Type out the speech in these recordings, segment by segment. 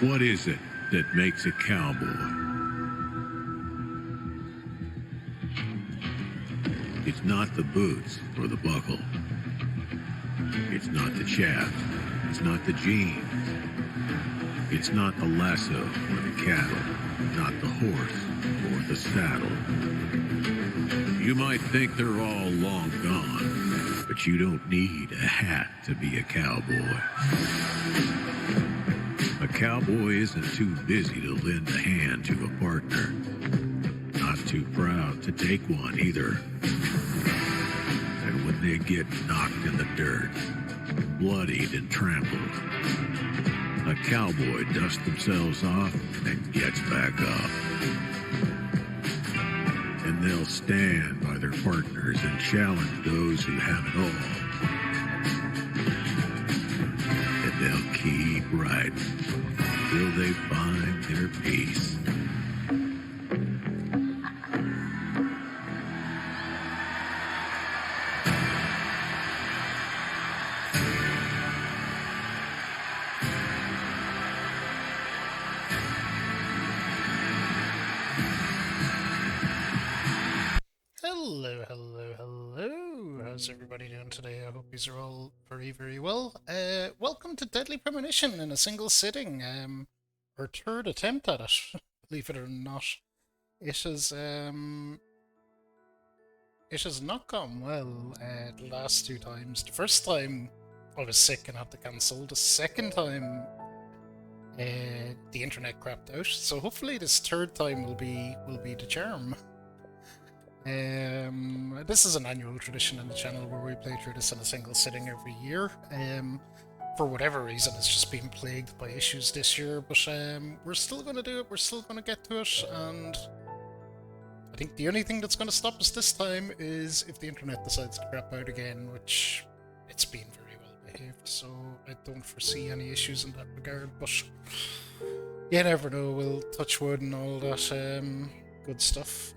What is it that makes a cowboy? It's not the boots or the buckle. It's not the chaps. It's not the jeans. It's not the lasso or the cattle. Not the horse or the saddle. You might think they're all long gone, but you don't need a hat to be a cowboy. A cowboy isn't too busy to lend a hand to a partner. Not too proud to take one either. And when they get knocked in the dirt, bloodied and trampled, a cowboy dusts themselves off and gets back up. And they'll stand by their partners and challenge those who have it all. And they'll keep riding till they find their peace. Hello. How's everybody doing today? I hope these are all very, very well. Welcome to Deadly Premonition in a single sitting. Our third attempt at it, believe it or not. It has not gone well the last two times. The first time I was sick and had to cancel. The second time the internet crapped out. So hopefully this third time will be the charm. This is an annual tradition in the channel where we play through this in a single sitting every year. For whatever reason, it's just been plagued by issues this year, but we're still going to do it, we're still going to get to it, and I think the only thing that's going to stop us this time is if the internet decides to crap out again, which it's been very well behaved, so I don't foresee any issues in that regard, but you never know, we'll touch wood and all that good stuff.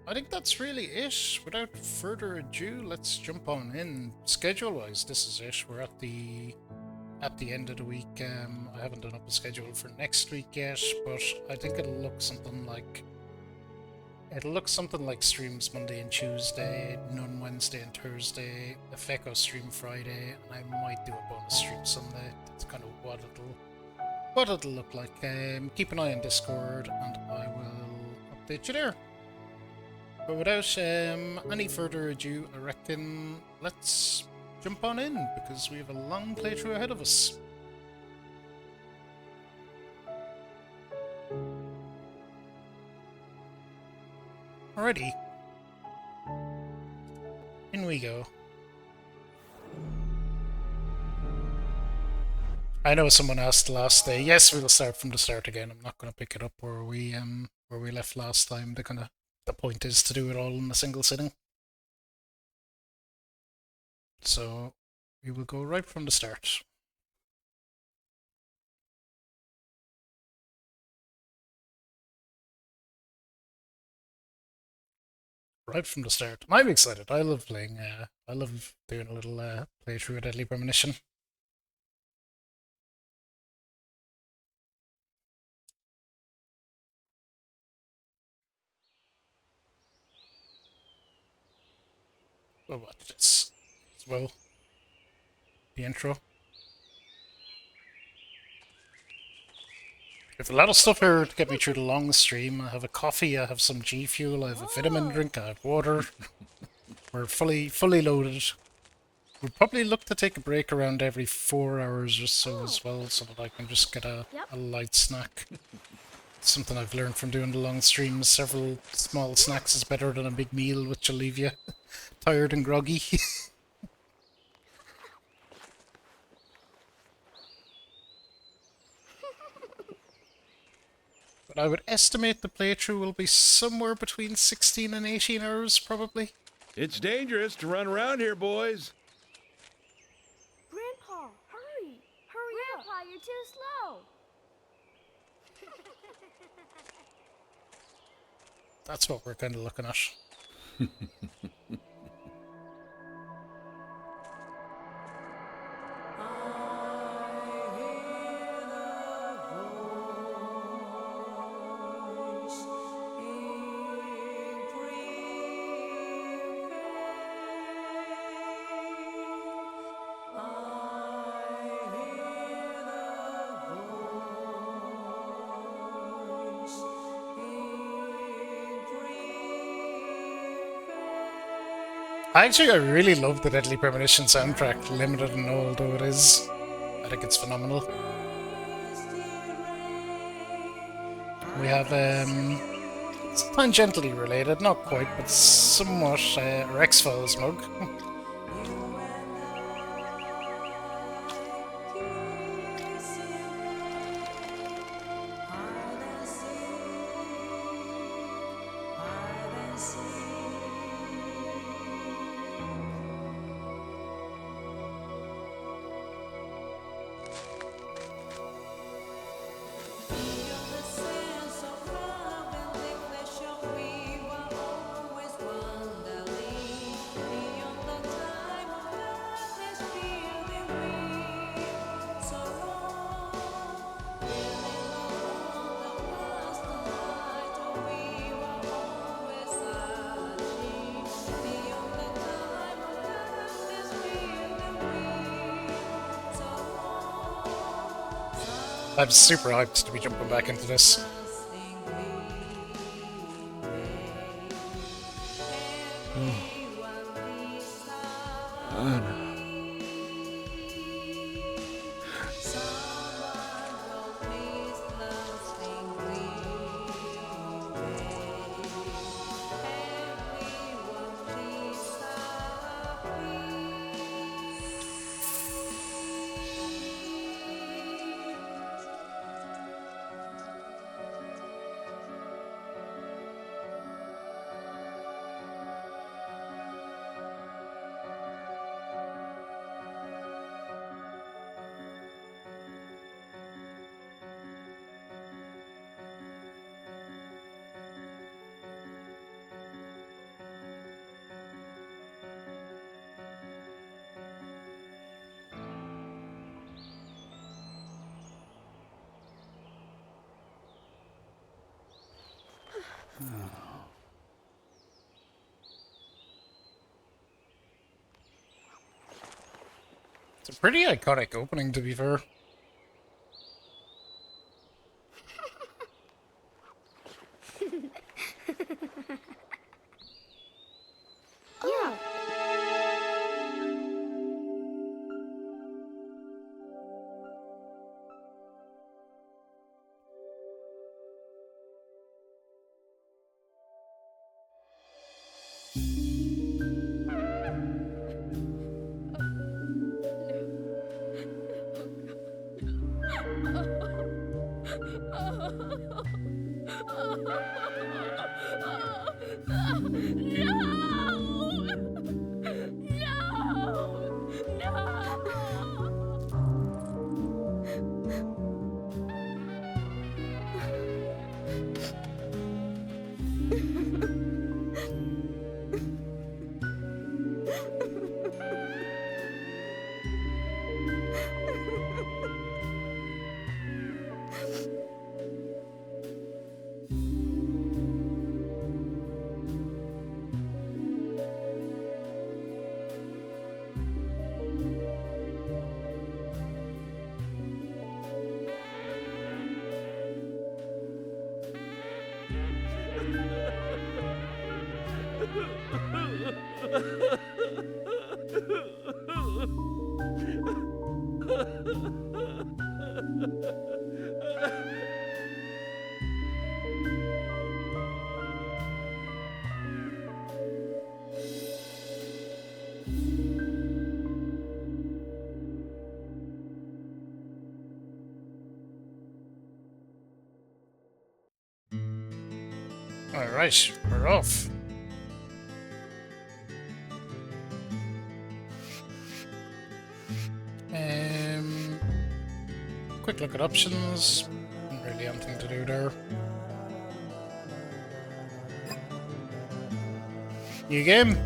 I think that's really it. Without further ado, let's jump on in. Schedule-wise, this is it. We're at the end of the week. I haven't done up a schedule for next week yet, but I think it'll look something like streams Monday and Tuesday, none Wednesday and Thursday, a Feco stream Friday, and I might do a bonus stream Sunday. That's kind of what it'll look like. Keep an eye on Discord, and I will update you there. But without any further ado, I reckon let's jump on in, because we have a long playthrough ahead of us. Alrighty. In we go. I know someone asked last day. Yes, we'll start from the start again. I'm not going to pick it up where we left last time. The point is to do it all in a single sitting. So we will go right from the start. Right from the start. I'm excited. I love playing. I love doing a little playthrough of Deadly Premonition. We'll watch this as well. The intro. I have a lot of stuff here to get me through the long stream. I have a coffee, I have some G Fuel, I have a vitamin drink, I have water. We're fully loaded. We'll probably look to take a break around every 4 hours or so as well, so that I can just get a light snack. Something I've learned from doing the long streams. Several small snacks is better than a big meal, which will leave you tired and groggy. But I would estimate the playthrough will be somewhere between 16 and 18 hours, probably. It's dangerous to run around here, boys. Grandpa, hurry! Hurry up! Grandpa, you're too slow! That's what we're kind of looking at. I really love the Deadly Premonition soundtrack, limited and old though it is. I think it's phenomenal. We have, it's tangentially related, not quite, but somewhat, our X-Files mug. I'm super hyped to be jumping back into this. It's a pretty iconic opening, to be fair. Yeah. Alright, we're off. Quick look at options. Not really anything to do there. New game?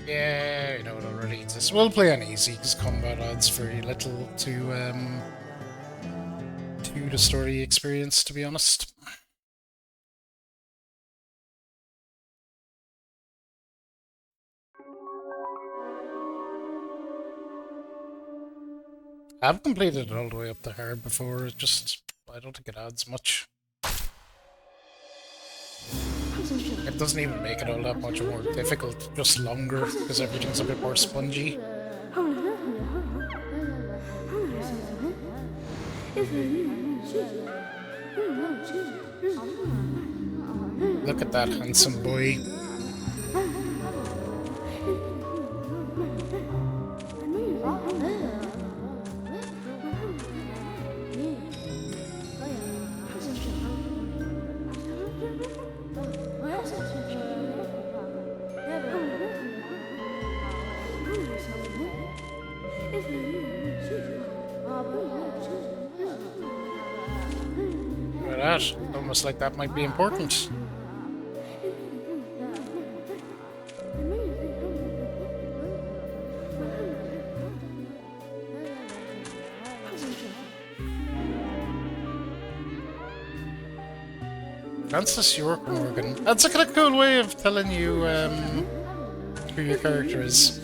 Yeah, I know it already exists. We'll play on easy because combat adds very little to the story experience, to be honest. I've completed it all the way up to hard before. I don't think it adds much. I'm It doesn't even make it all that much more difficult, just longer, because everything's a bit more spongy. Look at that handsome boy. Look at that. Almost like that might be important. Francis York Morgan. That's a kind of cool way of telling you who your character is.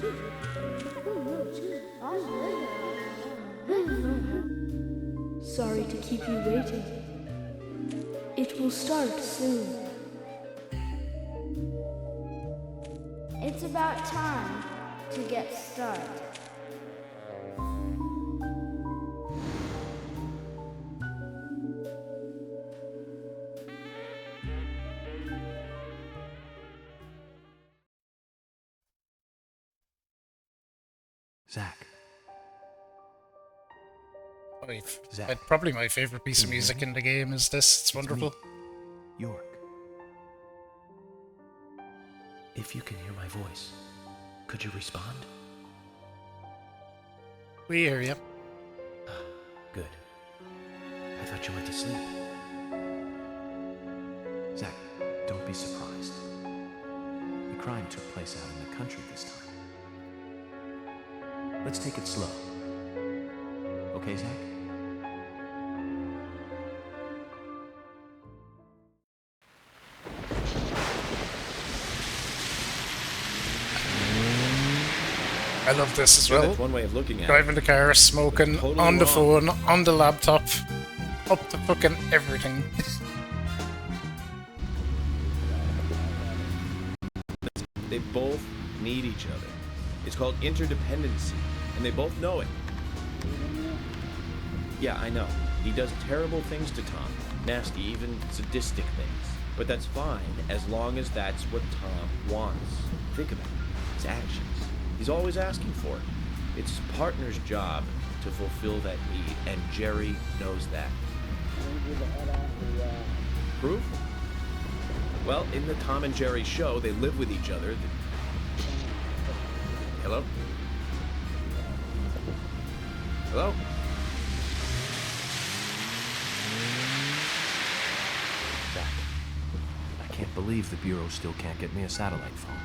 Sorry to keep you waiting. It will start soon. It's about time to get started. Zach. Zach. Probably my favorite piece of music in the game is this. It's wonderful. York. If you can hear my voice, could you respond? We hear you. Good. I thought you went to sleep. Zach, don't be surprised. The crime took place out in the country this time. Let's take it slow. Okay, Zach? I love this as well. That's one way of looking at it. Driving the car, smoking, Totally on the wrong. phone, on the laptop, up to fucking everything. They both need each other. It's called interdependency, and they both know it. Yeah, I know. He does terrible things to Tom. Nasty, even sadistic things. But that's fine, as long as that's what Tom wants. Think about it. His actions. He's always asking for it. It's his partner's job to fulfill that need, and Jerry knows that. Proof? Well, in the Tom and Jerry show, they live with each other. Hello? Hello? Zach, I can't believe the Bureau still can't get me a satellite phone.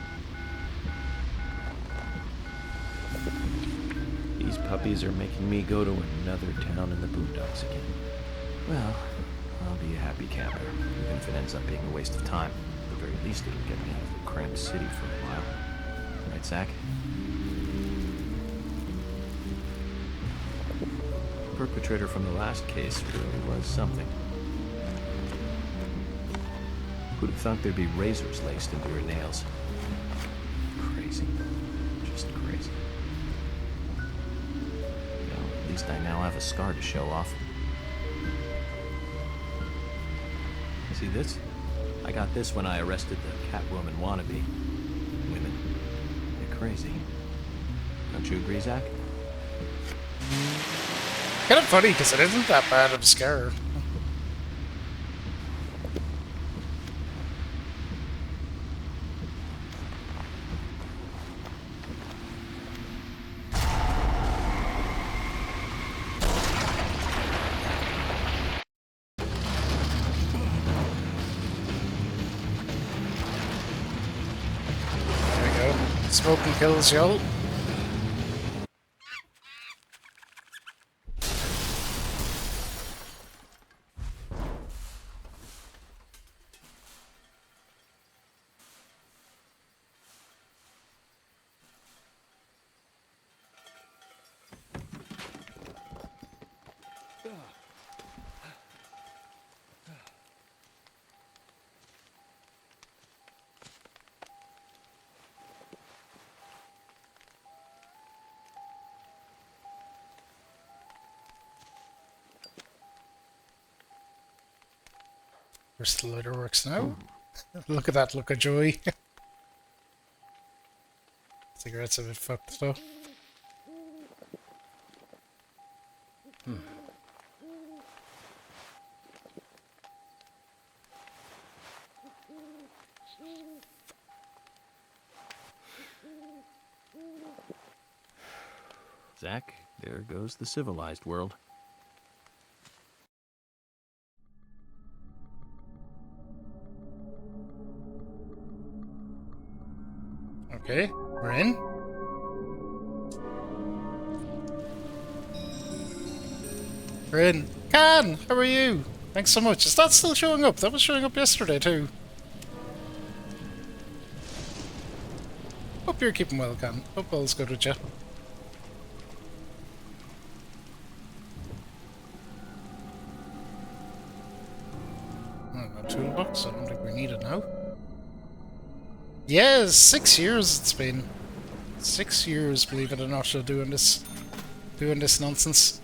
These puppies are making me go to another town in the boondocks again. Well, I'll be a happy camper, even if it ends up being a waste of time. At the very least, it'll get me out of the cramped city for a while. Right, Zach? The perpetrator from the last case really was something. Who'd have thought there'd be razors laced into her nails? Crazy. Just crazy. Well, at least I now have a scar to show off. See this? I got this when I arrested the Catwoman wannabe. Women. They're crazy. Don't you agree, Zach? Kind of funny, because it isn't that bad of a scare. There we go. Smoking kills y'all. Where's the lighter works now? Look at that look of joy. Cigarettes a bit fucked though. Zach, there goes the civilized world. Okay, we're in. We're in. Can, how are you? Thanks so much. Is that still showing up? That was showing up yesterday too. Hope you're keeping well, Can. Hope all's good with you. Oh, no toolbox. I don't think we need it now. Yeah, 6 years it's been. 6 years, believe it or not, doing this nonsense.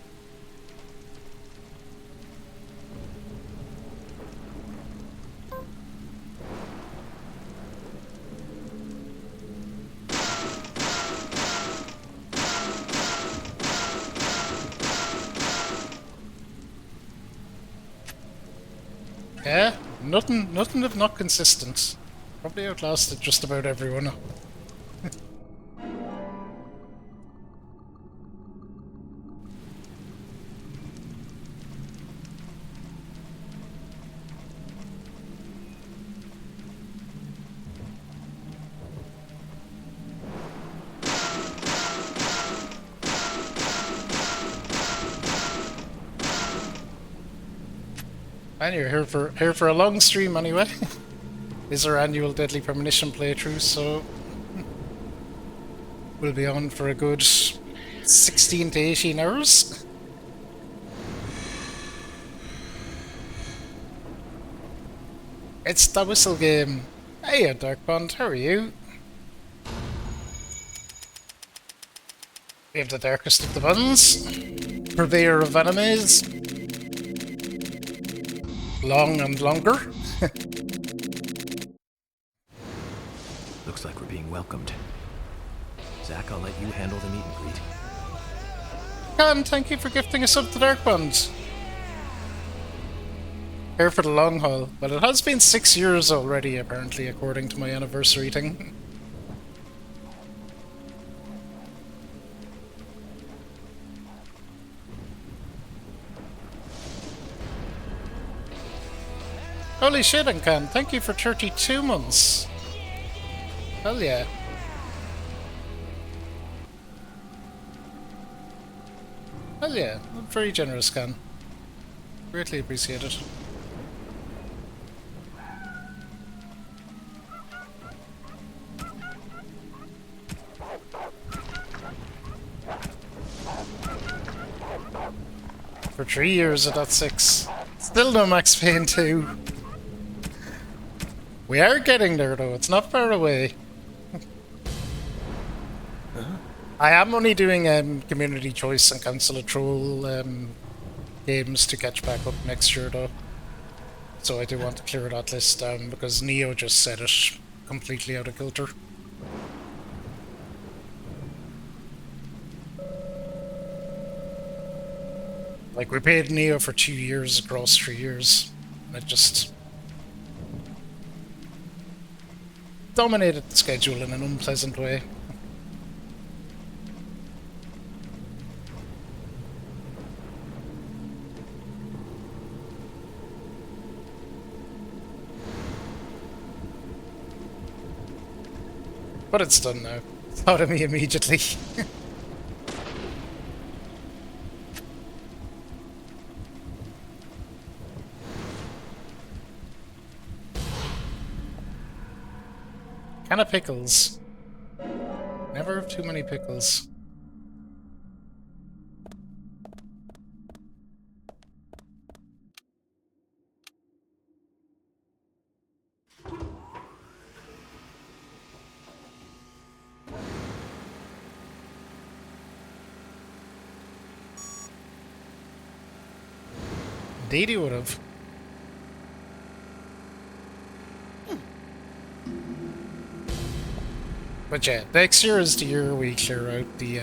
Yeah, nothing if not consistent. Probably outlasted just about everyone. And you're here for a long stream anyway. Is our annual Deadly Premonition playthrough, so we'll be on for a good 16 to 18 hours. It's the whistle game. Hey, Dark Bond, how are you? We have the darkest of the buns, purveyor of animes, long and longer. Looks like we're being welcomed. Zach, I'll let you handle the meet and greet. Can, thank you for gifting us up to Dark Bond. Here for the long haul. Well, it has been 6 years already, apparently, according to my anniversary thing. Holy shit, Can, thank you for 32 months. Hell yeah. Hell yeah, very generous, Can. Greatly appreciated. For 3 years at that 6. Still no Max Payne 2. We are getting there though, it's not far away. I am only doing community choice and Council of Troll games to catch back up next year though. So I do want to clear that list down because Neo just said it completely out of kilter. Like, we paid Neo for 2 years across 3 years, and it just dominated the schedule in an unpleasant way. But it's done now. Thought of me immediately. Can of pickles. Never have too many pickles. Indeed he would have. But yeah, next year is the year we clear out the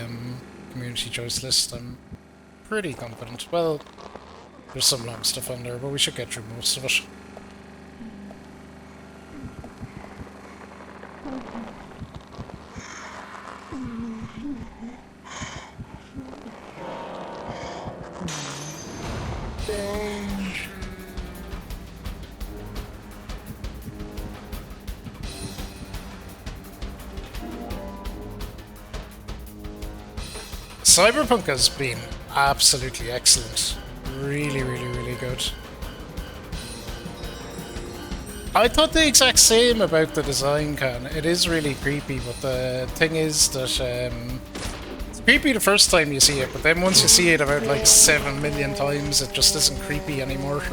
community choice list. I'm pretty confident. Well, there's some long stuff on there, but we should get through most of it. Cyberpunk has been absolutely excellent. Really, really, really good. I thought the exact same about the design, Can. It is really creepy, but the thing is that it's creepy the first time you see it, but then once you see it about like 7 million times, it just isn't creepy anymore.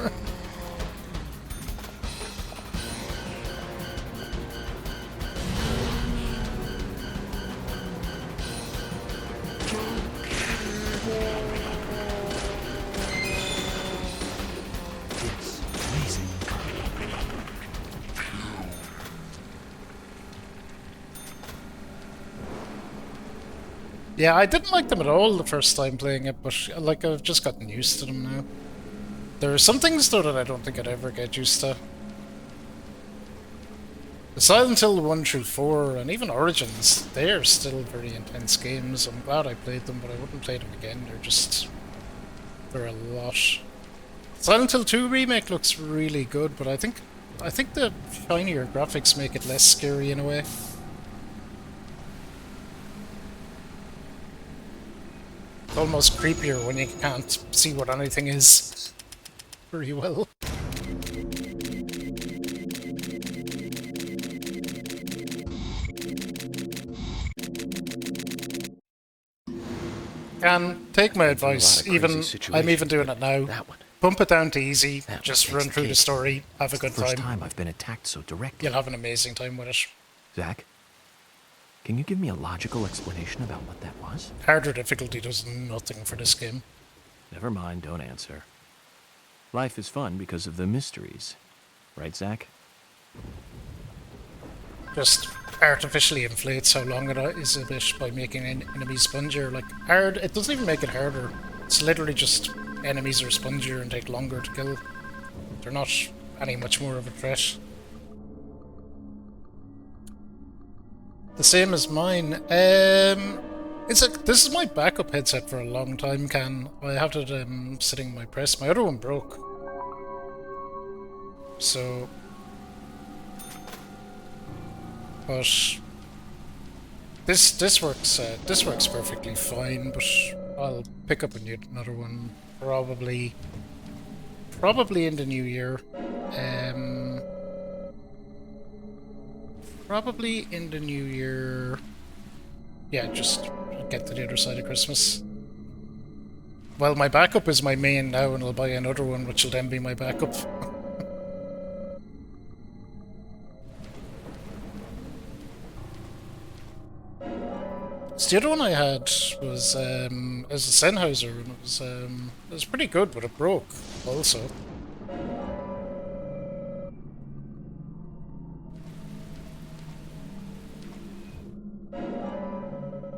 Yeah, I didn't like them at all the first time playing it, but like I've just gotten used to them now. There are some things though that I don't think I'd ever get used to. The Silent Hill 1 through 4 and even Origins, they are still very intense games. I'm glad I played them, but I wouldn't play them again. They're a lot. Silent Hill 2 remake looks really good, but I think the shinier graphics make it less scary in a way. Almost creepier when you can't see what anything is very well. Can take my advice. I'm even doing it now. That one. Bump it down to easy. That Just one run takes through the the cake. story. Have a good First time. time I've been attacked so directly. You'll have an amazing time with it. Zach, can you give me a logical explanation about what that was? Harder difficulty does nothing for this game. Never mind, don't answer. Life is fun because of the mysteries. Right, Zach? Just artificially inflates how long it is a bit by making enemies spongier. Like, hard, it doesn't even make it harder. It's literally just enemies are spongier and take longer to kill. They're not any much more of a threat. The same as mine. It's like, this is my backup headset for a long time, Can. I have it sitting in my press. My other one broke. So... But this works perfectly fine. But I'll pick up another one probably in the new year. Probably in the new year. Yeah, just get to the other side of Christmas. Well, my backup is my main now, and I'll buy another one, which will then be my backup. So the other one I had was a Sennheiser, and it was pretty good, but it broke also.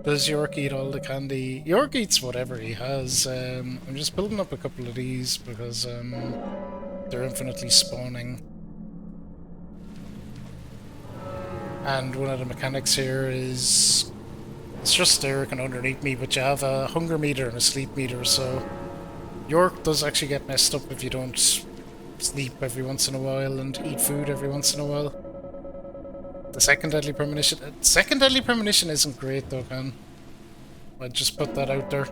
Does York eat all the candy? York eats whatever he has. I'm just building up a couple of these because they're infinitely spawning. And one of the mechanics here is... It's just Eric and underneath me, but you have a hunger meter and a sleep meter, so... York does actually get messed up if you don't sleep every once in a while and eat food every once in a while. The second deadly premonition... Second deadly premonition isn't great though, man. I'd just put that out there.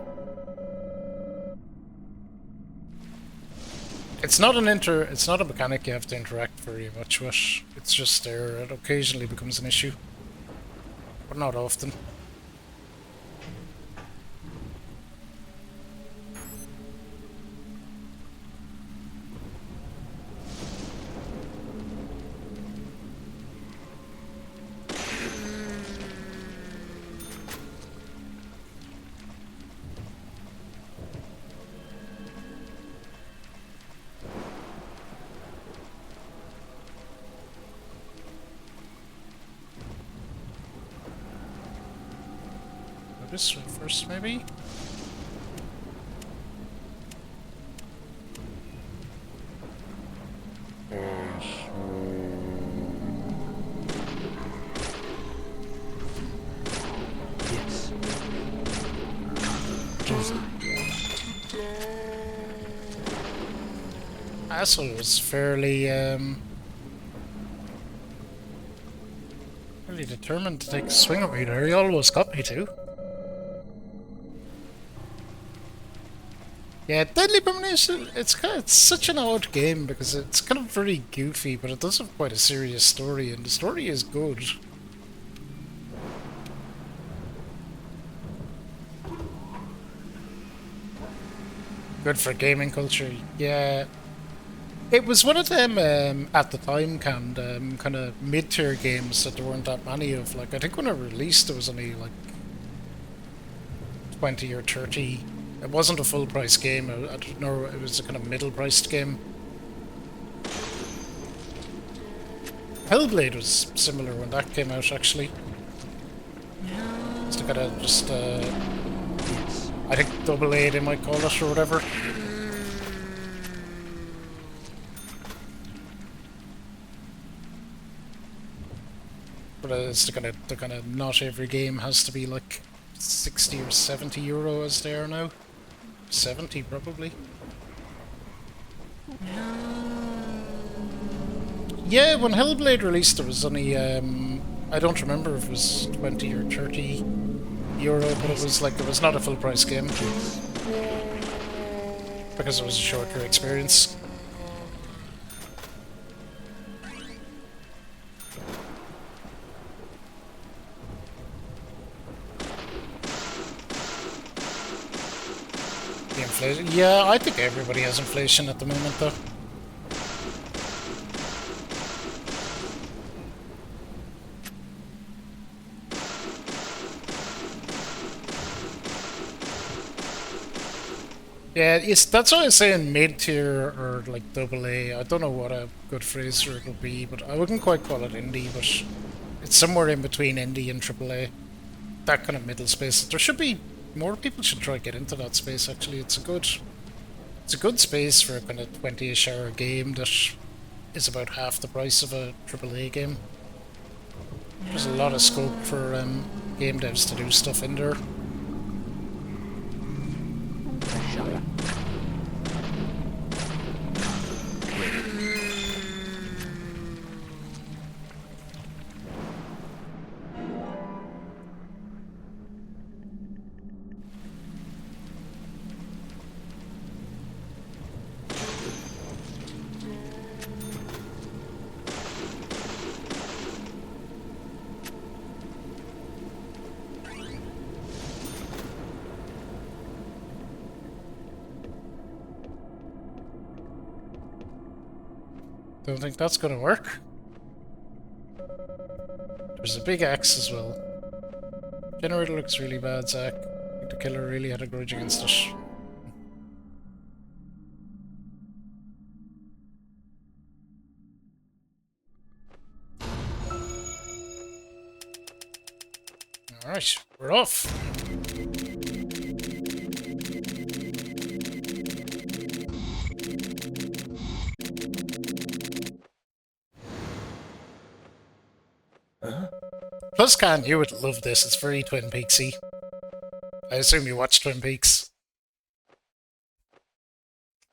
It's not a mechanic you have to interact very much with. It's just there. It occasionally becomes an issue. But not often. this way first, maybe? Yes. Bullseye. Asshole was fairly, really determined to take a swing at me there. He almost got me too. Yeah, Deadly Premonition, it's such an odd game because it's kind of very goofy, but it does have quite a serious story, and the story is good. Good for gaming culture, yeah. It was one of them, at the time, kind of mid-tier games that there weren't that many of. Like, I think when it released, there was only, like, 20 or 30. It wasn't a full-price game. I don't know, it was a kind of middle-priced game. Hellblade was similar when that came out, actually. It's kind of just, I think double A they might call it, or whatever. But it's the kind of not every game has to be like 60 or 70 euro as they are now. 70 probably. Yeah, when Hellblade released there was only I don't remember if it was 20 or 30 euro, but it was like, it was not a full price game because it was a shorter experience. The inflation? Yeah, I think everybody has inflation at the moment though. Yeah, that's why I was saying mid-tier or like double A. I don't know what a good phrase for it would be, but I wouldn't quite call it indie, but it's somewhere in between indie and triple A. That kind of middle space. There should be more people should try to get into that space. Actually, it's a good space for a kind of 20-ish hour game that is about half the price of a triple A game. There's a lot of scope for game devs to do stuff in there. Don't think that's gonna work. There's a big axe as well. Generator looks really bad, Zach. I think the killer really had a grudge against it. Alright, we're off. Plus, Can, you would love this. It's very Twin Peaksy. I assume you watch Twin Peaks.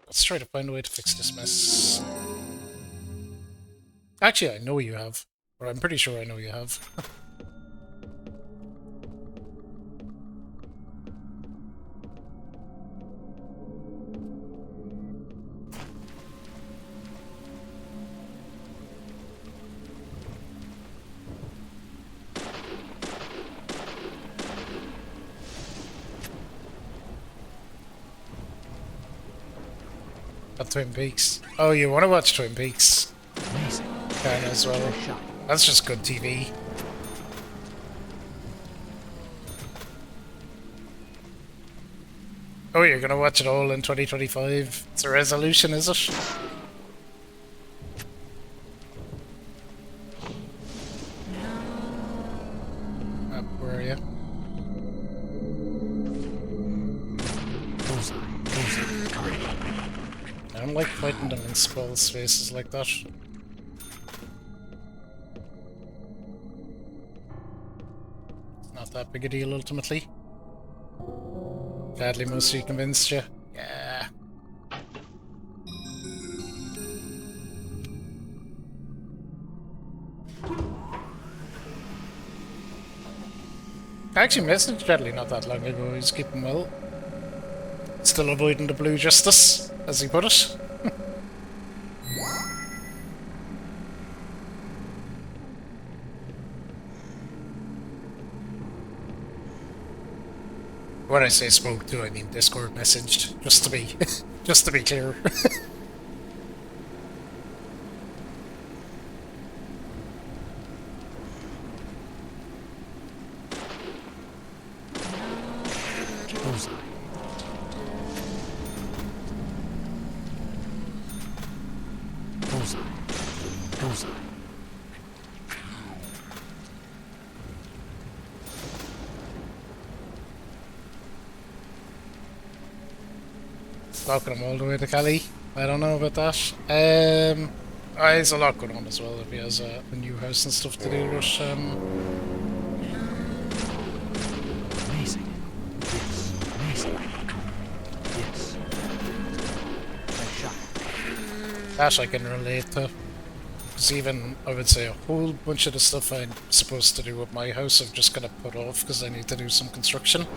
Let's try to find a way to fix this mess. Actually, I know you have. Or I'm pretty sure I know you have. Twin Peaks. Oh, you want to watch Twin Peaks? Amazing. Kind of as well. That's just good TV. Oh, you're gonna watch it all in 2025? It's a resolution, is it? Where are you? don't like fighting them in small spaces like that. It's not that big a deal, ultimately. Gladly mostly convinced you. Yeah. I actually messaged Bradley not that long ago. He's keeping well. Still avoiding the blue justice, as he put it. When I say spoke to, I mean Discord messaged, just to be, just to be clear. Stalking him all the way to Cali. I don't know about that. There's a lot going on as well if he has a new house and stuff to do, but Amazing. Yes. Amazing. Yes. Nice shot. that I can relate to. Because even, I would say, a whole bunch of the stuff I'm supposed to do with my house I've just kind of put off because I need to do some construction.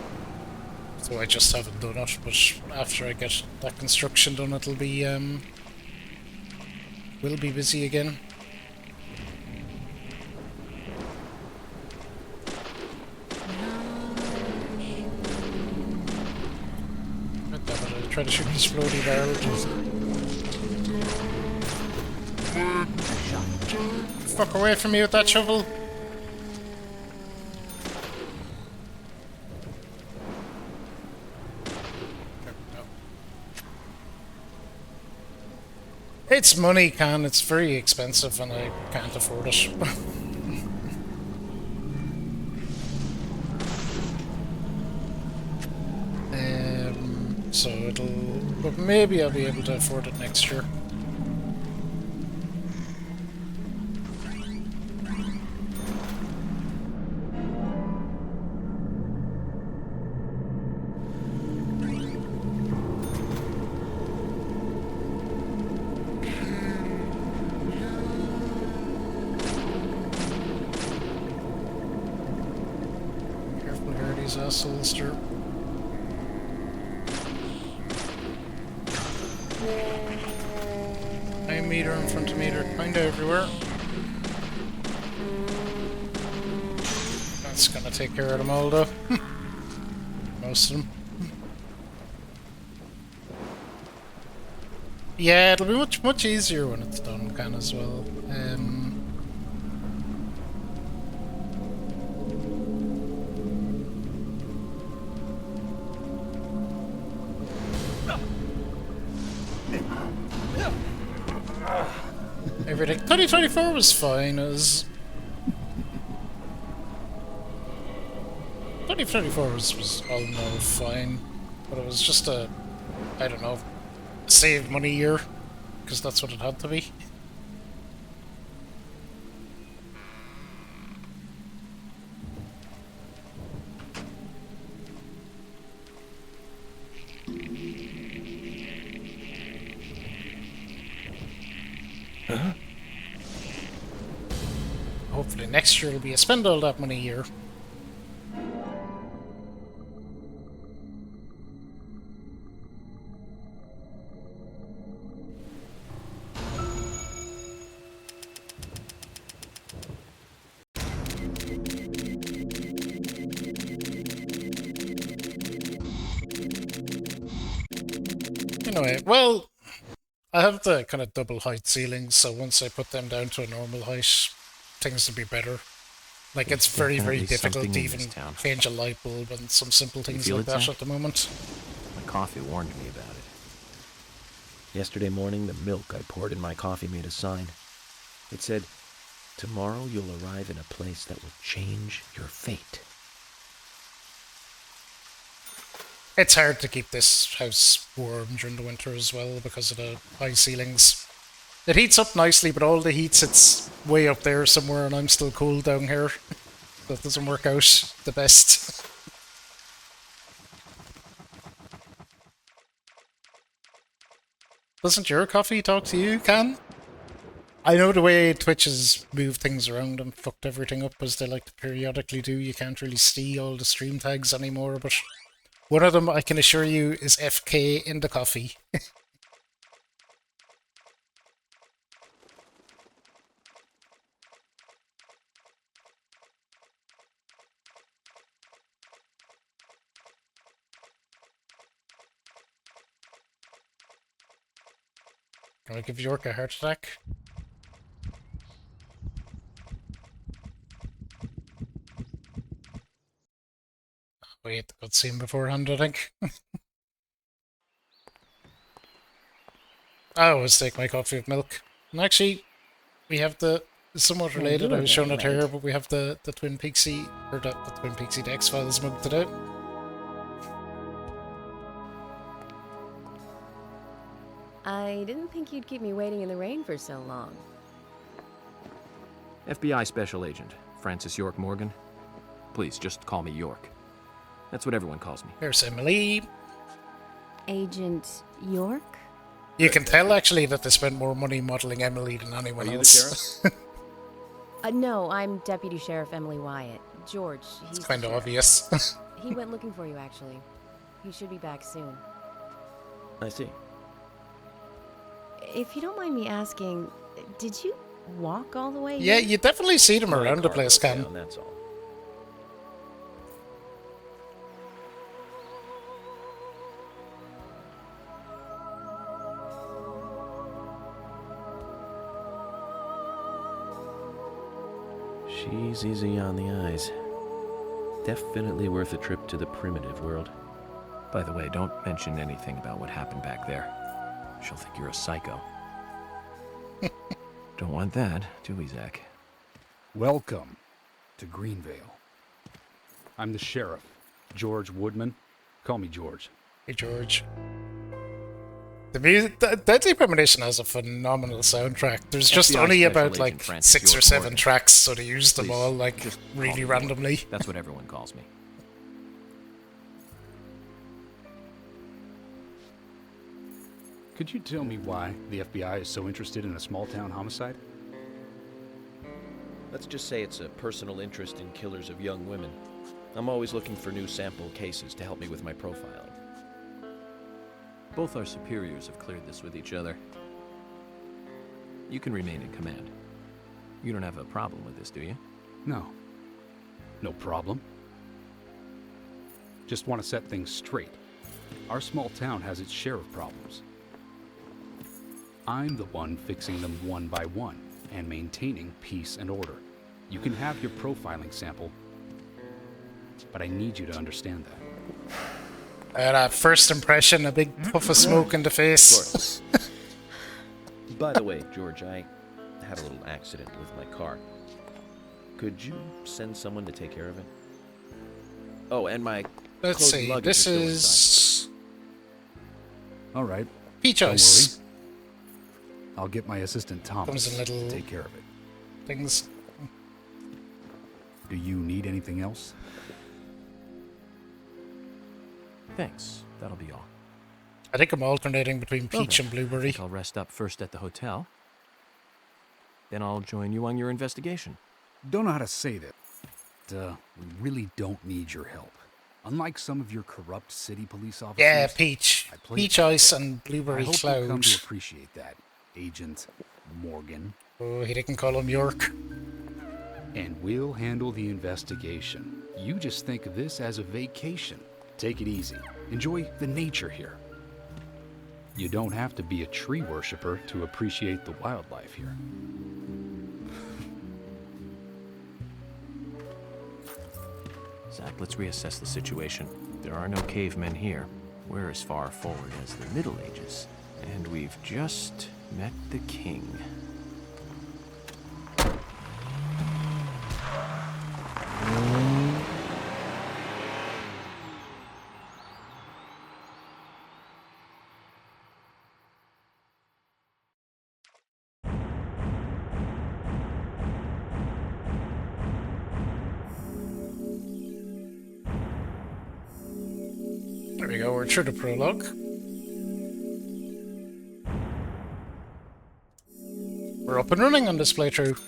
So I just haven't done it, but after I get that construction done it'll be, we'll be busy again. God damn it, I try to shoot this floaty barrel. Fuck away from me with that shovel! It's money, Can. It's very expensive and I can't afford it. So it'll... But maybe I'll be able to afford it next year. Solster. I'm meter in front of meter, kinda everywhere. That's gonna take care of them all though. Most of them. Yeah, it'll be much easier when it's done, can as well. Everything. 2024 was fine. It was 2024 was all in all fine, but it was just a, I don't know, save money year, because that's what it had to be. Huh? Hopefully next year will be a spend all that money year. Anyway, well, I have the kind of double height ceilings, so once I put them down to a normal height, things will be better. Like, it's very, very difficult to even change a light bulb and some simple things like that at the moment. My coffee warned me about it. Yesterday morning, the milk I poured in my coffee made a sign. It said, "Tomorrow you'll arrive in a place that will change your fate." It's hard to keep this house warm during the winter as well because of the high ceilings. It heats up nicely, but all the heat sits way up there somewhere, and I'm still cold down here. That doesn't work out the best. Doesn't your coffee talk to you, Can? I know the way Twitch has moved things around and fucked everything up as they like to periodically do. You can't really see all the stream tags anymore, but one of them, I can assure you, is FK in the coffee. Can I give York a heart attack? Wait, the cutscene beforehand, I think. I always take my coffee with milk. And actually, we have the somewhat related. I was showing it here, but we have the Twin Peaksy or the Twin Peaksy the X-Files mug today. I didn't think you'd keep me waiting in the rain for so long. FBI Special Agent, Francis York Morgan. Please, just call me York. That's what everyone calls me. Here's Emily. Agent York? You can tell actually that they spent more money modeling Emily than anyone Are you the else. sheriff? No, I'm Deputy Sheriff Emily Wyatt. George, he's It's kind the of sheriff. obvious. He went looking for you, actually. He should be back soon. I see. If you don't mind me asking, did you walk all the way Yeah, here? you definitely see them My around the car place, broke Cam. down, that's all. She's easy on the eyes. Definitely worth a trip to the primitive world. By the way, don't mention anything about what happened back there. She'll think you're a psycho. Don't want that, do we, Zach? Welcome to Greenvale. I'm the sheriff, George Woodman. Call me George. Hey, George. The music, Deadly Premonition has a phenomenal soundtrack. There's just FBI only Special about Agent like Francis 6 or York 7 Morgan. tracks, so they use them Please, all like just call really me York. randomly. That's what everyone calls me. Could you tell me why the FBI is so interested in a small-town homicide? Let's just say it's a personal interest in killers of young women. I'm always looking for new sample cases to help me with my profiling. Both our superiors have cleared this with each other. You can remain in command. You don't have a problem with this, do you? No. No problem. Just want to set things straight. Our small town has its share of problems. I'm the one fixing them one by one and maintaining peace and order. You can have your profiling sample, but I need you to understand that. First impression, a big puff of smoke in the face. By the way, George, I had a little accident with my car. Could you send someone to take care of it? Oh, and my Let's clothes and see, luggage this are still is All right. peach Don't ice. worry. I'll get my assistant Thomas Comes in little to take care of it. things. Do you need anything else? Thanks. That'll be all. I think I'm alternating between peach and I blueberry. think I'll rest up first at the hotel. Then I'll join you on your investigation. Don't know how to say that. We really don't need your help. Unlike some of your corrupt city police officers. Yeah, peach. I played Peach that. ice and I blueberry hope you'll come cloud. to appreciate that, Agent Morgan. Oh, he didn't call him York. And we'll handle the investigation. You just think of this as a vacation. Take it easy. Enjoy the nature here. You don't have to be a tree worshiper to appreciate the wildlife here. Zach, let's reassess the situation. There are no cavemen here. We're as far forward as the Middle Ages. And we've just met the king. There we go, we're through the prologue. We're up and running on this playthrough.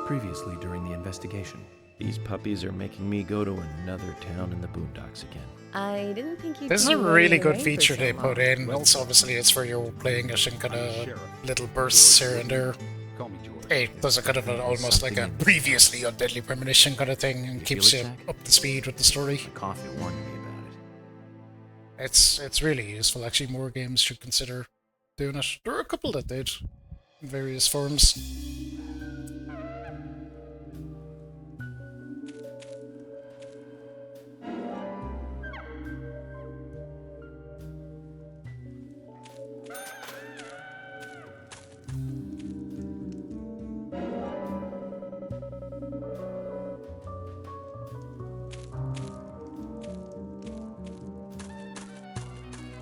Previously during the investigation. These puppies are making me go to another town in the boondocks again. I didn't think you'd This is be a waiting really in the good rain feature for so they put long. in. It's obviously it's where you're playing it in kind of little bursts here and there. Call me George. It does a kind of almost like a previously on Deadly Premonition kind of thing, and You keeps feel you it, Zach? up to speed with the story. The coffee warned me about it. It's really useful. Actually, more games should consider doing it. There are a couple that did in various forms.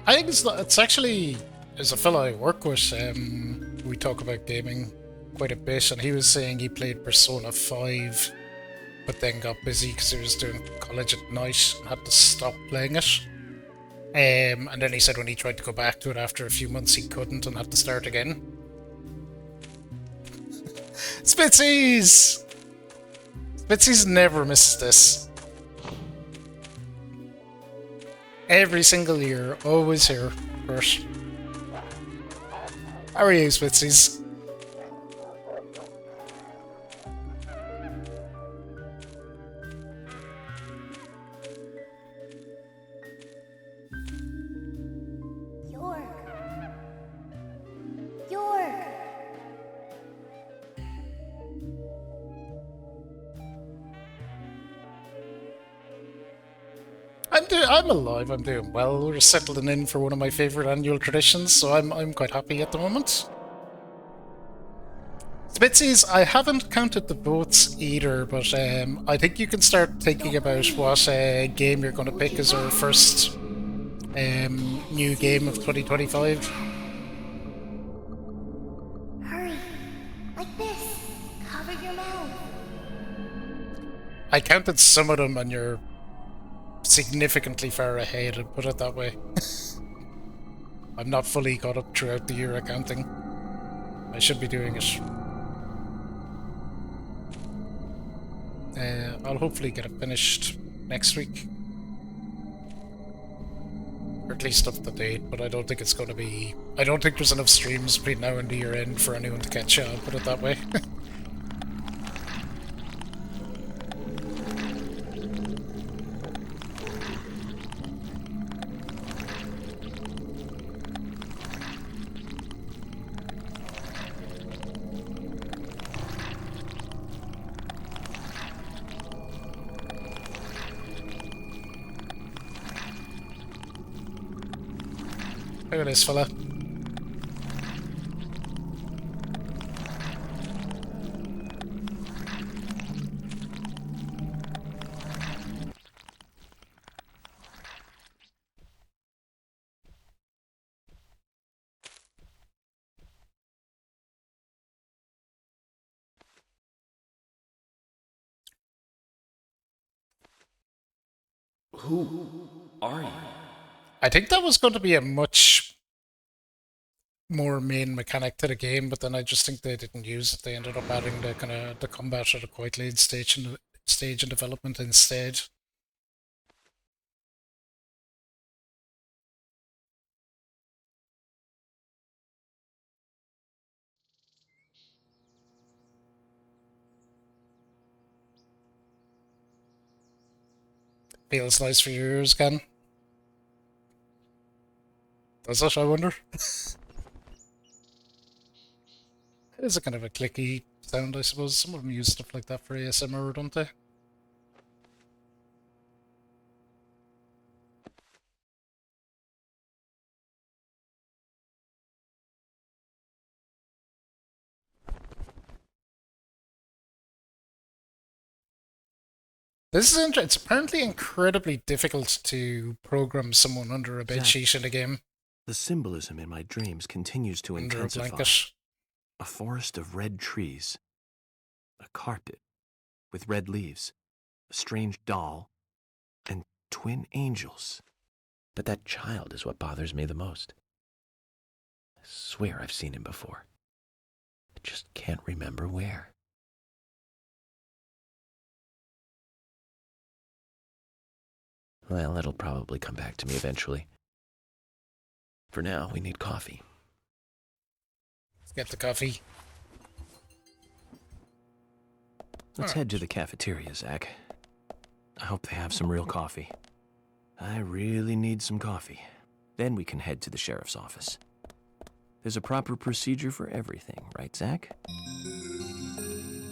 I think it's actually, as a fellow I work with, we talk about gaming quite a bit, and he was saying he played Persona 5, but then got busy because he was doing college at night and had to stop playing it. And then he said when he tried to go back to it after a few months, he couldn't and had to start again. Spitsies! Spitsies never misses this. Every single year, always here first. How are you, Spitsies? York. York. I'm alive. I'm doing well. We're settling in for one of my favorite annual traditions, so I'm quite happy at the moment. Spitsies, I haven't counted the votes either, but I think you can start thinking about what game you're going to pick as our first new game of 2025. Hurry. Like this. Cover your mouth. I counted some of them, and you're significantly far ahead, and put it that way. I'm not fully caught up throughout the year accounting. I should be doing it. I'll hopefully get it finished next week. Or at least up to date, but I don't think it's going to be... I don't think there's enough streams between now and the year end for anyone to catch up, put it that way. Look at this fella. Who are you? I think that was going to be a much more main mechanic to the game, but then I just think they didn't use it. They ended up adding the kind of the combat at a quite late stage in development instead. Feels nice for your ears, Ken. Does it, I wonder? It is a kind of a clicky sound, I suppose. Some of them use stuff like that for ASMR, don't they? This is interesting. It's apparently incredibly difficult to program someone under a bedsheet in a game. The symbolism in my dreams continues to Under a intensify. blanket. A forest of red trees. A carpet with red leaves. A strange doll. And twin angels. But that child is what bothers me the most. I swear I've seen him before. I just can't remember where. Well, it'll probably come back to me eventually. For now, we need coffee. Let's get the coffee. Let's head to the cafeteria, Zach. I hope they have some real coffee. I really need some coffee. Then we can head to the sheriff's office. There's a proper procedure for everything, right, Zach?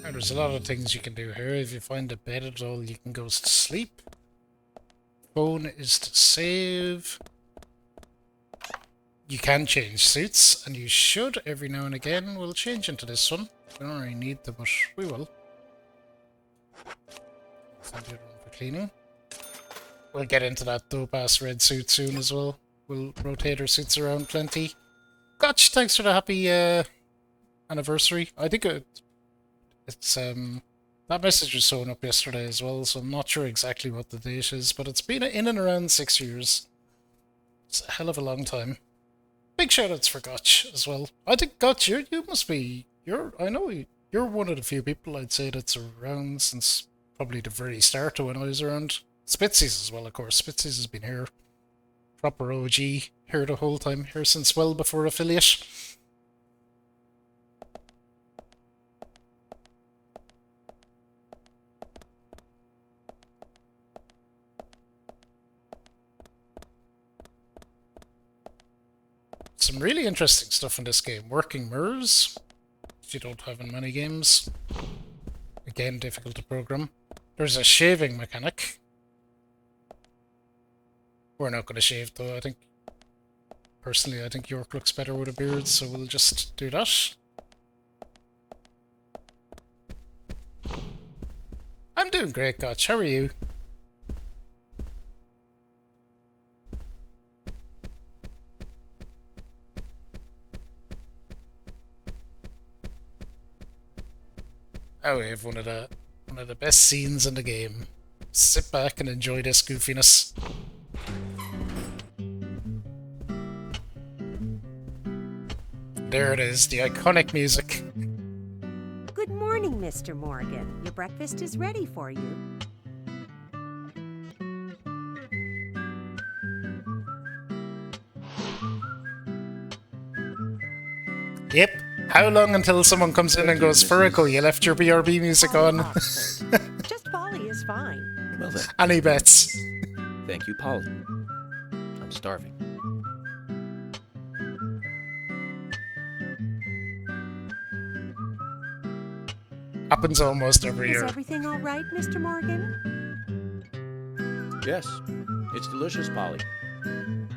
And there's a lot of things you can do here. If you find a bed at all, you can go to sleep. Phone is to save. You can change suits, and you should every now and again. We'll change into this one. We don't really need to, but we will. Send the other one for cleaning. We'll get into that dope-ass red suit soon as well. We'll rotate our suits around plenty. Gotch, thanks for the happy anniversary. I think it's that message was shown up yesterday as well, so I'm not sure exactly what the date is, but it's been in and around 6 years. It's a hell of a long time. Big shoutouts for Gotch as well. I think Gotch, you must be I know you're one of the few people I'd say that's around since probably the very start of when I was around. Spitzies as well, of course. Spitzies has been here. Proper OG. Here the whole time. Here since well before affiliate. Some really interesting stuff in this game. Working mirrors, which you don't have in many games. Again, difficult to program. There's a shaving mechanic. We're not going to shave though, I think. Personally, I think York looks better with a beard, so we'll just do that. I'm doing great, Gotch. How are you? Oh, we have one of the best scenes in the game. Sit back and enjoy this goofiness. There it is, the iconic music. Good morning, Mr. Morgan. Your breakfast is ready for you. Yep. How long until someone comes in and goes, Furico, you left your BRB music on? Just Polly is fine. Well then, Any bets? thank you, Polly. I'm starving. Happens almost every Is year. everything all right, Mr. Morgan? Yes, it's delicious, Polly.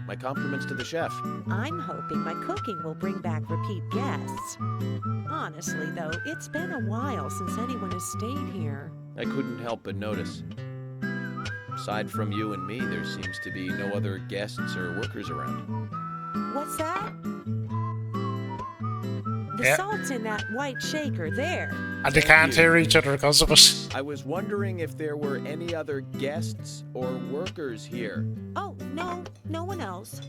My compliments to the chef. I'm hoping my cooking will bring back repeat guests. Honestly, though, it's been a while since anyone has stayed here. I couldn't help but notice. Aside from you and me, there seems to be no other guests or workers around. What's that? The Yeah. salt's in that white shaker there. And they can't hear each other because of it. I was wondering if there were any other guests or workers here. Oh, no one else.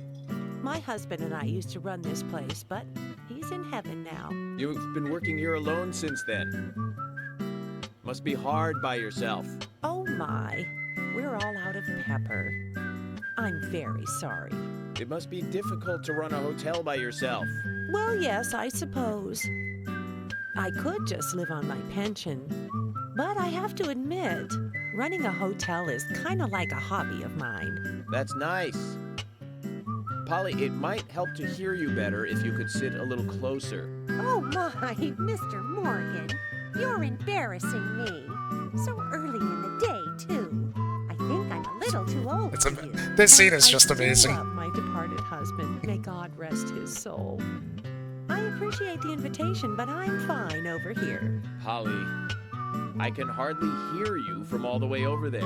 My husband and I used to run this place, but he's in heaven now. You've been working here alone since then. Must be hard by yourself. Oh my, we're all out of pepper. I'm very sorry. It must be difficult to run a hotel by yourself. Well, yes, I suppose. I could just live on my pension. But I have to admit, running a hotel is kind of like a hobby of mine. That's nice. Polly, it might help to hear you better if you could sit a little closer. Oh my, Mr. Morgan, you're embarrassing me. So early in the day, too. I think I'm a little too old It's for you. this scene is I just do amazing. love my departed husband. May God rest his soul. I appreciate the invitation, but I'm fine over here. Polly, I can hardly hear you from all the way over there.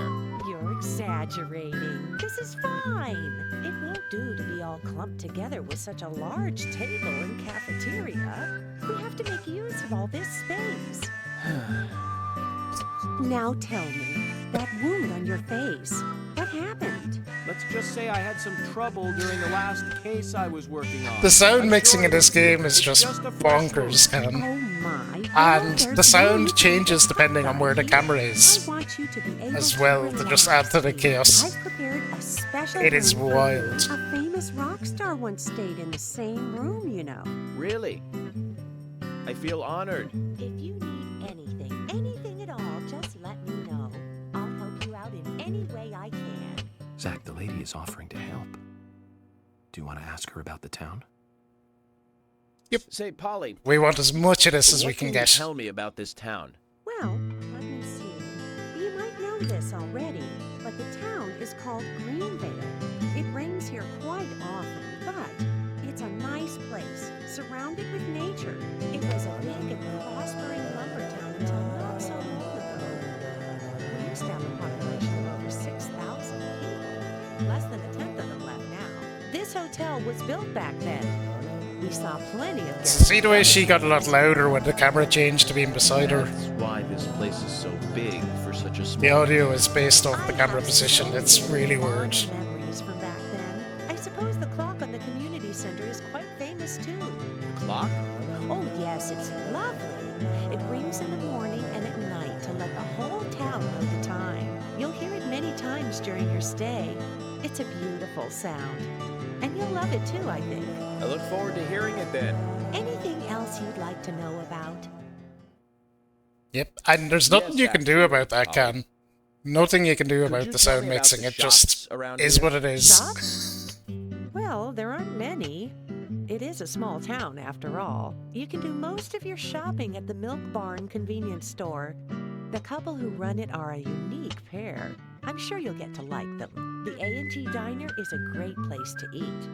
You're exaggerating. This is fine. It won't do to be all clumped together with such a large table and cafeteria. We have to make use of all this space. Now tell me, that wound on your face, what happened? Let's just say I had some trouble during the last case I was working on. The sound I'm mixing sure in this it's game is just a fresh bonkers, wound. Ken. Oh my. And Well, the sound there's changes depending on where the camera I is. want you to be able as to well to just relax. add to the chaos. I've prepared a special It is room for you. wild. A famous rock star once stayed in the same room, you know. Really? I feel honored. If you need anything at all, just let me know. I'll help you out in any way I can. Zach, the lady is offering to help. Do you want to ask her about the town? Yep. Say, Polly. We want as much of this as we what can you get. tell me about this town? Well, let me see. You might know this already, but the town is called Greenvale. It rains here quite often, but it's a nice place, surrounded with nature. It was a big and prospering lumber town until not so long ago. We used to have a population of over 6,000 people. Less than a tenth of them left now. This hotel was built back then. We saw plenty of guests. See the way she got a lot louder when the camera changed to being beside her? That's why this place is so big for such a small... The audio is based off the camera position. It's really weird. Memories from back then. I suppose the clock on the community center is quite famous too. Clock? Oh yes, it's lovely. It rings in the morning and at night to let the whole town know the time. You'll hear it many times during your stay. It's a beautiful sound. And you'll love it too, I think. I look forward to hearing it then. Anything else you'd like to know about? Yep, and there's nothing you can do about that, Can. Nothing you can do Could about you the tell sound me about mixing. the It just shops around is here? what it is. Shops? Well, there aren't many. It is a small town, after all. You can do most of your shopping at the Milk Barn convenience store. The couple who run it are a unique pair. I'm sure you'll get to like them. The A&G Diner is a great place to eat.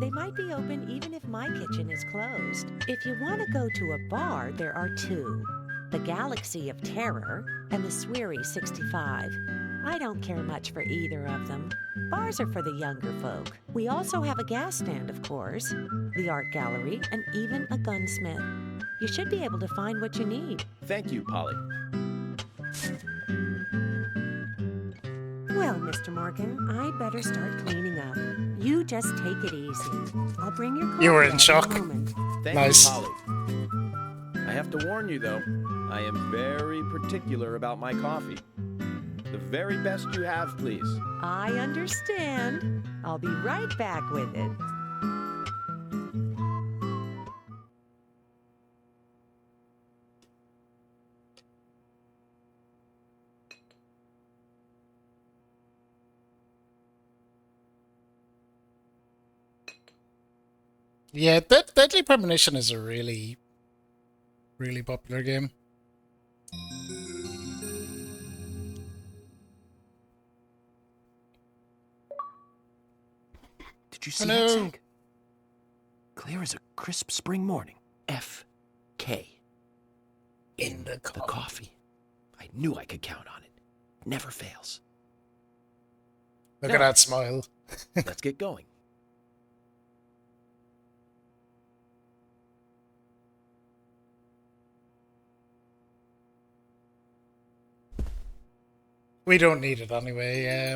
They might be open even if my kitchen is closed. If you want to go to a bar, there are two. The Galaxy of Terror and the Sweary 65. I don't care much for either of them. Bars are for the younger folk. We also have a gas stand, of course, the art gallery, and even a gunsmith. You should be able to find what you need. Thank you, Polly. Well, Mr. Morgan, I better start cleaning up. You just take it easy. I'll bring your coffee You were in out shock. a moment. Thank Nice. you, Polly. I have to warn you, though. I am very particular about my coffee. The very best you have, please. I understand. I'll be right back with it. Yeah, Deadly Premonition is a really, really popular game. Did you see Hello. that, Zach? Clear as a crisp spring morning. F.K. In the The coffee. I knew I could count on it. Never fails. Look at that smile. Let's get going. We don't need it anyway.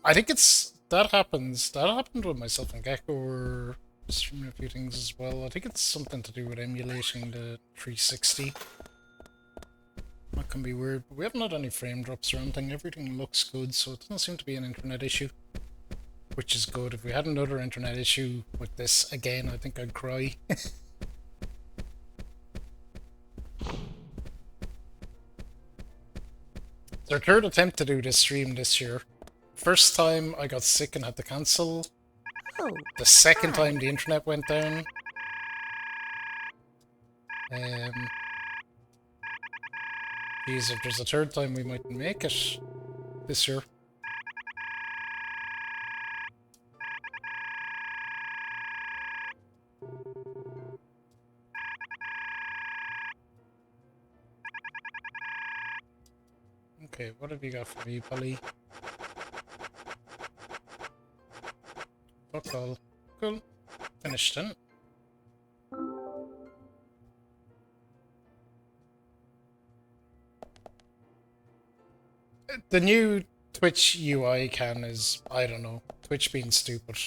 I think that happened when myself and Gecko were streaming a few things as well. I think it's something to do with emulating the 360. That can be weird, but we haven't had any frame drops or anything. Everything looks good, so it doesn't seem to be an internet issue, which is good. If we had another internet issue with this again, I think I'd cry. It's our third attempt to do this stream this year. First time I got sick and had to cancel. Oh, The second time the internet went down. Geez, if there's a third time we might make it this year. Okay, what have you got for me, Polly? Fuck all. Cool. Finished then. The new Twitch UI can is, I don't know, Twitch being stupid.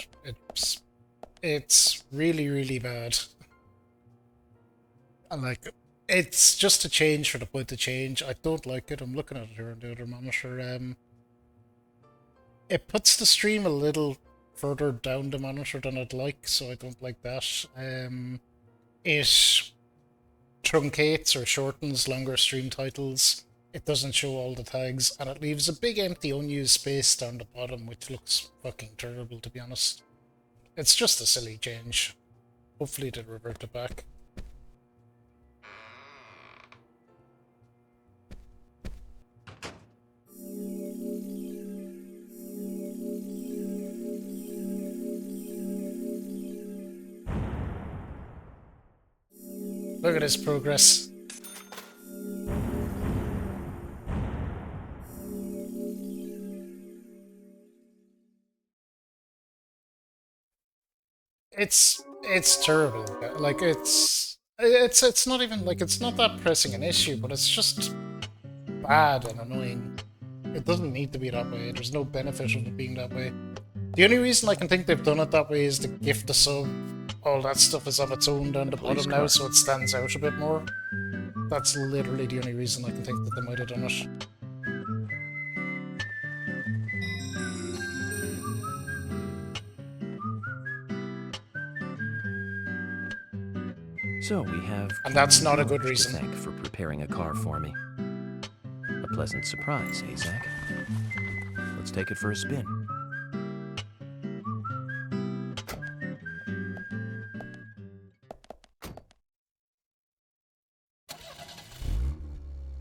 It's really, really bad. And like, it's just a change for the point of change. I don't like it. I'm looking at it here on the other monitor. It puts the stream a little further down the monitor than I'd like, so I don't like that. It truncates or shortens longer stream titles. It doesn't show all the tags, and it leaves a big empty unused space down the bottom, which looks fucking terrible, to be honest. It's just a silly change. Hopefully they'll revert it back. Look at his progress. It's terrible. Like it's not even like it's not that pressing an issue, but it's just bad and annoying. It doesn't need to be that way. There's no benefit of it being that way. The only reason I can think they've done it that way is to gift the sub. All that stuff is on its own down the bottom now, so it stands out a bit more. That's literally the only reason I can think that they might have done it. So we have... And that's not a good George to reason. thank for preparing a car for me. A pleasant surprise, eh, Zach? Let's take it for a spin.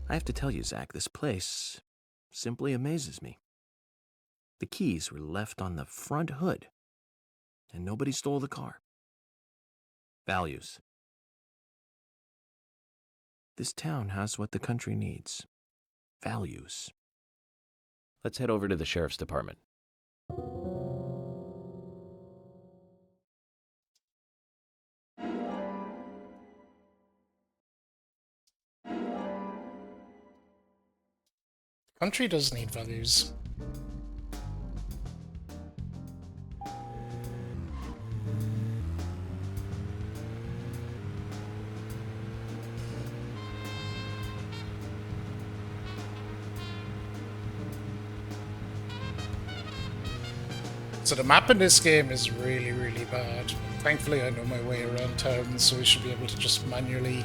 I have to tell you, Zach, this place simply amazes me. The keys were left on the front hood, and nobody stole the car. Values. This town has what the country needs. Values. Let's head over to the sheriff's department. Country does need values. So the map in this game is really, really bad. Thankfully I know my way around town, so we should be able to just manually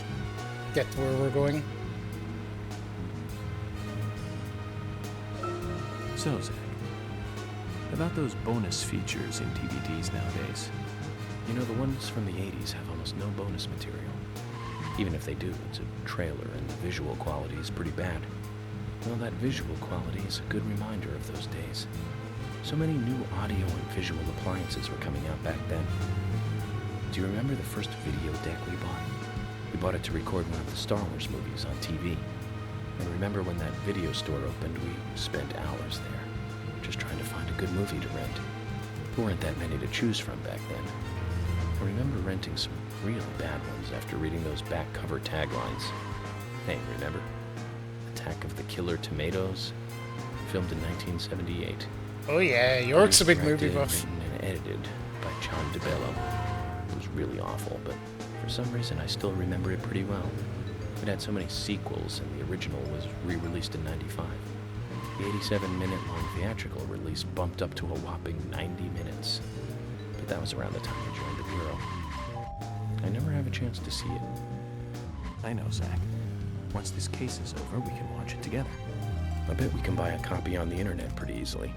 get to where we're going. So, Zach, about those bonus features in DVDs nowadays. You know, the ones from the 80s have almost no bonus material. Even if they do, it's a trailer and the visual quality is pretty bad. Well, that visual quality is a good reminder of those days. So many new audio and visual appliances were coming out back then. Do you remember the first video deck we bought? We bought it to record one of the Star Wars movies on TV. And remember when that video store opened, we spent hours there, just trying to find a good movie to rent. There weren't that many to choose from back then. I remember renting some really bad ones after reading those back cover taglines. Hey, remember? Attack of the Killer Tomatoes? Filmed in 1978. Oh yeah, York's a big movie Directed, buff. written and edited by John DeBello. It was really awful, but for some reason I still remember it pretty well. It had so many sequels, and the original was re-released in '95. The 87-minute-long theatrical release bumped up to a whopping 90 minutes. But that was around the time I joined the Bureau. I never have a chance to see it. I know, Zach. Once this case is over, we can watch it together. I bet we can buy a copy on the internet pretty easily.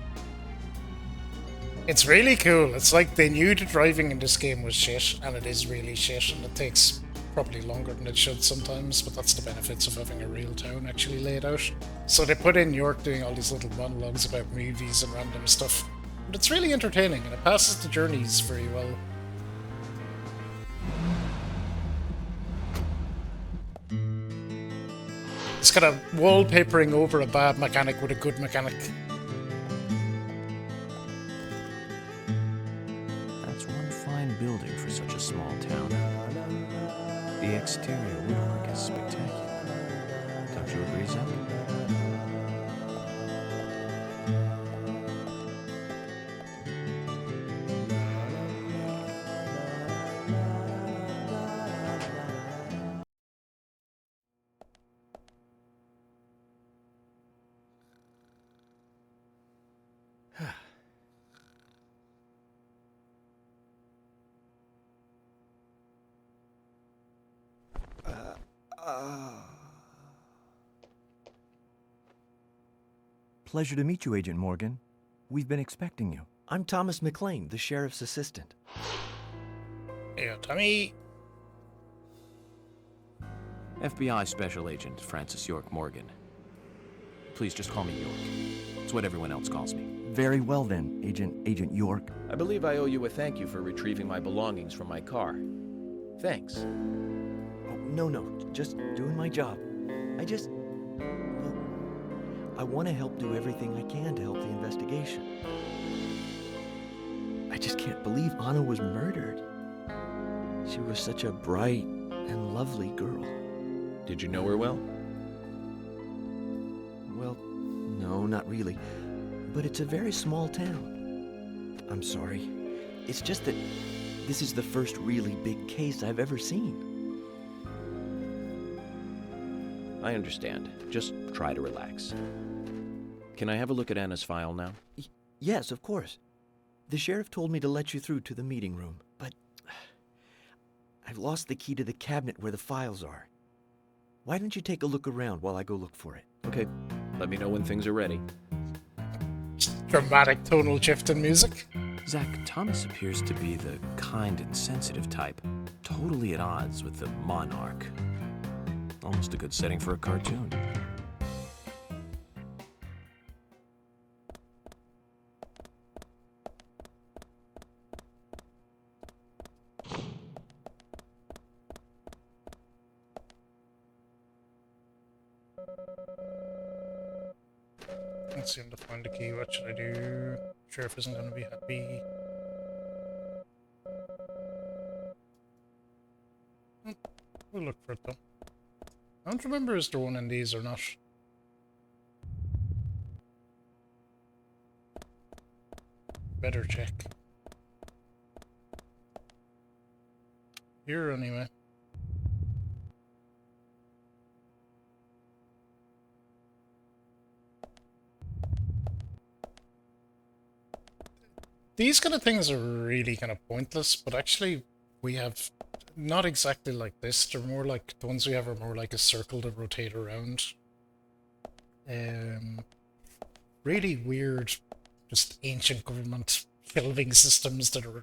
It's really cool. It's like they knew the driving in this game was shit, and it is really shit, and it takes probably longer than it should sometimes, but that's the benefits of having a real town actually laid out. So they put in York doing all these little monologues about movies and random stuff. But it's really entertaining, and it passes the journeys very well. It's kind of wallpapering over a bad mechanic with a good mechanic. That's one fine building for such a small town. The exterior woodwork is spectacular. Don't you agree, Zach? Pleasure to meet you, Agent Morgan. We've been expecting you. I'm Thomas McLean, the sheriff's assistant. Yeah, Tommy. FBI Special Agent Francis York Morgan. Please just call me York. It's what everyone else calls me. Very well then, Agent York. I believe I owe you a thank you for retrieving my belongings from my car. Thanks. Oh, no, just doing my job. I want to help do everything I can to help the investigation. I just can't believe Anna was murdered. She was such a bright and lovely girl. Did you know her well? Well, no, not really. But it's a very small town. I'm sorry. It's just that this is the first really big case I've ever seen. I understand. Just try to relax. Can I have a look at Anna's file now? Yes, of course. The sheriff told me to let you through to the meeting room, but I've lost the key to the cabinet where the files are. Why don't you take a look around while I go look for it? Okay. Let me know when things are ready. Dramatic tonal shift in music. Zach, Thomas appears to be the kind and sensitive type, totally at odds with the monarch. Almost a good setting for a cartoon. Let's see, to find the key. What should I do? Sheriff isn't going to be happy. We'll look for it though. I don't remember is there one in these or not. Better check. Here anyway. These kind of things are really kind of pointless, but actually we have not exactly like this. They're more like, the ones we have are more like a circle to rotate around. Really weird, just ancient government shelving systems that are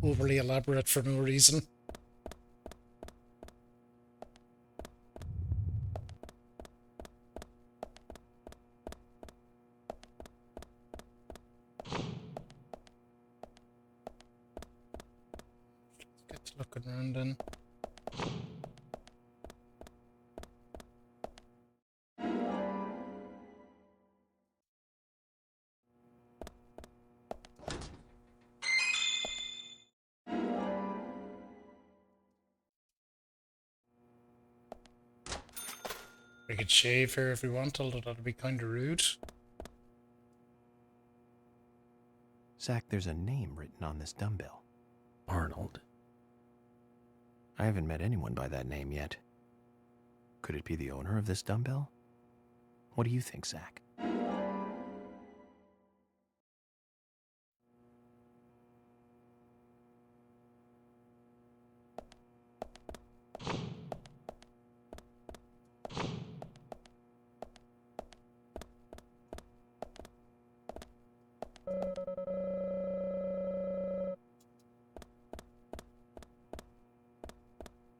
overly elaborate for no reason. Looking around then. We could shave here if we want, although that'd be kind of rude. Zach, there's a name written on this dumbbell. Arnold. I haven't met anyone by that name yet. Could it be the owner of this dumbbell? What do you think, Zach?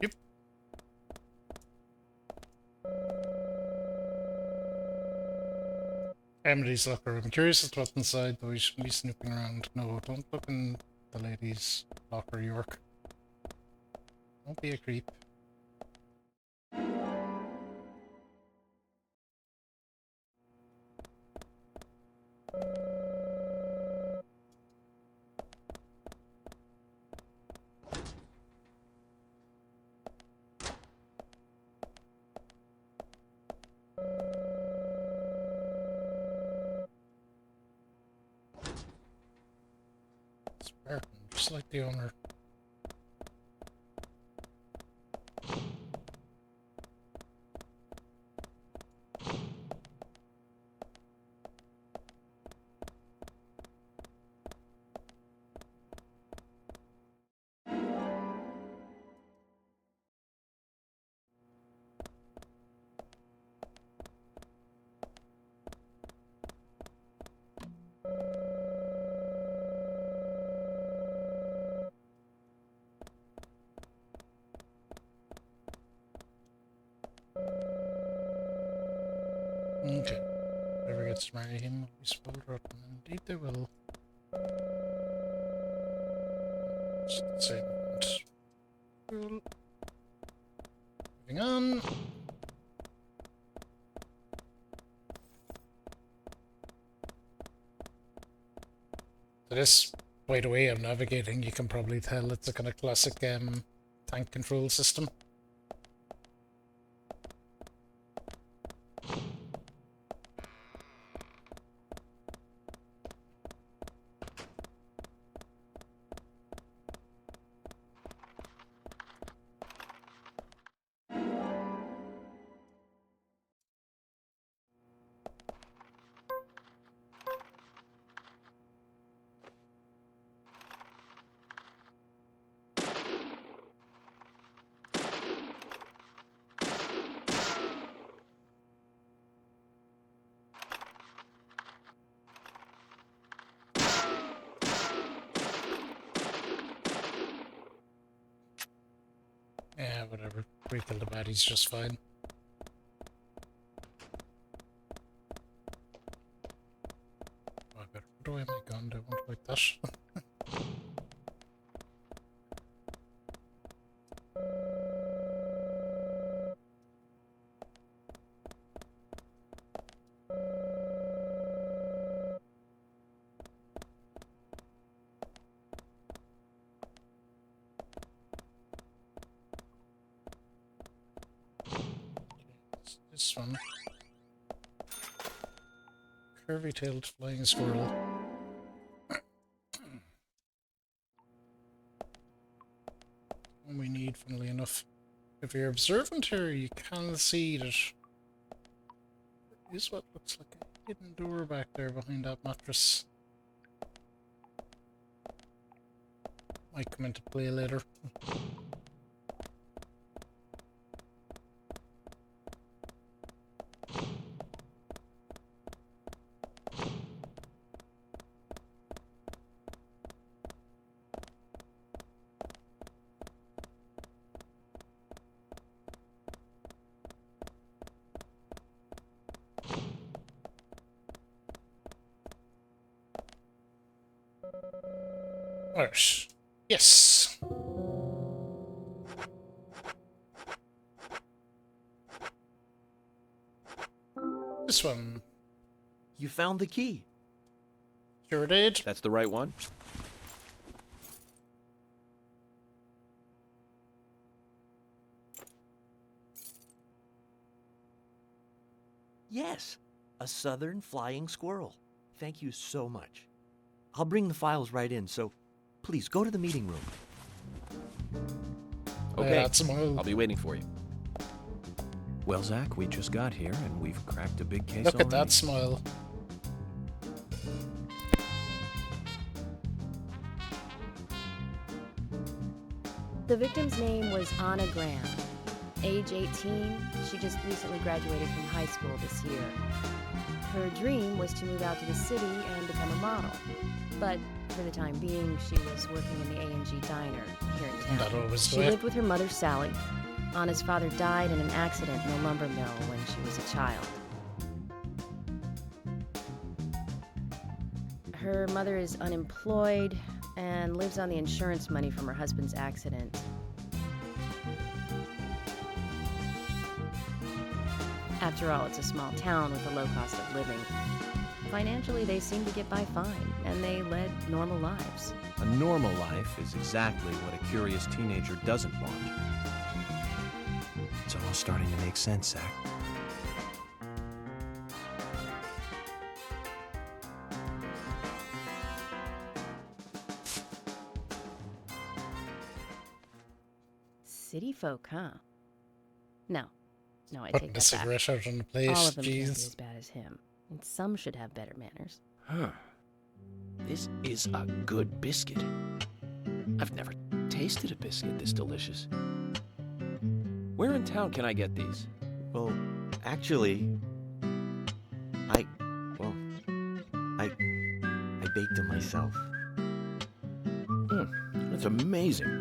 Yep. Emily's locker. I'm curious as to what's inside, but we shouldn't be snooping around. No, don't look in the ladies' locker, York. Don't be a creep. Just like the owner. Okay. Whoever gets to marry him will be spoiled rotten. Indeed they will. Just say cool. Moving on. So this, by the way, I'm navigating, you can probably tell it's a kind of classic tank control system. Yeah, whatever. We kill the baddies just fine. Oh, I better put away my gun, don't want like that. This one. Curvy-tailed flying squirrel. One we need, funnily enough. If you're observant here, you can see that there is what looks like a hidden door back there behind that mattress. Might come into play later. Alright. Yes. This one. You found the key. Sure did. That's the right one? Yes, a southern flying squirrel. Thank you so much. I'll bring the files right in, so please go to the meeting room. Okay, that's a move. I'll be waiting for you. Well, Zach, we just got here and we've cracked a big case Look at already. that smile. The victim's name was Anna Graham. Age 18, she just recently graduated from high school this year. Her dream was to move out to the city and become a model. But for the time being, she was working in the A&G diner here in town. That always She the way. lived with her mother, Sally. Anna's father died in an accident in a lumber mill when she was a child. Her mother is unemployed and lives on the insurance money from her husband's accident. After all, it's a small town with a low cost of living. Financially, they seem to get by fine, and they led normal lives. A normal life is exactly what a curious teenager doesn't want. It's all starting to make sense, Zach. City folk, huh? No, I Putting take the that back. cigarette out on the place. All of them can't be Jeez. as bad as him, and some should have better manners. Huh. This is a good biscuit. I've never tasted a biscuit this delicious. Where in town can I get these? Well, actually, I baked them myself. That's amazing.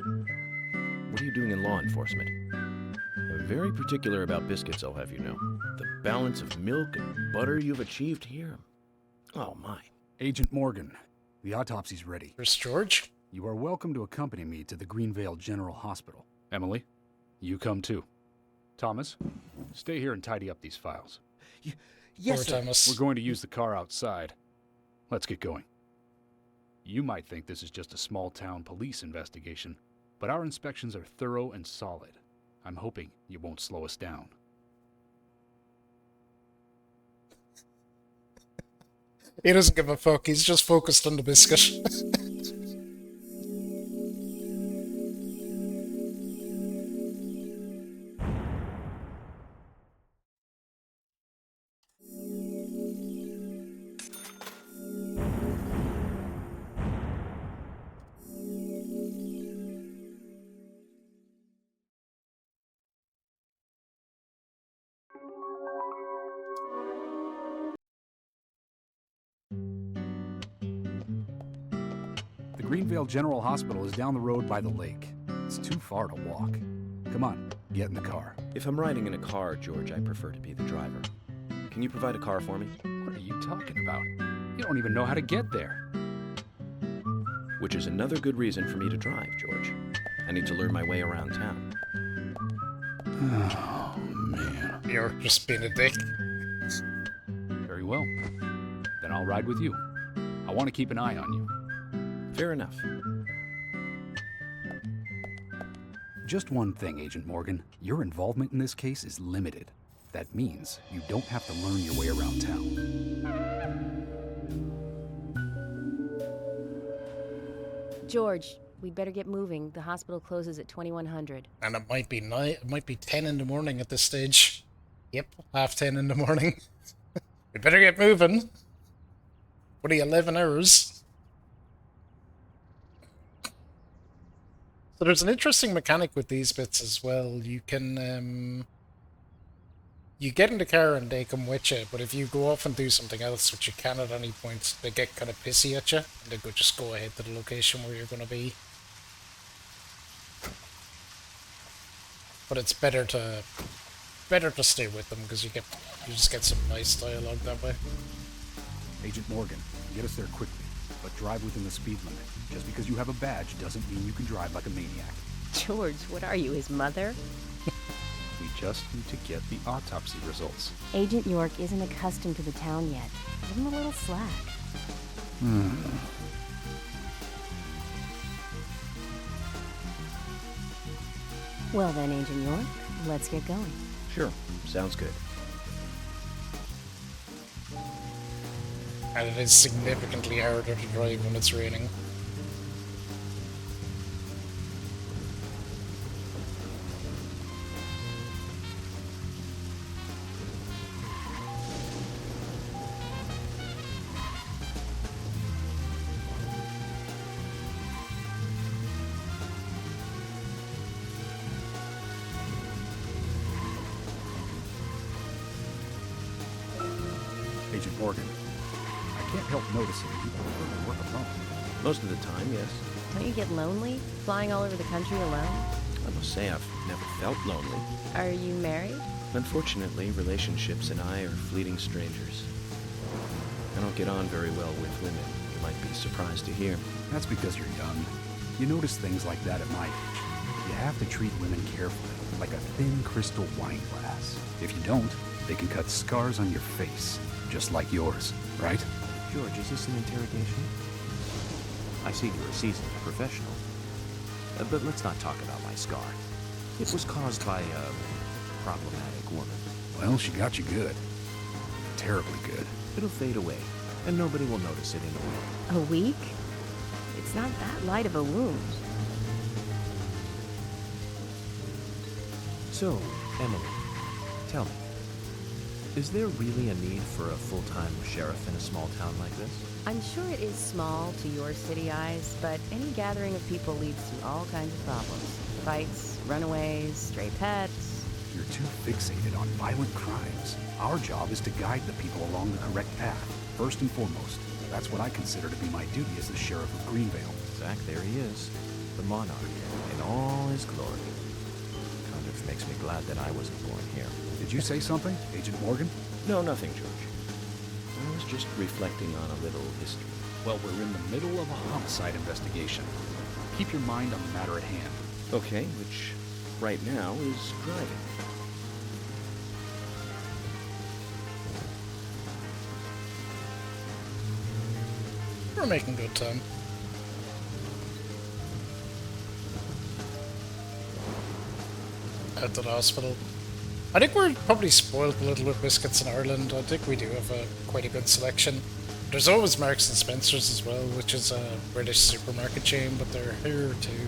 What are you doing in law enforcement? I'm very particular about biscuits, I'll have you know. The balance of milk and butter you've achieved here. Oh, my. Agent Morgan, the autopsy's ready. Where's George? You are welcome to accompany me to the Greenvale General Hospital. Emily, you come too. Thomas, stay here and tidy up these files. Yes, Poor sir. Thomas. We're going to use the car outside. Let's get going. You might think this is just a small-town police investigation, but our inspections are thorough and solid. I'm hoping you won't slow us down. He doesn't give a fuck. He's just focused on the biscuit. The Greenvale General Hospital is down the road by the lake. It's too far to walk. Come on, get in the car. If I'm riding in a car, George, I prefer to be the driver. Can you provide a car for me? What are you talking about? You don't even know how to get there. Which is another good reason for me to drive, George. I need to learn my way around town. Oh, man. You're just being a dick. Very well. Then I'll ride with you. I want to keep an eye on you. Fair enough. Just one thing, Agent Morgan. Your involvement in this case is limited. That means you don't have to learn your way around town. George, we'd better get moving. The hospital closes at 2100. And it might be 9. It might be 10 in the morning at this stage. Yep, 10:30 in the morning. We better get moving. What are you, 11 hours? So there's an interesting mechanic with these bits as well. You can, you get in the car and they come with you, but if you go off and do something else, which you can at any point, they get kind of pissy at you, and they go just go ahead to the location where you're going to be. But it's better to stay with them because you just get some nice dialogue that way. Agent Morgan, get us there quickly, but drive within the speed limit. Just because you have a badge doesn't mean you can drive like a maniac. George, what are you, his mother? We just need to get the autopsy results. Agent York isn't accustomed to the town yet. Give him a little slack. Well then, Agent York, let's get going. Sure, sounds good. And it is significantly harder to drive when it's raining. Agent Morgan, I can't help noticing you prefer to work alone. Most of the time, yes. Don't you get lonely, flying all over the country alone? I must say I've never felt lonely. Are you married? Unfortunately, relationships and I are fleeting strangers. I don't get on very well with women. You might be surprised to hear. That's because you're young. You notice things like that at my age. You have to treat women carefully, like a thin crystal wine glass. If you don't, they can cut scars on your face, just like yours, right? George, is this an interrogation? I see you're a seasoned professional. But let's not talk about my scar. It was caused by a problematic woman. Well, she got you good. Terribly good. It'll fade away, and nobody will notice it in a week. A week? It's not that light of a wound. So, Emily, tell me, is there really a need for a full-time sheriff in a small town like this? I'm sure it is small to your city eyes, but any gathering of people leads to all kinds of problems. Fights, runaways, stray pets. You're too fixated on violent crimes. Our job is to guide the people along the correct path, first and foremost. That's what I consider to be my duty as the Sheriff of Greenvale. Zach, there he is. The monarch, in all his glory. Kind of makes me glad that I wasn't born here. Did you say something, Agent Morgan? No, nothing, George. I was just reflecting on a little history. Well, we're in the middle of a homicide investigation. Keep your mind on the matter at hand. Okay, which right now is driving. We're making good time. Out to the hospital. I think we're probably spoiled a little with biscuits in Ireland. I think we do have quite a good selection. There's always Marks and Spencer's as well, which is a British supermarket chain, but they're here too.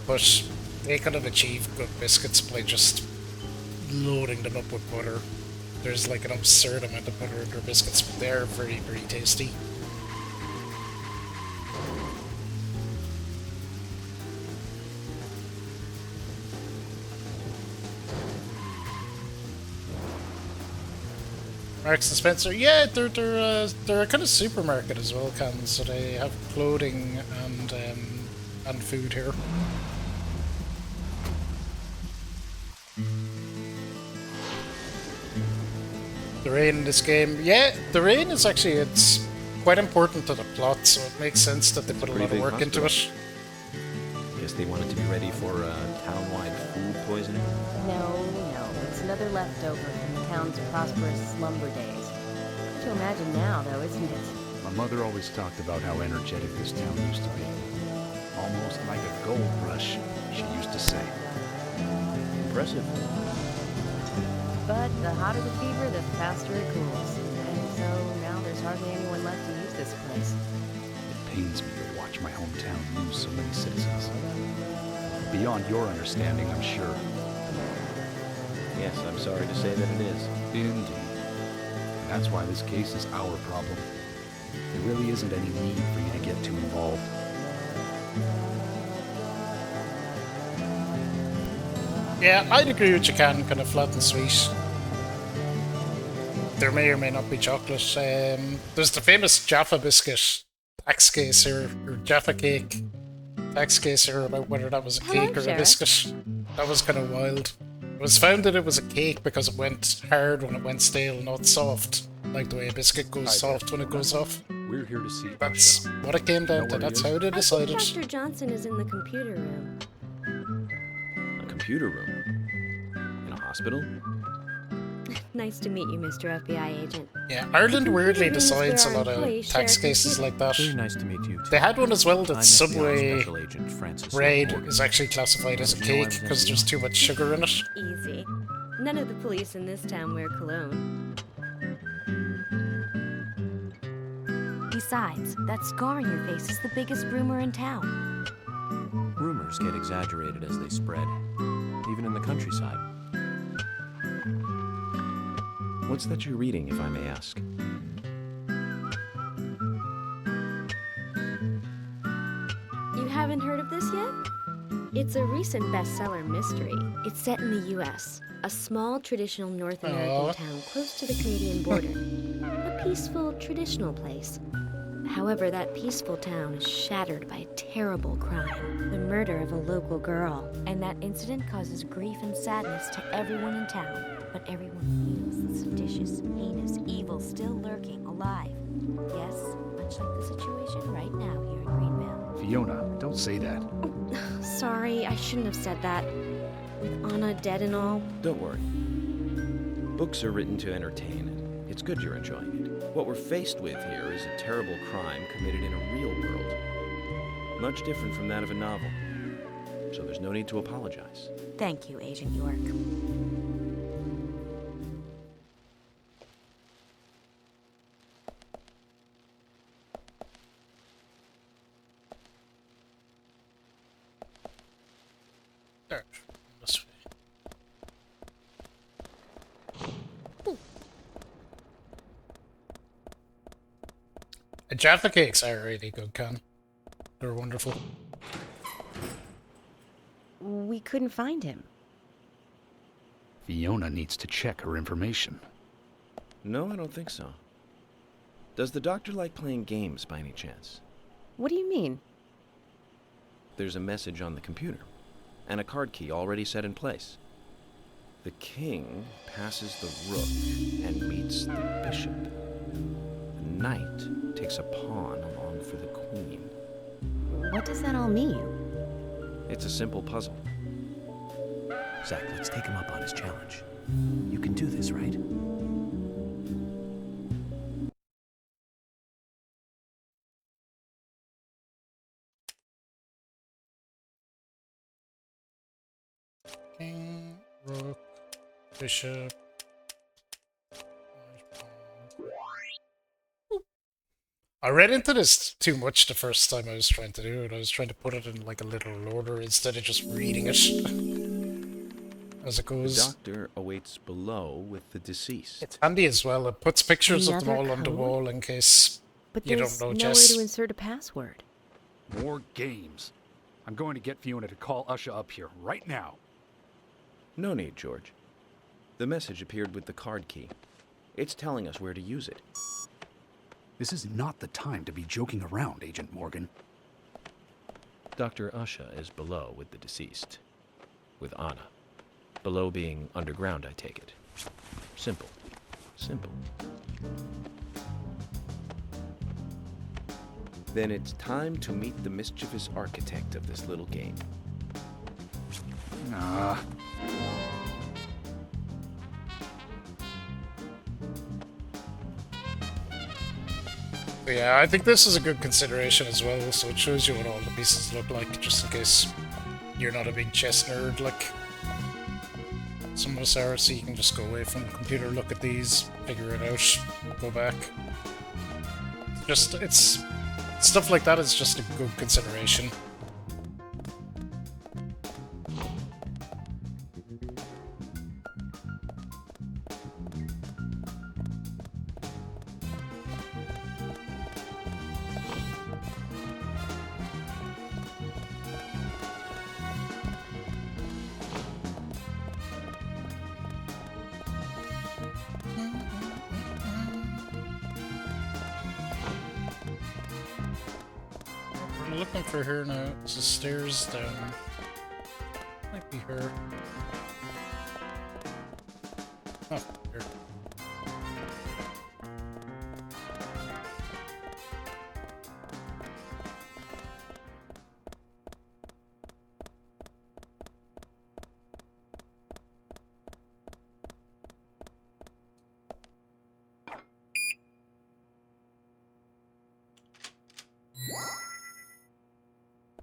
But they could have achieved good biscuits by just loading them up with butter. There's like an absurd amount of butter in their biscuits, but they're very, very tasty. Marks and Spencer, yeah, they're a kind of supermarket as well, Cam. So they have clothing and food here. The rain in this game, yeah, the rain is actually it's quite important to the plot, so it makes sense that they put a lot of work into it. Guess they wanted to be ready for town-wide food poisoning. No, it's another leftover from the town's prosperous slumber days. Hard to imagine now, though, isn't it? My mother always talked about how energetic this town used to be. Almost like a gold rush, she used to say. Impressive. But the hotter the fever, the faster it cools. And so now there's hardly anyone left to use this place. It pains me to watch my hometown lose so many citizens. Beyond your understanding, I'm sure. Yes, I'm sorry to say that it is. Indeed. And that's why this case is our problem. There really isn't any need for you to get too involved. Yeah, I'd agree with you, Can. Kind of flat and sweet. There may or may not be chocolate. There's the famous Jaffa biscuit tax case here, or Jaffa cake tax case here about whether that was a cake or a biscuit. That was kind of wild. It was found that it was a cake because it went hard when it went stale, not soft, like the way a biscuit goes soft when it goes off. We're here to see. That's what it came down to. That's how they decided. I think Dr. Johnson is in the computer room. A computer room? In a hospital? Nice to meet you, Mr. FBI agent. Yeah, Ireland weirdly decides a where lot our of employees tax share cases like that. Very nice to meet you. They had one as well that I'm FBI Subway Special Agent Francis bread Morgan. is actually classified as a cake because there's too much sugar in it. Easy. None of the police in this town wear cologne. Besides, that scar on your face is the biggest rumor in town. Rumors get exaggerated as they spread, even in the countryside. What's that you're reading, if I may ask? You haven't heard of this yet? It's a recent bestseller mystery. It's set in the U.S., a small traditional North American town close to the Canadian border. A peaceful, traditional place. However, that peaceful town is shattered by a terrible crime, the murder of a local girl. And that incident causes grief and sadness to everyone in town. But everyone feels the seditious, heinous evil still lurking alive. Yes, much like the situation right now here in Greenvale. Fiona, don't say that. Sorry, I shouldn't have said that. With Anna dead and all. Don't worry. Books are written to entertain, and it's good you're enjoying it. What we're faced with here is a terrible crime committed in a real world. Much different from that of a novel. So there's no need to apologize. Thank you, Agent York. There. This way. The Jaffa cakes are really good, Con. They're wonderful. We couldn't find him. Fiona needs to check her information. No, I don't think so. Does the doctor like playing games by any chance? What do you mean? There's a message on the computer, and a card key already set in place. The king passes the rook and meets the bishop. The knight takes a pawn along for the queen. What does that all mean? It's a simple puzzle. Zach, let's take him up on his challenge. You can do this, right? King, rook, bishop. I read into this too much the first time I was trying to do it. I was trying to put it in like a literal order instead of just reading it as it The goes. doctor awaits below with the deceased. It's handy as well. It puts pictures of them Another all on the code? wall in case But you there's don't know, nowhere Jess. to insert a password. More games. I'm going to get Fiona to call Usha up here right now. No need, George. The message appeared with the card key. It's telling us where to use it. This is not the time to be joking around, Agent Morgan. Dr. Usha is below with the deceased. With Anna. Below being underground, I take it. Simple. Simple. Then it's time to meet the mischievous architect of this little game. Nah. But yeah, I think this is a good consideration as well, so it shows you what all the pieces look like, just in case you're not a big chess nerd like some of us are, so you can just go away from the computer, look at these, figure it out, go back. It's stuff like that is just a good consideration. We're looking for her now. There's the stairs down. Might be her. Oh, here.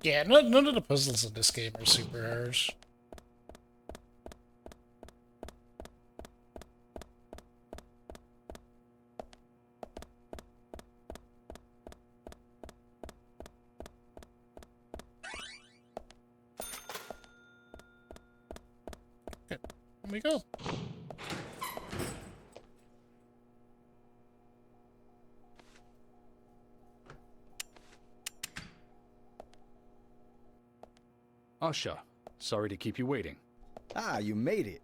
Yeah, none of the puzzles in this game are super hard. Okay, here we go. Usha, sorry to keep you waiting. Ah, you made it.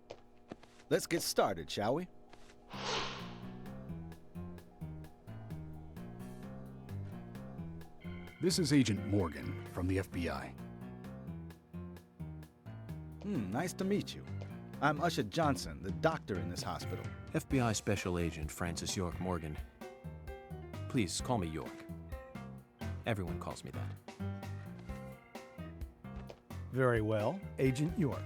Let's get started, shall we? This is Agent Morgan from the FBI. Nice to meet you. I'm Usha Johnson, the doctor in this hospital. FBI Special Agent Francis York Morgan. Please call me York. Everyone calls me that. Very well, Agent York.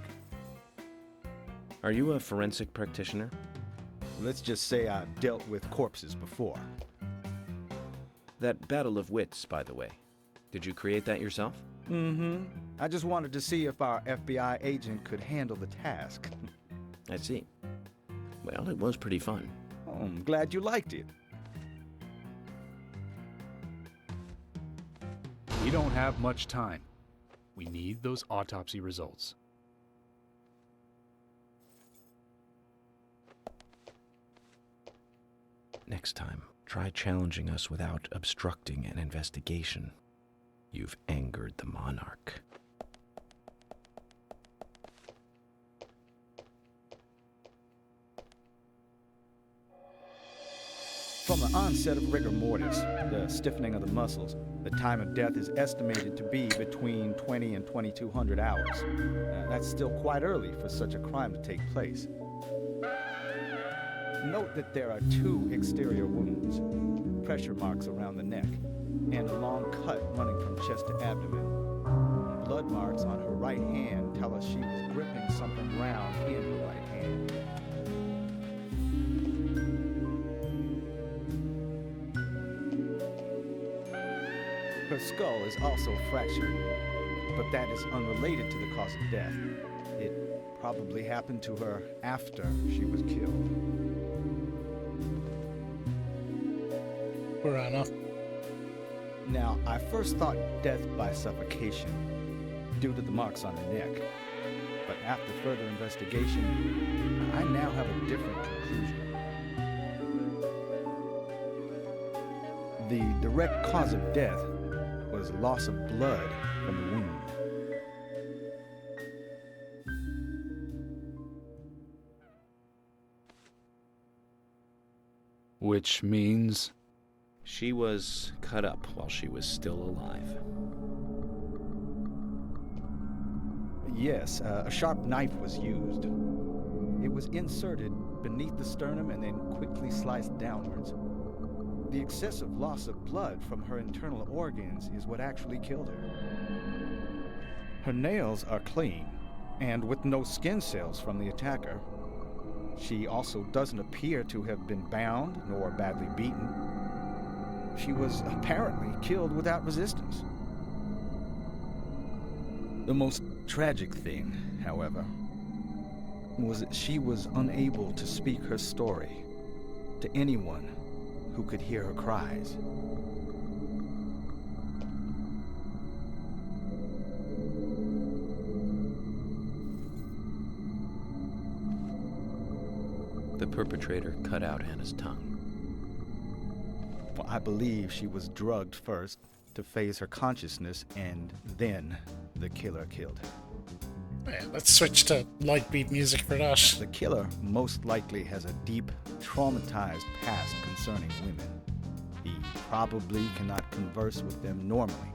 Are you a forensic practitioner? Let's just say I've dealt with corpses before. That battle of wits, by the way. Did you create that yourself? Mm-hmm. I just wanted to see if our FBI agent could handle the task. I see. Well, it was pretty fun. Oh, I'm glad you liked it. We don't have much time. We need those autopsy results. Next time, Try challenging us without obstructing an investigation. You've angered the monarch. From the onset of rigor mortis, the stiffening of the muscles, the time of death is estimated to be between 20 and 2200 hours. That's still quite early for such a crime to take place. Note that there are 2 exterior wounds, pressure marks around the neck, and a long cut running from chest to abdomen. Blood marks on her right hand tell us she was gripping something round in her right hand. Her skull is also fractured, but that is unrelated to the cause of death. It probably happened to her after she was killed. Piranha. Now, I first thought death by suffocation, due to the marks on her neck. But after further investigation, I now have a different conclusion. The direct cause of death was loss of blood from the wound. Which means? She was cut up while she was still alive. Yes, a sharp knife was used. It was inserted beneath the sternum and then quickly sliced downwards. The excessive loss of blood from her internal organs is what actually killed her. Her nails are clean, and with no skin cells from the attacker. She also doesn't appear to have been bound nor badly beaten. She was apparently killed without resistance. The most tragic thing, however, was that she was unable to speak her story to anyone who could hear her cries. The perpetrator cut out Anna's tongue. Well, I believe she was drugged first to phase her consciousness, and then the killer killed her. Yeah, let's switch to light beat music for that. The killer most likely has a deep, traumatized past concerning women. He probably cannot converse with them normally.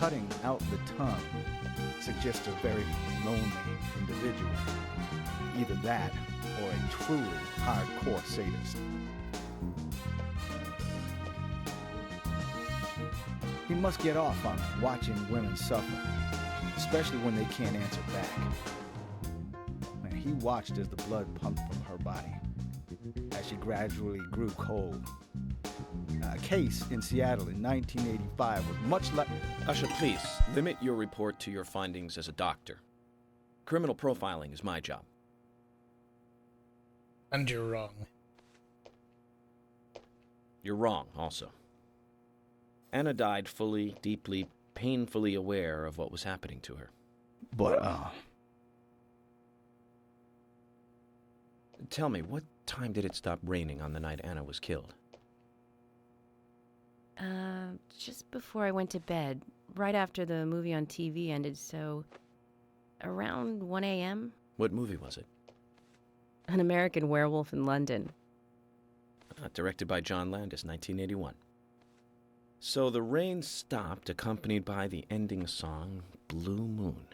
Cutting out the tongue suggests a very lonely individual. Either that, or a truly hardcore sadist. He must get off on watching women suffer, especially when they can't answer back. He watched as the blood pumped from her body, as she gradually grew cold. A case in Seattle in 1985 was much like... Usha, please, limit your report to your findings as a doctor. Criminal profiling is my job. And you're wrong. You're wrong, also. Anna died fully, deeply, painfully aware of what was happening to her. But, Tell me, what time did it stop raining on the night Anna was killed? Just before I went to bed, right after the movie on TV ended, so around 1 a.m. What movie was it? An American Werewolf in London. Directed by John Landis, 1981. So the rain stopped, accompanied by the ending song, Blue Moon.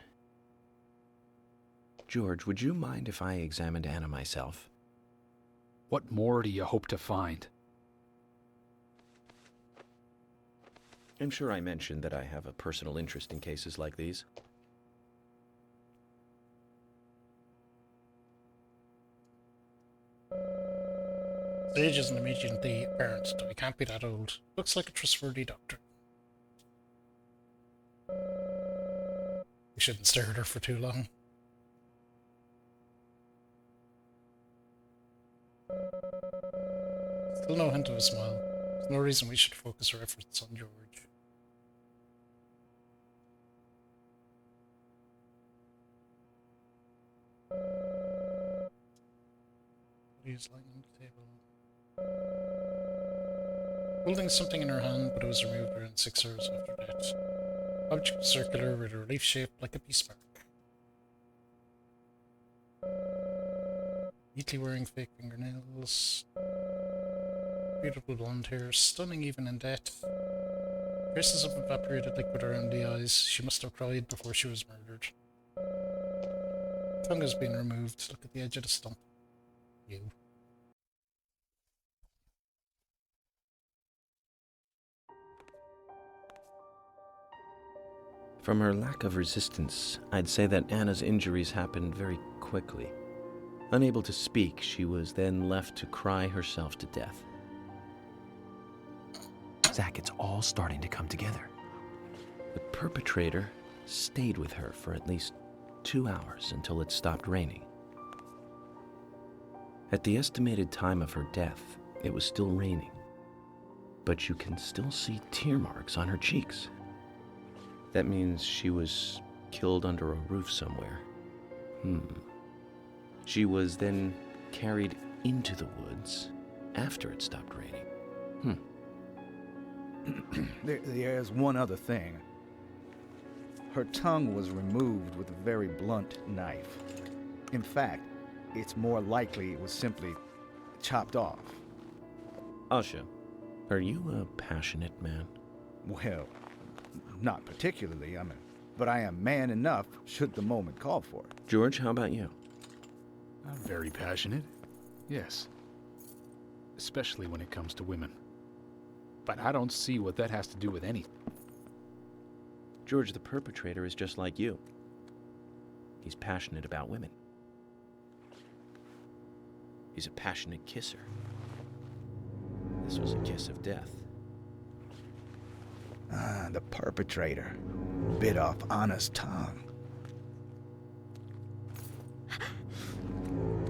George, would you mind if I examined Anna myself? What more do you hope to find? I'm sure I mentioned that I have a personal interest in cases like these. The age isn't immediately apparent, though he can't be that old. Looks like a trustworthy doctor. We shouldn't stare at her for too long. Still no hint of a smile. There's no reason we should focus our efforts on George. He's lying on the table. Holding something in her hand, but it was removed around 6 hours after death. Object was circular with a relief shape like a peace mark. Neatly wearing fake fingernails. Beautiful blonde hair, stunning even in death. Traces of evaporated liquid around the eyes. She must have cried before she was murdered. Tongue has been removed. Look at the edge of the stump. You. From her lack of resistance, I'd say that Anna's injuries happened very quickly. Unable to speak, she was then left to cry herself to death. Zach, it's all starting to come together. The perpetrator stayed with her for at least 2 hours until it stopped raining. At the estimated time of her death, it was still raining, but you can still see tear marks on her cheeks. That means she was killed under a roof somewhere. She was then carried into the woods after it stopped raining. There's one other thing. Her tongue was removed with a very blunt knife. In fact, it's more likely it was simply chopped off. Asha, are you a passionate man? Well, not particularly, but I am man enough should the moment call for it. George, how about you? I'm very passionate, yes. Especially when it comes to women. But I don't see what that has to do with anything. George, the perpetrator, is just like you. He's passionate about women. He's a passionate kisser. This was a kiss of death. The perpetrator bit off Anna's tongue.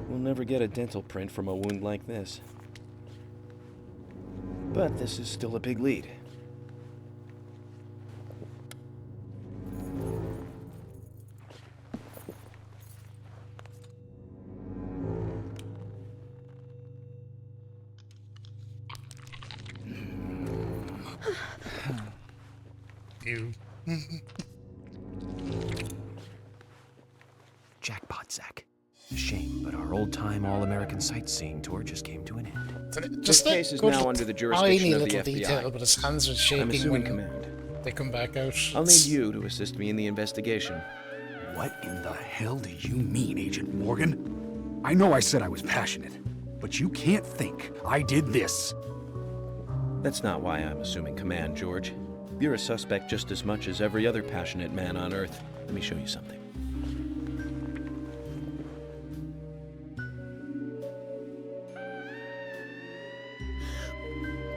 We'll never get a dental print from a wound like this. But this is still a big lead. You. Jackpot, Zach. A shame, but our old-time all-American sightseeing tour just came to an end. Just this case is now under the jurisdiction of the little FBI. detail, but his hands are shaking I'm assuming when command. they come back out. I'll need you to assist me in the investigation. What in the hell do you mean, Agent Morgan? I know I said I was passionate, but you can't think I did this. That's not why I'm assuming command, George. You're a suspect just as much as every other passionate man on Earth. Let me show you something.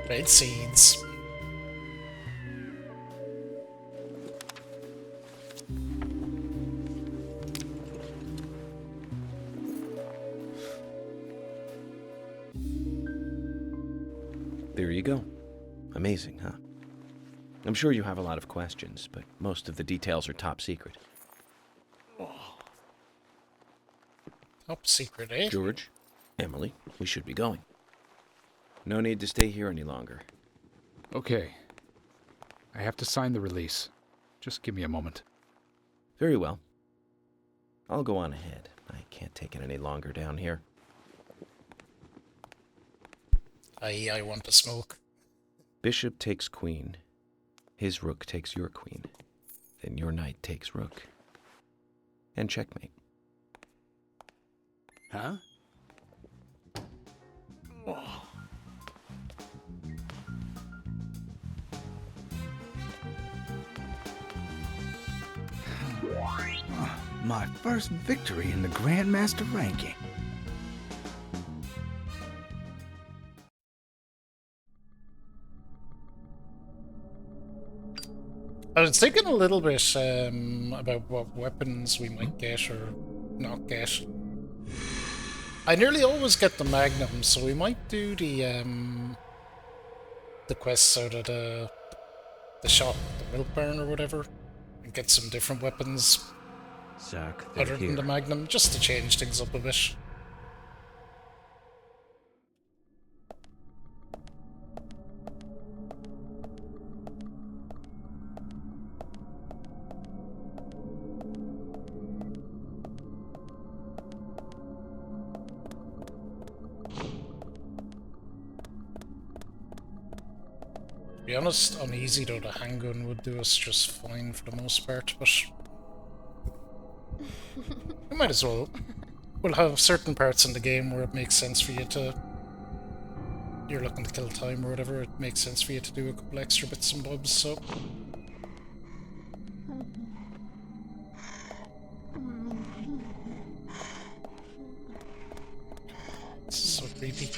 Red seeds. There you go. Amazing, huh? I'm sure you have a lot of questions, but most of the details are top secret. Top secret, eh? George, Emily, we should be going. No need to stay here any longer. Okay. I have to sign the release. Just give me a moment. Very well. I'll go on ahead. I can't take it any longer down here. I want to smoke. Bishop takes queen. His rook takes your queen. Then your knight takes rook. And checkmate. Huh? My first victory in the Grandmaster ranking. I was thinking a little bit about what weapons we might get or not get. I nearly always get the Magnum, so we might do the quests out of the shop, the milk barn or whatever, and get some different weapons Zach, other than the Magnum, just to change things up a bit. To be honest, on easy though, the handgun would do us just fine for the most part, but we might as well. We'll have certain parts in the game where it makes sense for you to... You're looking to kill time or whatever, it makes sense for you to do a couple extra bits and bobs, so... This is so creepy.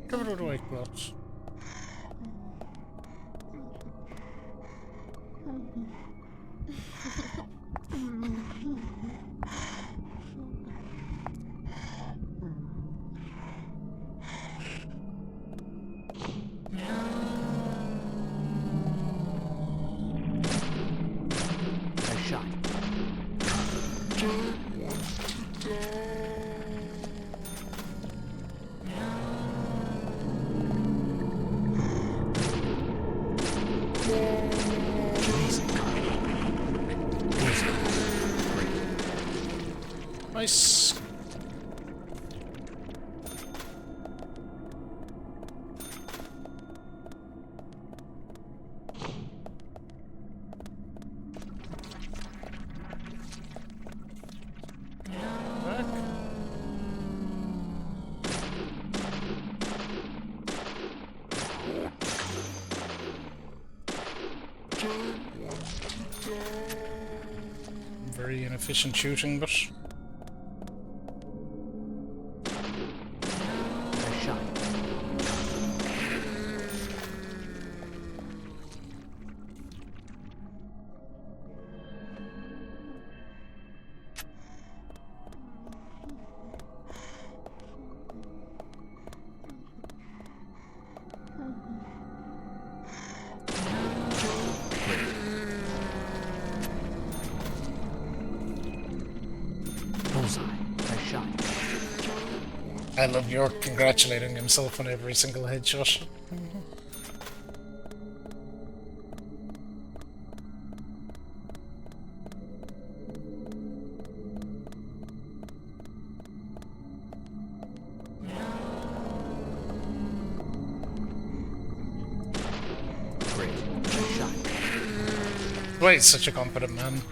Cover the white cloth. Nice shot. Nice. Back. Very inefficient shooting, but... Nice shot. Bullseye. Nice shot. I love York congratulating himself on every single headshot. Great. Nice shot. Why he's such a competent man.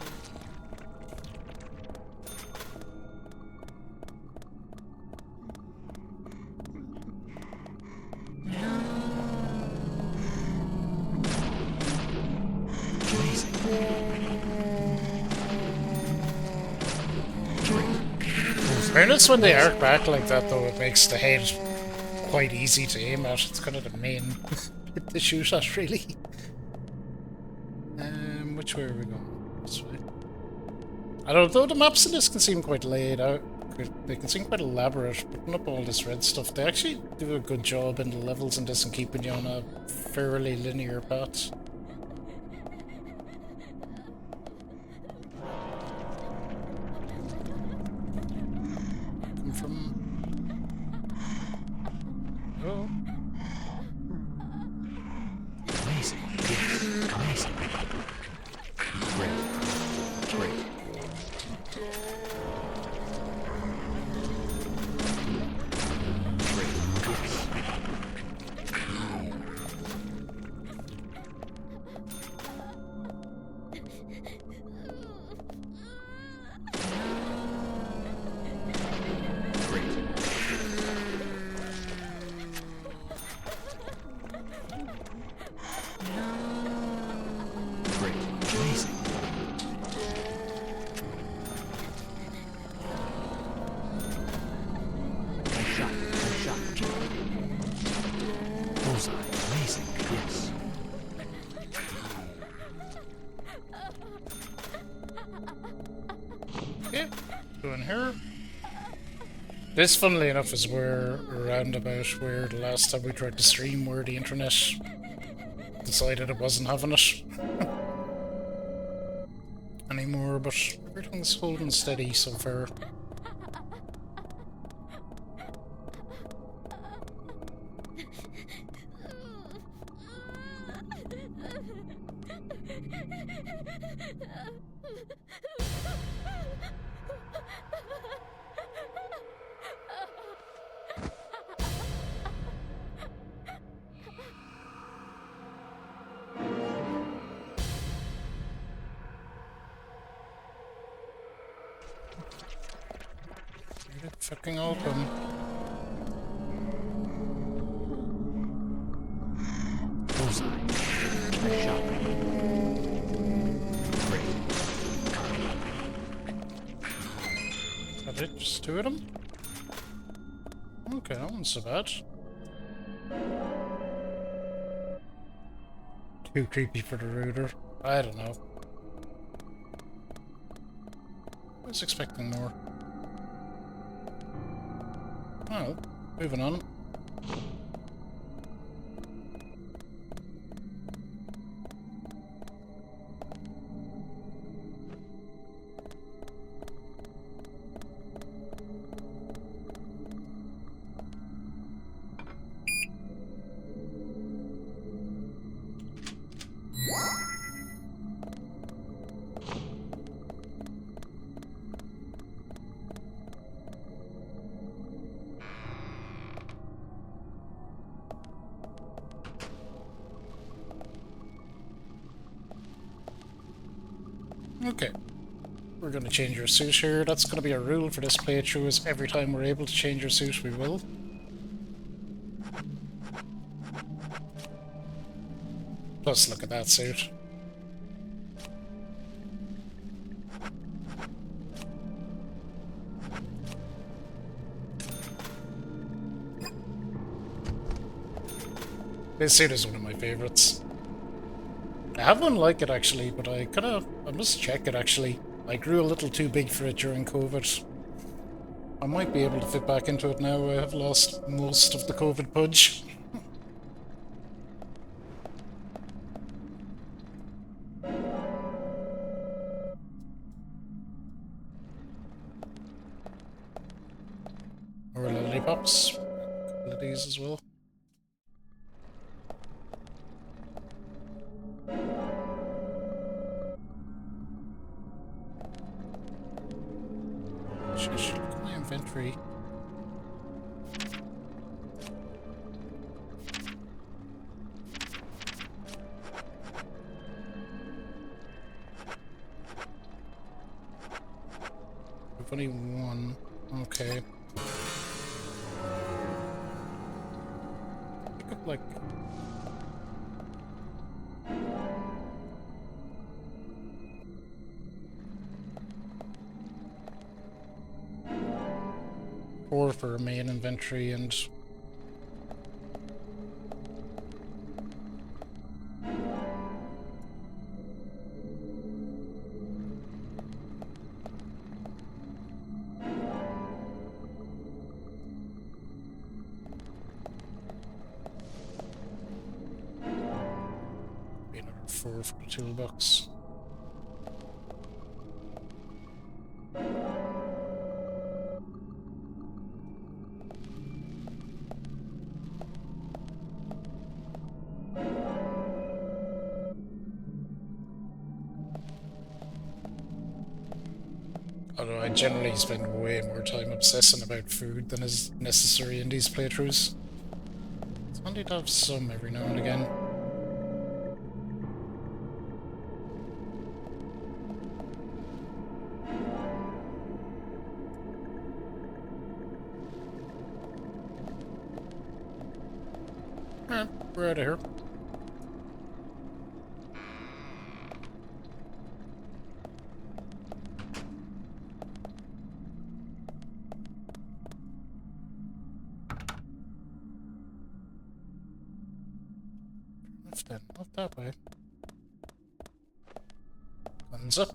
Fairness, when they arc back like that though, it makes the head quite easy to aim at. It's kind of the main bit to shoot at, really. Which way are we going? This way. I don't know, the maps in this can seem quite laid out. They can seem quite elaborate, putting up all this red stuff. They actually do a good job in the levels in this and keeping you on a fairly linear path. Come from... Oh. Amazing. Yes. Amazing. Great. Great. This, funnily enough, is where around about where the last time we tried to stream, where the internet decided it wasn't having it anymore, but everything's holding steady so far. Get it fucking open. Bullseye. I shot. Great. Is that it? Just two of them? Okay, that wasn't so bad. Too creepy for the router. I don't know. I was expecting more. Oh, moving on. Okay, we're going to change our suit here. That's going to be a rule for this playthrough, is every time we're able to change our suit, we will. Plus, look at that suit. This suit is one of my favorites. I have one like it actually, but I must check it actually. I grew a little too big for it during COVID. I might be able to fit back into it now. I have lost most of the COVID pudge. Or lollipops. A couple of these as well. Shush, look at my inventory. I've only one. Okay. Pick up like... four for main inventory and... be another 4 for the toolbox. Although I generally spend way more time obsessing about food than is necessary in these playthroughs. It's handy to have some every now and again. Alright, we're out of here. Then, not that way. Guns up.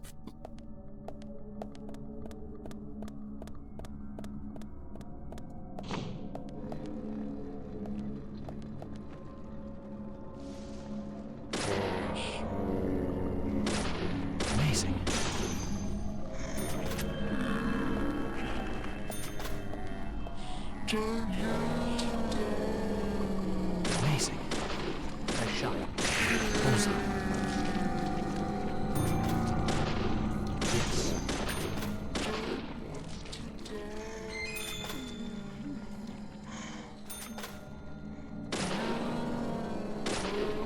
Amazing. Amazing. I shot. Bullseye. Yes.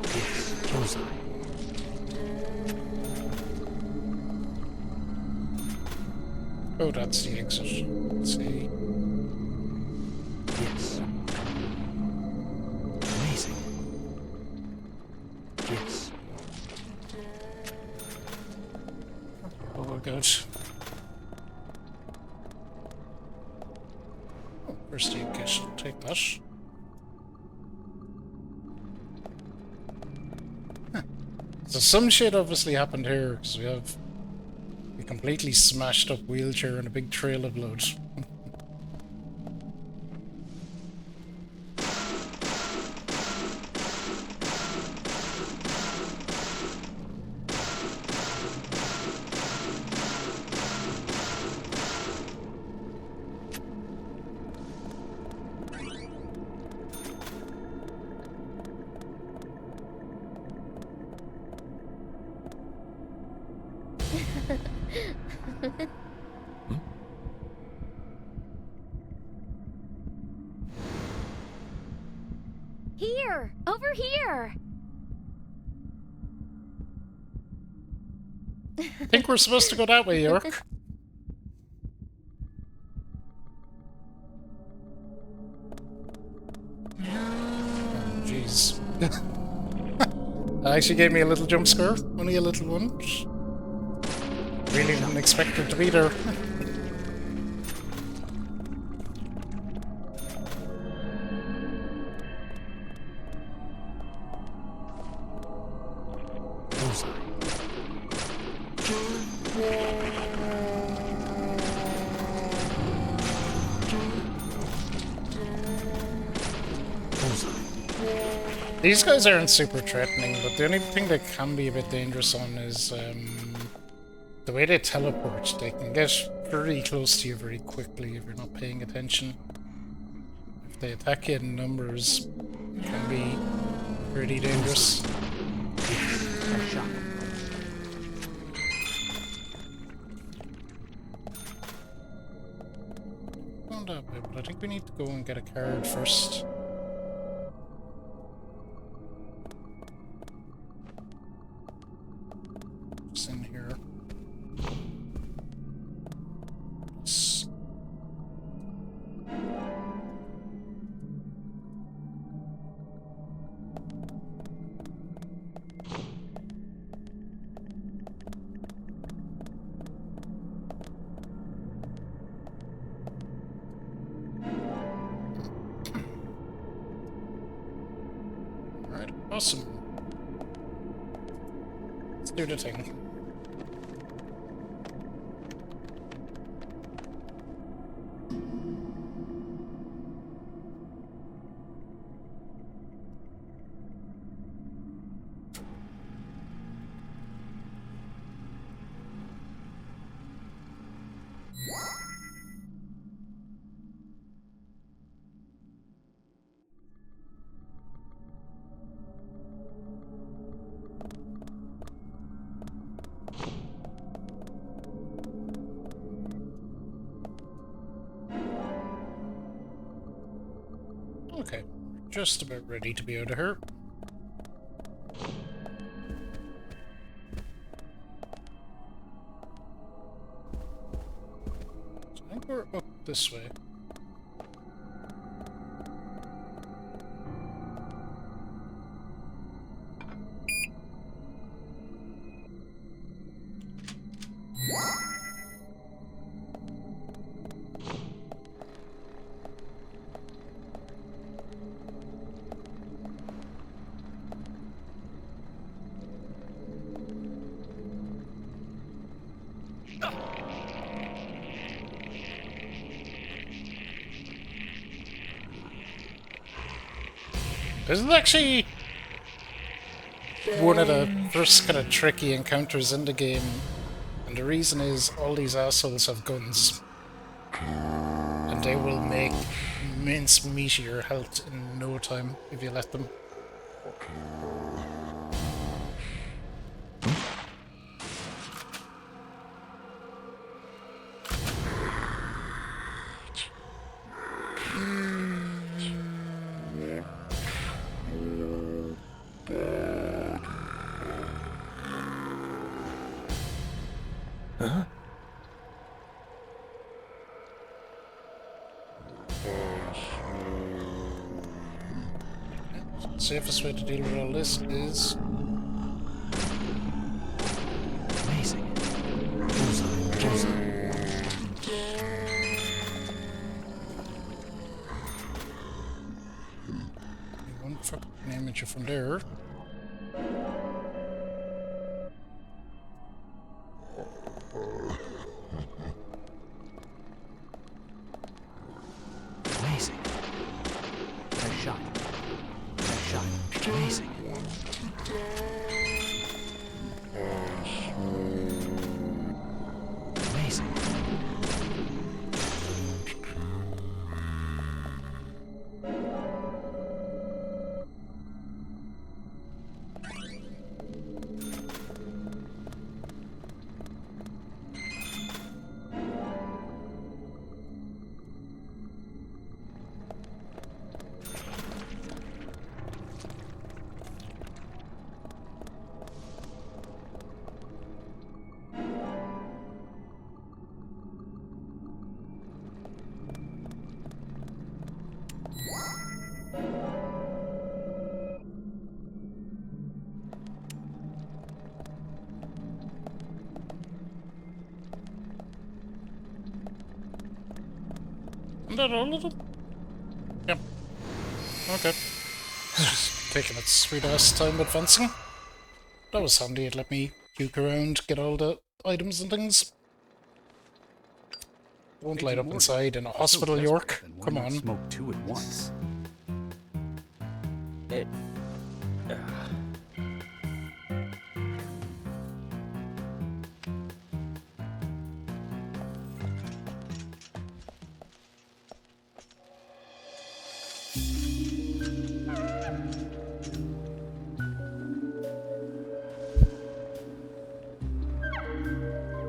Yes. Bullseye. Oh, that's the exit. Let's see. Yes. Amazing. Yes. Oh, we're good. Oh, first aid kit. I'll take that. Huh. So some shit obviously happened here, because we have a completely smashed up wheelchair and a big trail of blood. Here! Over here! I think we're supposed to go that way, York. Oh, jeez. That actually gave me a little jump scare. Only a little one. Really didn't expect it to be there. These guys aren't super threatening, but the only thing they can be a bit dangerous on is the way they teleport. They can get pretty close to you very quickly if you're not paying attention. If they attack you in numbers, it can be pretty dangerous. Not that way, but I think we need to go and get a card first. It's in here. Alright, awesome. Let's do the thing. Okay, just about ready to be out of here. So I think we're up this way. This is actually one of the first kind of tricky encounters in the game, and the reason is all these assholes have guns, and they will make mince meat of your health in no time if you let them. Huh? Safest way to deal with all this is... Amazing. Bullseye, bullseye. One fucking image from there. Amazing. Nice shot. Nice shot. Amazing. Amazing. Isn't that all of them? Yep. Okay. It's just taking its sweet ass time advancing. That was handy, it let me juke around, get all the items and things. Won't light up inside in a hospital, York. Come on. Smoke two at once.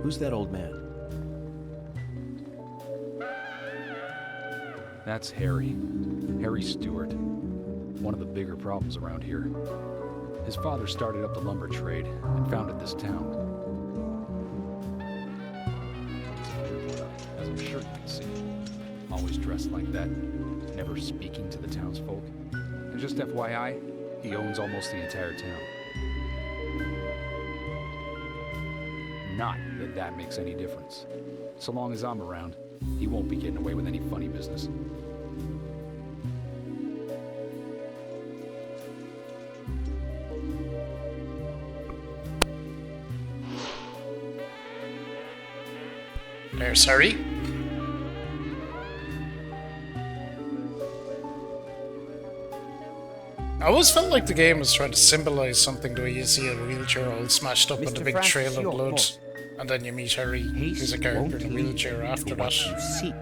Who's that old man? That's Harry. Harry Stewart. One of the bigger problems around here. His father started up the lumber trade and founded this town. As I'm sure you can see. Always dressed like that, never speaking to the townsfolk. And just FYI, he owns almost the entire town. Not that that makes any difference. So long as I'm around, he won't be getting away with any funny business. There's Harry. I always felt like the game was trying to symbolize something, the way you see a wheelchair all smashed up with a big trail of blood, and then you meet Harry, who's a character in a wheelchair after that. You seek.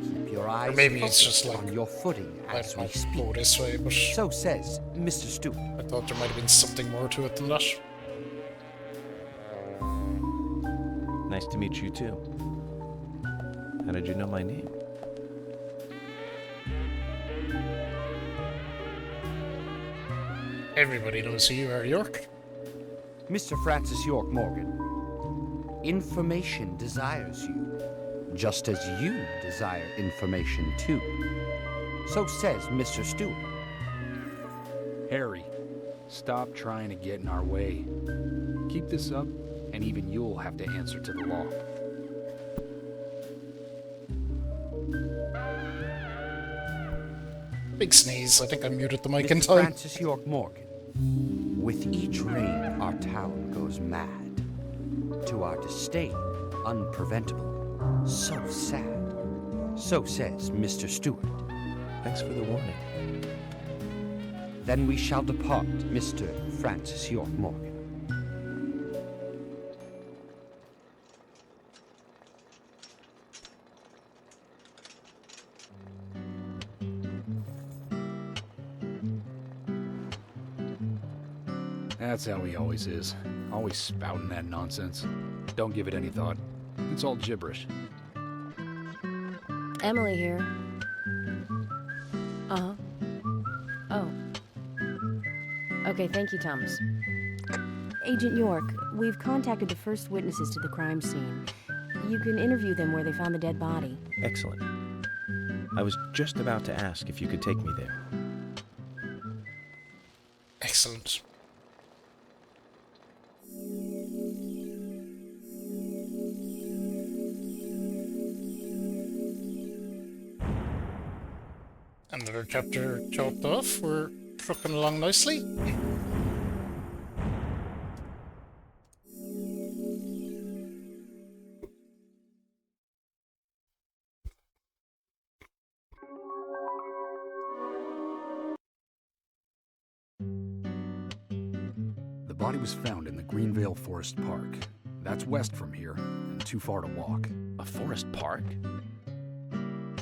Keep your eyes Or maybe it's just like, on your footing as we speak. Go this way, but so says Mr. Stewart. I thought there might have been something more to it than that. Nice to meet you too. How did you know my name? Everybody knows who you are, York. Mr. Francis York Morgan. Information desires you, just as you desire information too. So says Mr. Stewart. Harry, stop trying to get in our way. Keep this up, and even you'll have to answer to the law. Big sneeze. I think I muted the mic Mr. in time. Francis York Morgan. With each rain, our town goes mad. To our disdain, unpreventable. So sad. So says Mr. Stewart. Thanks for the warning. Then we shall depart, Mr. Francis York Morgan. That's how he always is. Always spouting that nonsense. Don't give it any thought. It's all gibberish. Emily here. Uh-huh. Oh. Okay, thank you, Thomas. Agent York, we've contacted the first witnesses to the crime scene. You can interview them where they found the dead body. Excellent. I was just about to ask if you could take me there. Excellent. Another chapter chopped off. We're trucking along nicely. The body was found in the Greenvale Forest Park. That's west from here, and too far to walk. A forest park?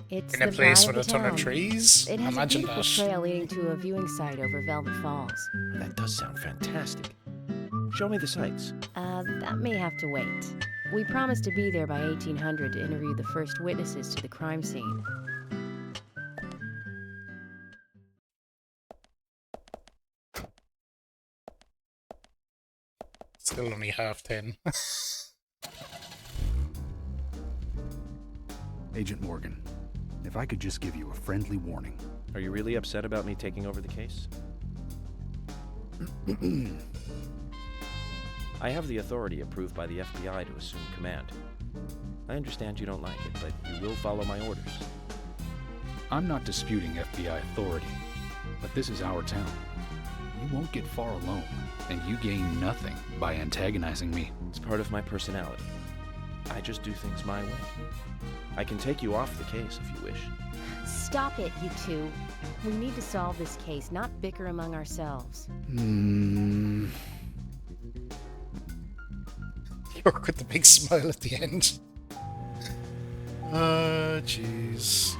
It's In a the place pride with of a the ton of town. trees? It has Imagine a beautiful that. trail leading to a viewing site over Velvet Falls. That does sound fantastic. Show me the sights. That may have to wait. We promised to be there by 1800 to interview the first witnesses to the crime scene. Still only 10:30. Agent Morgan, if I could just give you a friendly warning. Are you really upset about me taking over the case? I have the authority approved by the FBI to assume command. I understand you don't like it, but you will follow my orders. I'm not disputing FBI authority, but this is our town. You won't get far alone, and you gain nothing by antagonizing me. It's part of my personality. I just do things my way. I can take you off the case if you wish. Stop it, you two. We need to solve this case, not bicker among ourselves. York with the big smile at the end. Jeez.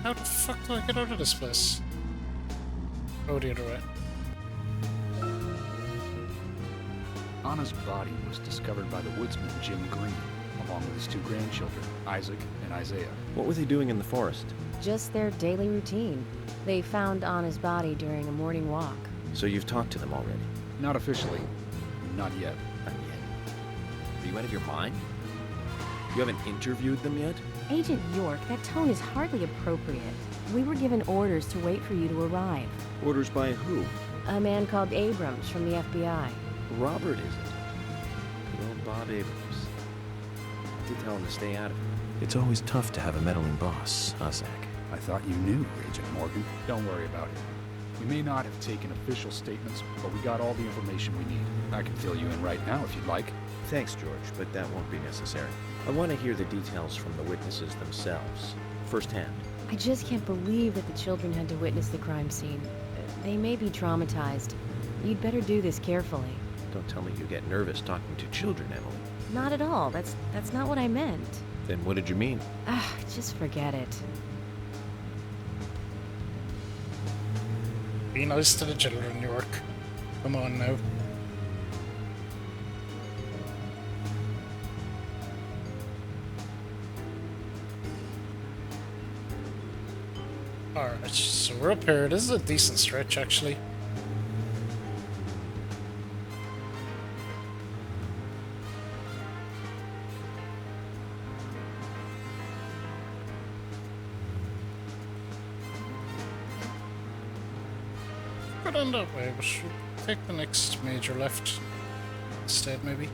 How the fuck do I get out of this place? Oh, the other way. Anna's body was discovered by the woodsman Jim Green, along with his two grandchildren, Isaac and Isaiah. What were they doing in the forest? Just their daily routine. They found Anna's body during a morning walk. So you've talked to them already? Not officially. Not yet. Not yet. Are you out of your mind? You haven't interviewed them yet? Agent York, that tone is hardly appropriate. We were given orders to wait for you to arrive. Orders by who? A man called Abrams from the FBI. Robert, is it? Good old Bob Abrams. I did tell him to stay out of it. It's always tough to have a meddling boss, huh, Zach? I thought you knew, Agent Morgan. Don't worry about it. We may not have taken official statements, but we got all the information we need. I can fill you in right now if you'd like. Thanks, George, but that won't be necessary. I want to hear the details from the witnesses themselves, firsthand. I just can't believe that the children had to witness the crime scene. They may be traumatized. You'd better do this carefully. Don't tell me you get nervous talking to children, Emily. Not at all. That's not what I meant. Then what did you mean? Just forget it. Be nice to the children, York. Come on now. Alright, so we're up here. This is a decent stretch, actually. Go down that way, but we'll take the next major left instead, maybe.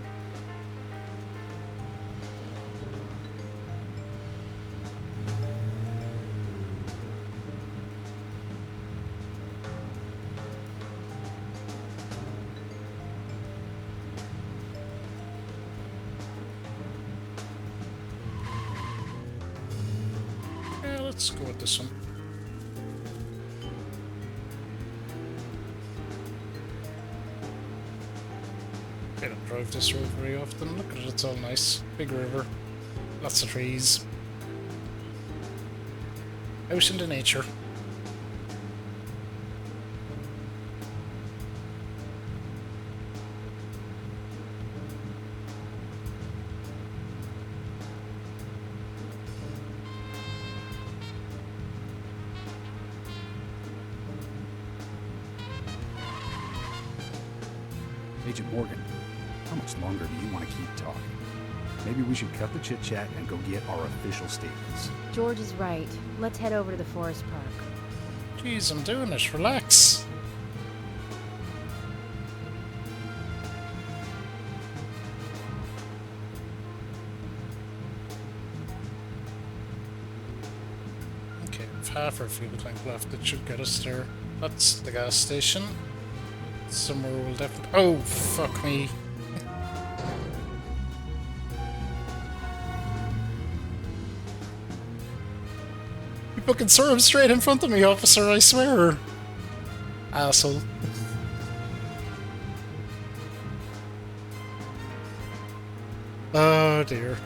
Yeah, let's go with this one. I don't drive this road very often. Look at it, it's all nice. Big river. Lots of trees. Out into nature. Agent Morgan, how much longer do you want to keep talking? Maybe we should cut the chit-chat and go get our official statements. George is right. Let's head over to the forest park. Jeez, I'm doing it. Relax. Okay, we've half our fuel tank left. It should get us there. That's the gas station. Somewhere we'll definitely... Oh, fuck me. You fucking swerved straight in front of me, officer, I swear. Asshole. Oh dear.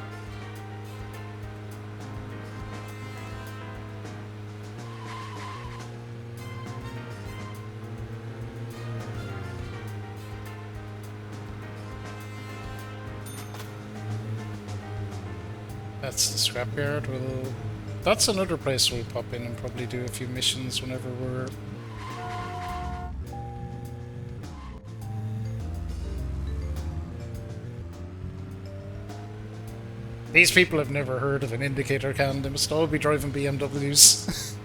That's the scrapyard. Well, that's another place we'll pop in and probably do a few missions whenever we're... These people have never heard of an indicator can. They must all be driving BMWs.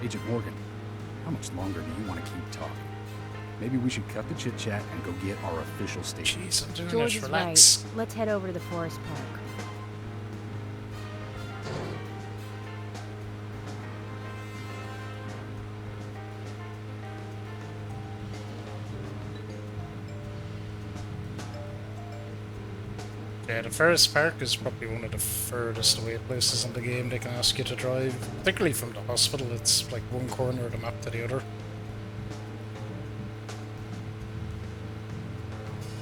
Agent Morgan, how much longer do you want to keep talking? Maybe we should cut the chit-chat and go get our official statements. Jeez, I'm doing George it. is Relax. right. Let's head over to the forest park. Yeah, the forest park is probably one of the furthest away places in the game they can ask you to drive. Particularly from the hospital, it's like one corner of the map to the other.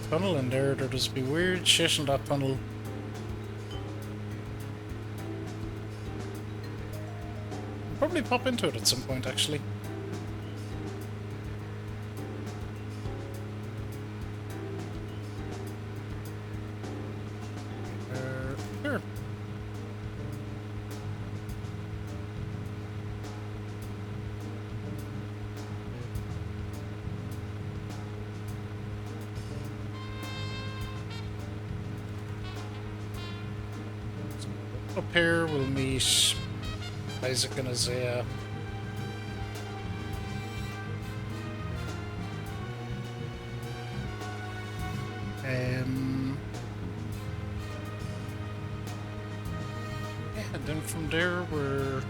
Tunnel in there, there does be weird shit in that tunnel. Probably pop into it at some point, actually. Here. Up here we'll meet Isaac and Isaiah. Yeah, and then from there we're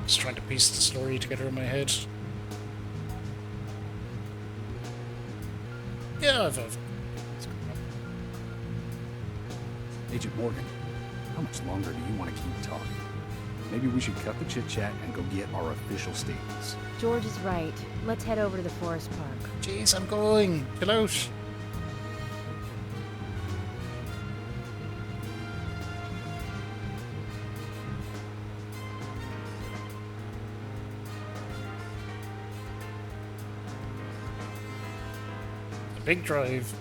just trying to piece the story together in my head. Yeah, I've Agent Morgan, how much longer do you want to keep talking? Maybe we should cut the chit-chat and go get our official statements. George is right. Let's head over to the forest park. Jeez, I'm going. Chill out. The big drive.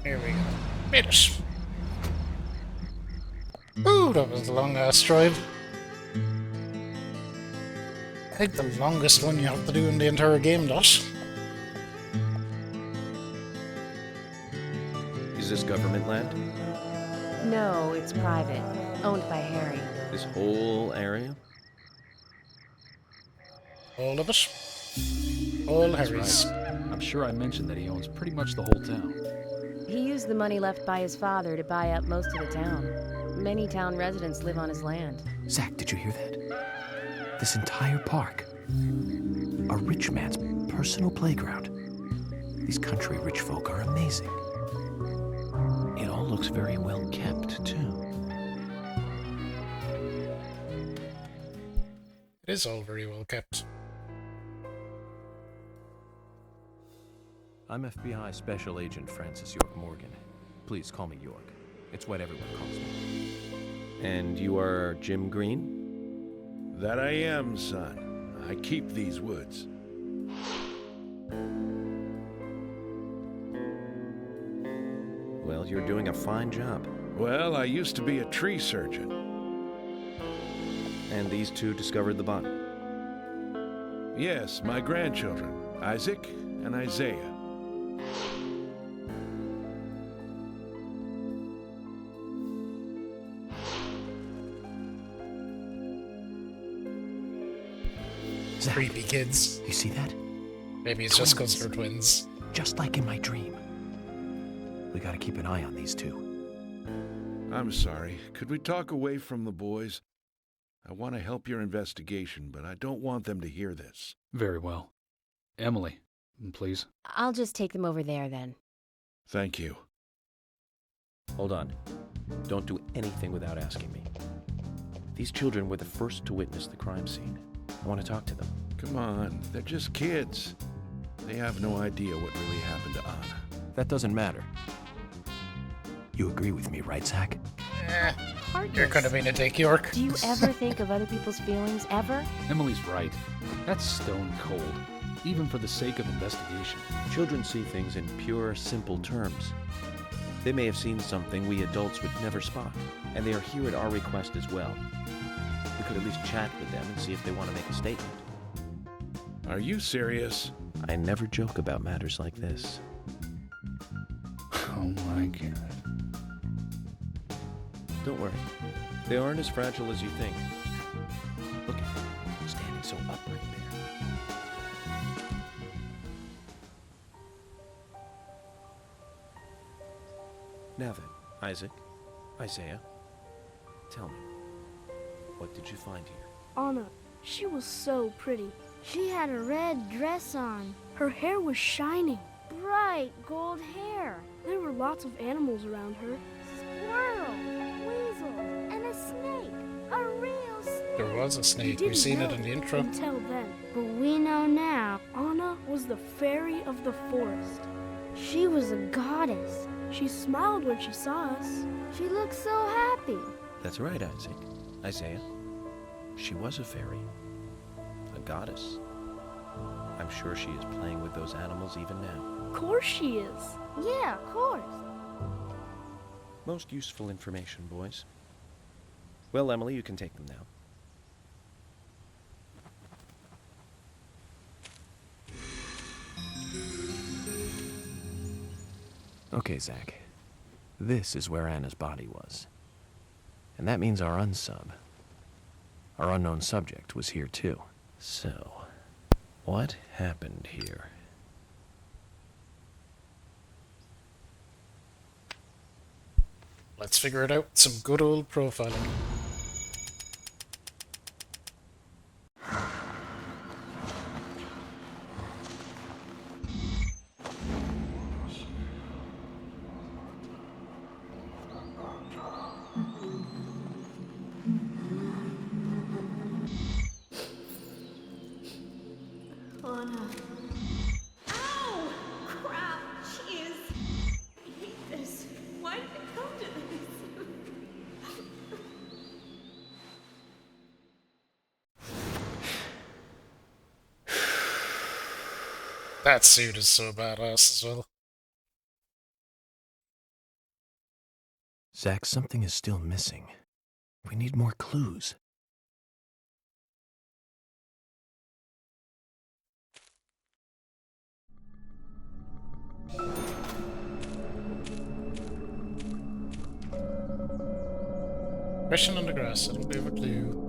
Here we go. Made it. Ooh, that was a long ass drive. I think the longest one you have to do in the entire game, Dosh. Is this government land? No, it's private. Owned by Harry. This whole area? All of it. All That's Harry's. right. I'm sure I mentioned that he owns pretty much the whole town. He used the money left by his father to buy up most of the town. Many town residents live on his land. Zach, did you hear that? This entire park. A rich man's personal playground. These country rich folk are amazing. It all looks very well kept, too. It is all very well kept. I'm FBI Special Agent Francis York Morgan. Please call me York. It's what everyone calls me. And you are Jim Green? That I am, son. I keep these woods. Well, you're doing a fine job. Well, I used to be a tree surgeon. And these two discovered the body? Yes, my grandchildren, Isaac and Isaiah. Zach, Creepy kids. you see that? Maybe it's just because they're twins. Just like in my dream. We gotta keep an eye on these two. I'm sorry. Could we talk away from the boys? I want to help your investigation, but I don't want them to hear this. Very well. Emily, please. I'll just take them over there then. Thank you. Hold on. Don't do anything without asking me. These children were the first to witness the crime scene. I want to talk to them. Come on, they're just kids. They have no idea what really happened to Anna. That doesn't matter. You agree with me, right, Zach? You're gonna be a dick, York. Do you ever think of other people's feelings, ever? Emily's right. That's stone cold, even for the sake of investigation. Children see things in pure, simple terms. They may have seen something we adults would never spot, and they are here at our request as well. We could at least chat with them and see if they want to make a statement. Are you serious? I never joke about matters like this. Oh my God. Don't worry. They aren't as fragile as you think. Look at them, standing so upright there. Now then, Isaac, Isaiah, tell me, what did you find here? Anna, she was so pretty. She had a red dress on. Her hair was shining. Bright gold hair. There were lots of animals around her. Squirrel, weasel, and a snake. A real snake. There was a snake. We've seen it in the intro. Until then. But we know now. Anna was the fairy of the forest. She was a goddess. She smiled when she saw us. She looked so happy. That's right, Isaac. Isaiah. She was a fairy. A goddess. I'm sure she is playing with those animals even now. Of course she is. Yeah, of course. Most useful information, boys. Well, Emily, you can take them now. Okay, Zach. This is where Anna's body was. And that means our unsub, our unknown subject, was here too. So, what happened here? Let's figure it out. Some good old profiling. Anna. Ow! Crap! Jeez! I hate this. Why did it come to this? That suit is so badass as well. Zach, something is still missing. We need more clues. Question on the grass, it'll be a clue.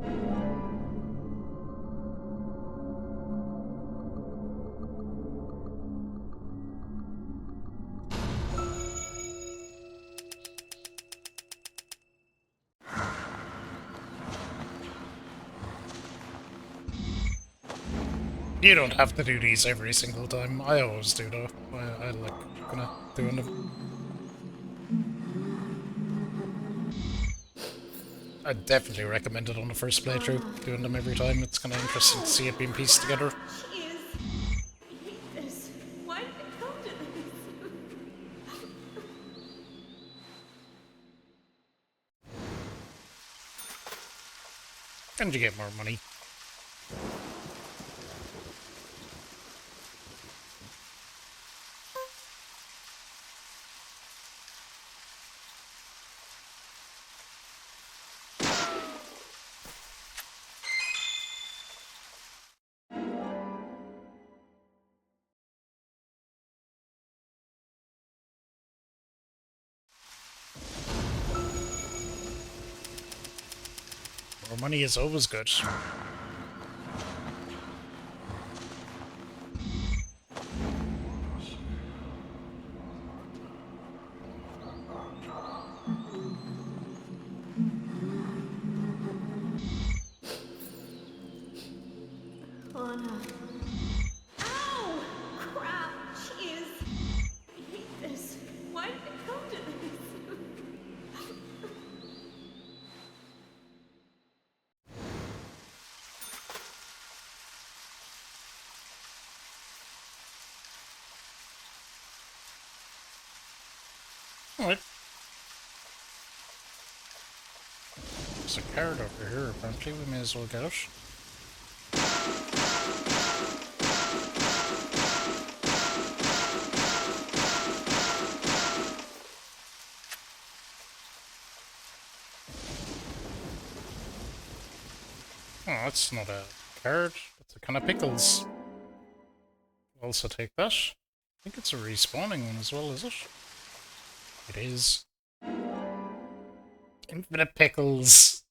You don't have to do these every single time. I always do though. I like kind of doing them. I definitely recommend it on the first playthrough. Doing them every time. It's kind of interesting to see it being pieced together. Jeez. I hate this. Why did it come to this? And you get more money. More money is always good. Anna. Ow! Crap! Jeez. I hate this. Why did it come to this? Alright. There's a card over here, apparently. We may as well get it. Oh, that's not a card. That's a can of pickles. I'll also take that. I think it's a respawning one as well, is it? It is. Infinite pickles.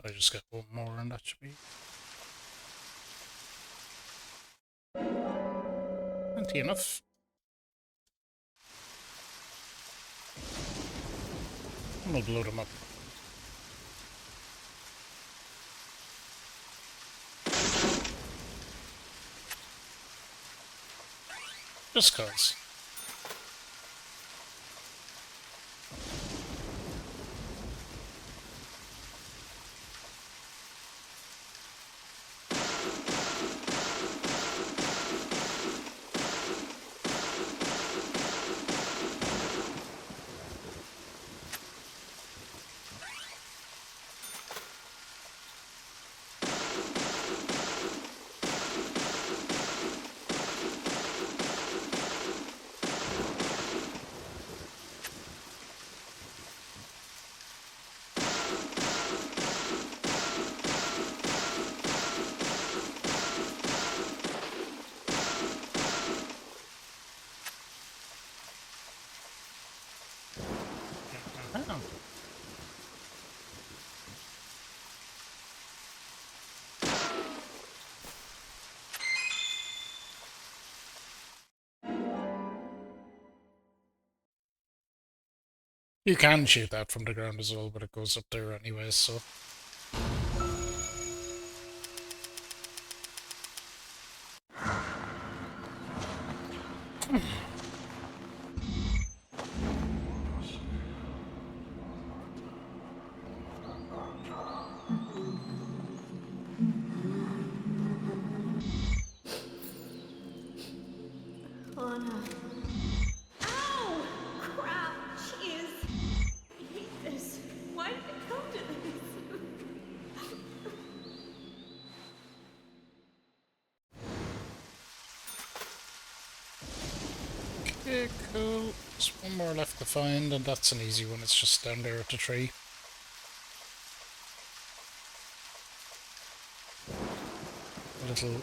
I just got one more and that should be plenty enough. And we'll blow them up. Just cause. Oh. You can shoot that from the ground as well, but it goes up there anyway, so... Anna. Ow! Crap! Jeez. I hate this. Why did it come to this? Okay, cool. There's one more left to find, and that's an easy one. It's just down there at the tree. A little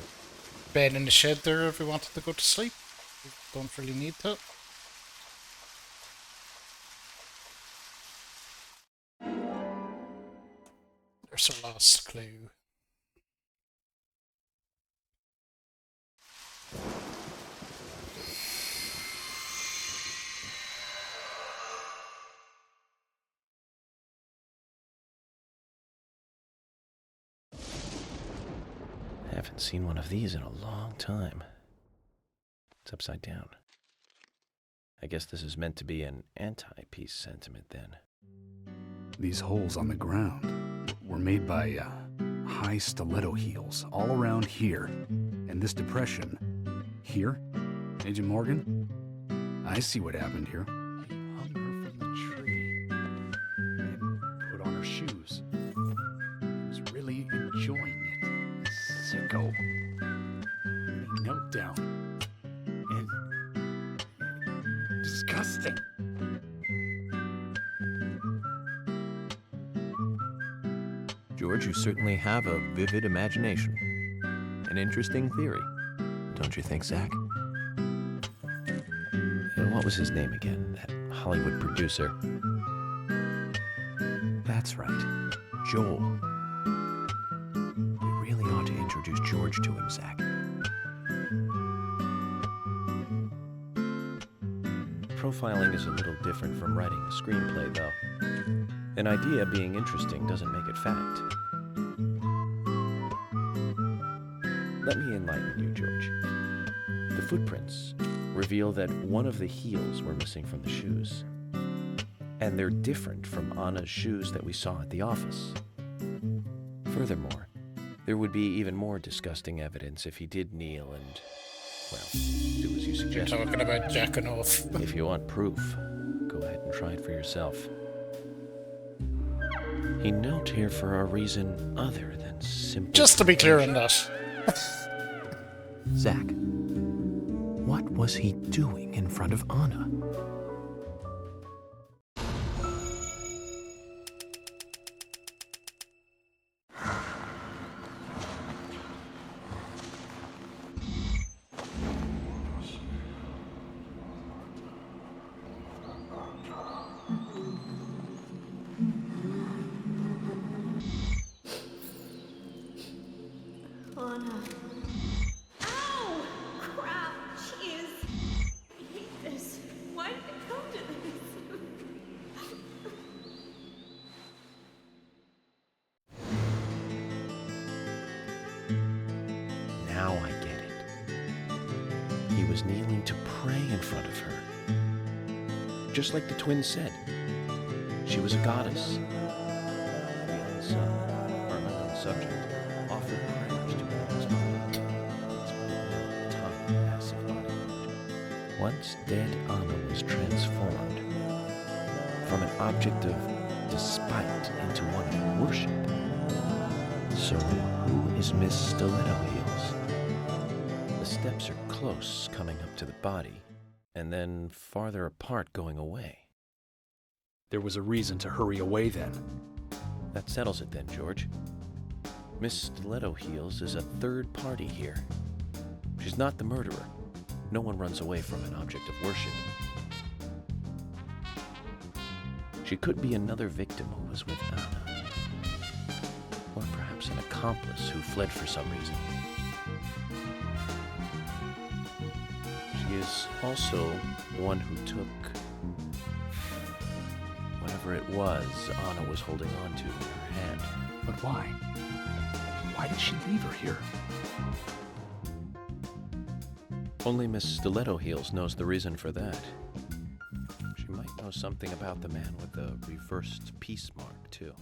bed in the shed there if we wanted to go to sleep. We don't really need to. There's our last clue. I haven't seen one of these in a long time. It's upside down. I guess this is meant to be an anti-peace sentiment then. These holes on the ground were made by high stiletto heels all around here. And this depression here, Agent Morgan, I see what happened here. He hung her from the tree and put on her shoes. He was really enjoying it. Sicko. He knelt down and disgusting. George, you certainly have a vivid imagination. An interesting theory. Don't you think, Zach? What was his name again? That Hollywood producer. That's right. Joel. We really ought to introduce George to him, Zach. Profiling is a little different from writing a screenplay, though. An idea being interesting doesn't make it fact. Let me enlighten you, George. The footprints reveal that one of the heels were missing from the shoes. And they're different from Anna's shoes that we saw at the office. Furthermore, there would be even more disgusting evidence if he did kneel and, well, do as you suggest. You're talking about jacking off. If you want proof, go ahead and try it for yourself. He knelt here for a reason other than simple... Just to be clear on that. Zach, what was he doing in front of Anna? Anna. Ow! Crap! Jeez! I hate this. Why did it come to this? Now I get it. He was kneeling to pray in front of her. Just like the twins said. She was a goddess. The unsung subject offered prayers to her tiny, massive body. Once dead, Anna was transformed from an object of despite into one of worship. So, who is Miss Stiletto Heels? The steps are close coming up to the body, and then farther apart going away. There was a reason to hurry away then. That settles it then, George. Miss Stiletto Heels is a third party here. She's not the murderer. No one runs away from an object of worship. She could be another victim who was with Anna. Or perhaps an accomplice who fled for some reason. She is also one who took whatever it was Anna was holding on to in her hand. But why? Why did she leave her here? Only Miss Stiletto Heels knows the reason for that. She might know something about the man with the reversed peace mark, too.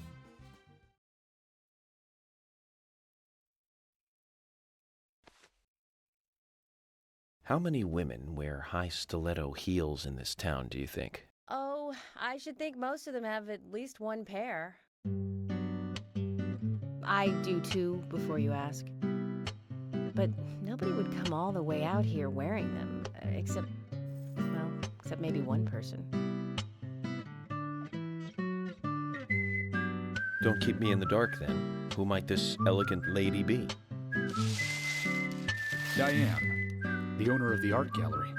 How many women wear high stiletto heels in this town, do you think? Oh, I should think most of them have at least one pair. I do too, before you ask. But nobody would come all the way out here wearing them, except maybe one person. Don't keep me in the dark, then. Who might this elegant lady be? Diane, the owner of the art gallery.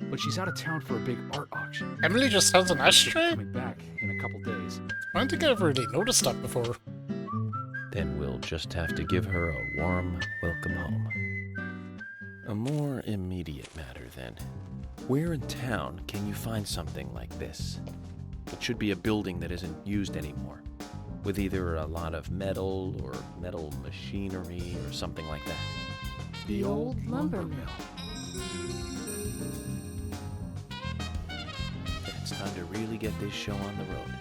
But she's out of town for a big art auction. Emily just has an ashtray? Coming back in a couple days. I don't think I ever really noticed that before. Then we'll just have to give her a warm welcome home. A more immediate matter, then. Where in town can you find something like this? It should be a building that isn't used anymore, with either a lot of metal or metal machinery or something like that. The old lumber mill. Then it's time to really get this show on the road.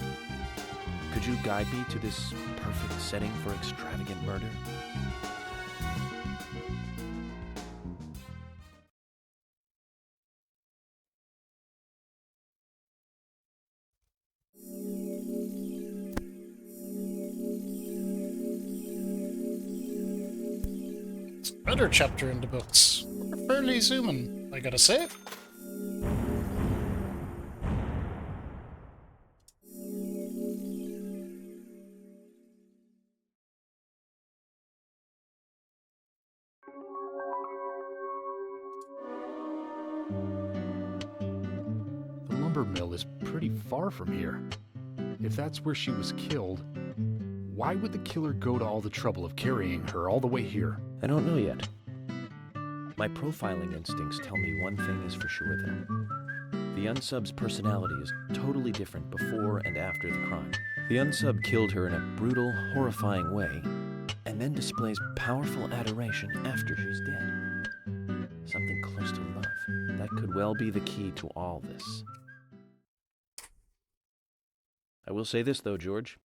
Could you guide me to this perfect setting for extravagant murder? Another chapter in the books. We're fairly zooming, I gotta say. The lumber mill is pretty far from here. If that's where she was killed, why would the killer go to all the trouble of carrying her all the way here? I don't know yet. My profiling instincts tell me one thing is for sure, though. The unsub's personality is totally different before and after the crime. The unsub killed her in a brutal, horrifying way, and then displays powerful adoration after she's dead. Something close to love. That could well be the key to all this. I will say this, though, George.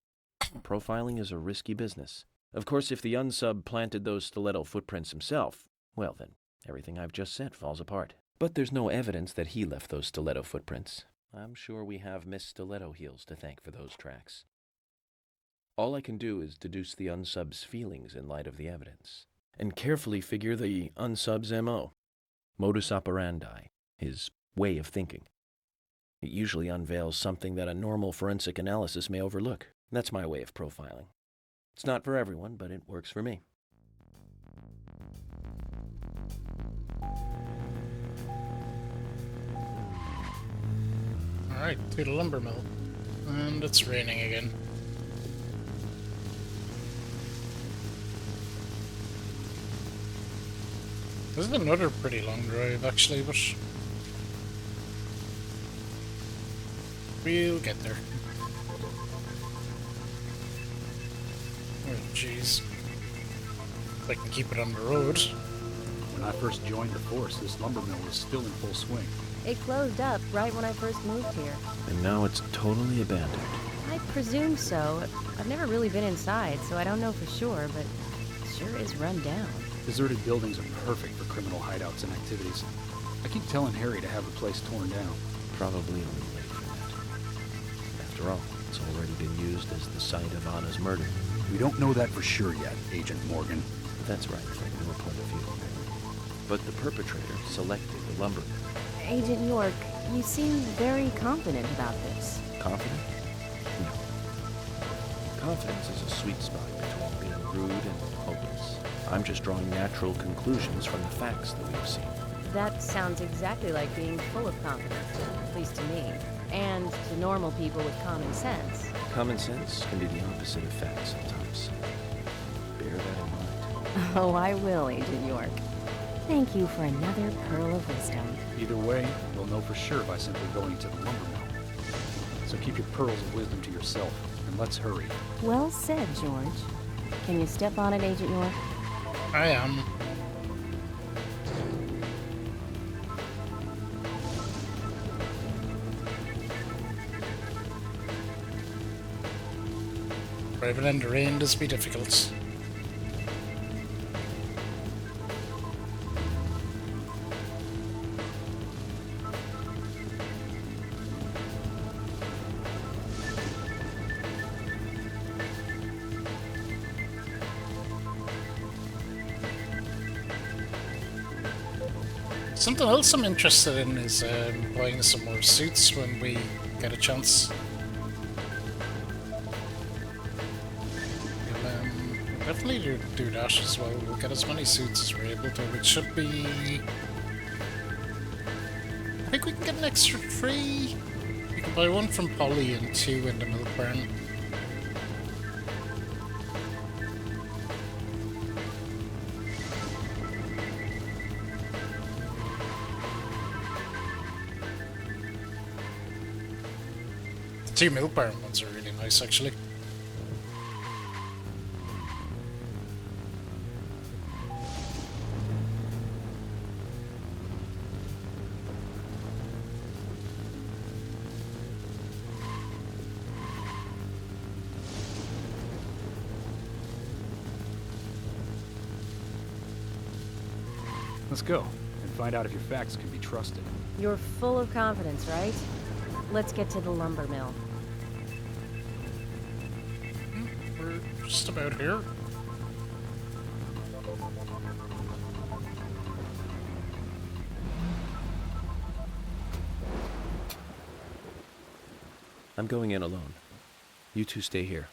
Profiling is a risky business. Of course, if the unsub planted those stiletto footprints himself, well then, everything I've just said falls apart. But there's no evidence that he left those stiletto footprints. I'm sure we have Miss Stiletto Heels to thank for those tracks. All I can do is deduce the unsub's feelings in light of the evidence, and carefully figure the unsub's MO, modus operandi, his way of thinking. It usually unveils something that a normal forensic analysis may overlook. That's my way of profiling. It's not for everyone, but it works for me. Alright, to the lumber mill. And it's raining again. This is another pretty long drive, actually, but we'll get there. Oh, jeez. If I can keep it on the road. When I first joined the force, this lumber mill was still in full swing. It closed up right when I first moved here. And now it's totally abandoned. I presume so. I've never really been inside, so I don't know for sure, but it sure is run down. Deserted buildings are perfect for criminal hideouts and activities. I keep telling Harry to have the place torn down. Probably a little late for that. After all, it's already been used as the site of Anna's murder. We don't know that for sure yet, Agent Morgan. That's right, from your point of view. But the perpetrator selected the lumber mill. Agent York, you seem very confident about this. Confident? No. Confidence is a sweet spot between being rude and hopeless. I'm just drawing natural conclusions from the facts that we've seen. That sounds exactly like being full of confidence, at least to me, and to normal people with common sense. Common sense can be the opposite of fact sometimes. Bear that in mind. Oh, I will, Agent York. Thank you for another pearl of wisdom. Either way, we'll know for sure by simply going to the lumber mill. So keep your pearls of wisdom to yourself, and let's hurry. Well said, George. Can you step on it, Agent York? I am. Driving in the rain does be difficult. Something else I'm interested in is buying some more suits when we get a chance. We'll definitely do that as well. We'll get as many suits as we're able to, which should be... I think we can get an extra 3. You can buy 1 from Polly and 2 in the milk barn. two milk barn ones are really nice, actually. Let's go and find out if your facts can be trusted. You're full of confidence, right? Let's get to the lumber mill. We're just about here. I'm going in alone. You two stay here.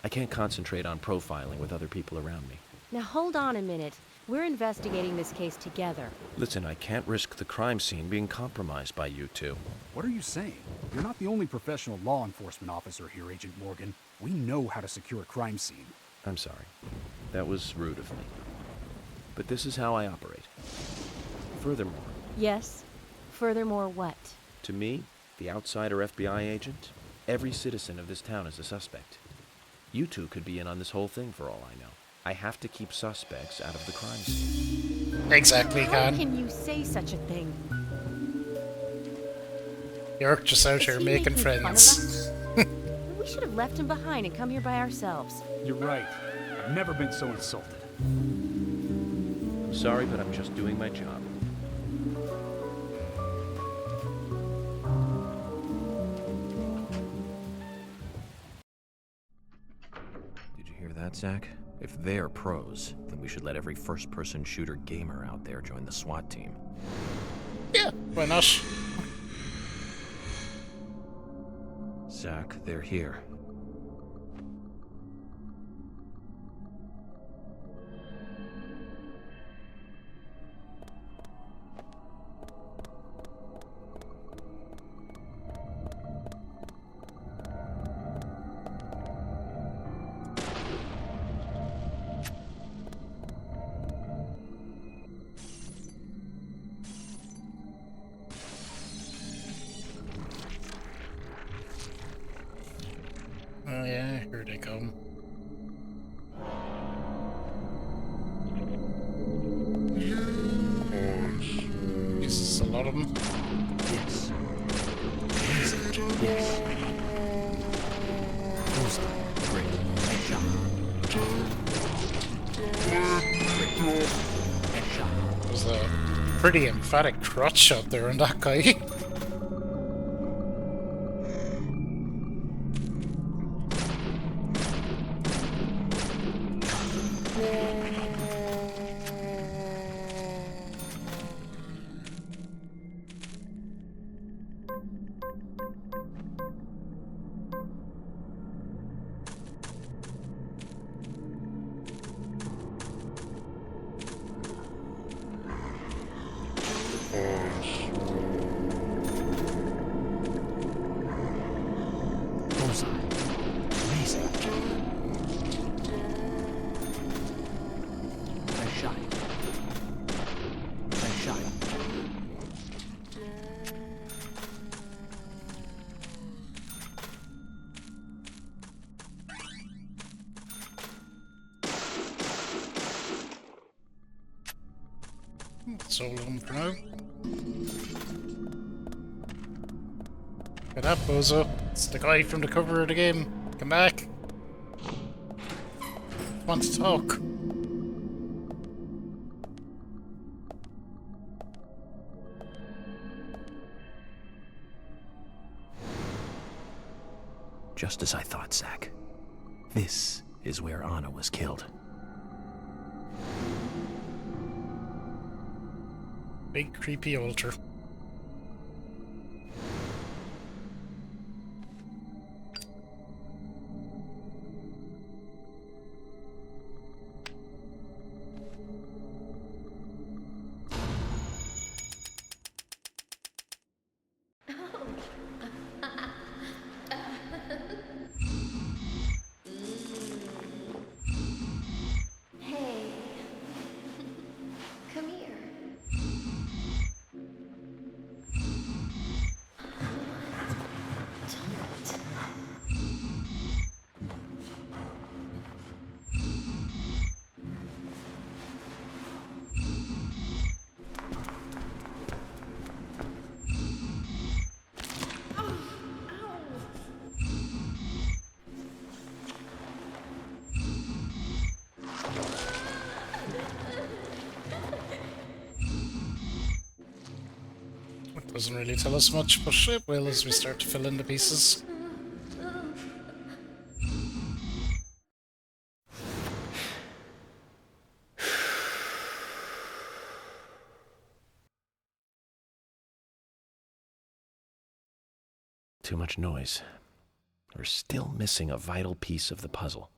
I can't concentrate on profiling with other people around me. Now hold on a minute. We're investigating this case together. Listen, I can't risk the crime scene being compromised by you two. What are you saying? You're not the only professional law enforcement officer here, Agent Morgan. We know how to secure a crime scene. I'm sorry. That was rude of me. But this is how I operate. Furthermore... Yes? Furthermore what? To me, the outsider FBI agent, every citizen of this town is a suspect. You two could be in on this whole thing for all I know. I have to keep suspects out of the crime scene. Exactly, How Khan. can you say such a thing? You're just out here making friends. We should have left him behind and come here by ourselves. You're right. I've never been so insulted. I'm sorry, but I'm just doing my job. Did you hear that, Zach? If they're pros, then we should let every first-person shooter gamer out there join the SWAT team. Yeah, why not? Zach, they're here. Oh yeah, here they come. Jesus, a lot of them. Yes. Yes. Great. There's a pretty emphatic crotch shot there on that guy. That's all of them for now. Get up, bozo. It's the guy from the cover of the game. Come back. Want to talk. Just as I thought, Zach. This is where Anna was killed. Big creepy altar. Hey. Come here. Doesn't really tell us much, but it will as we start to fill in the pieces. Too much noise. We're still missing a vital piece of the puzzle.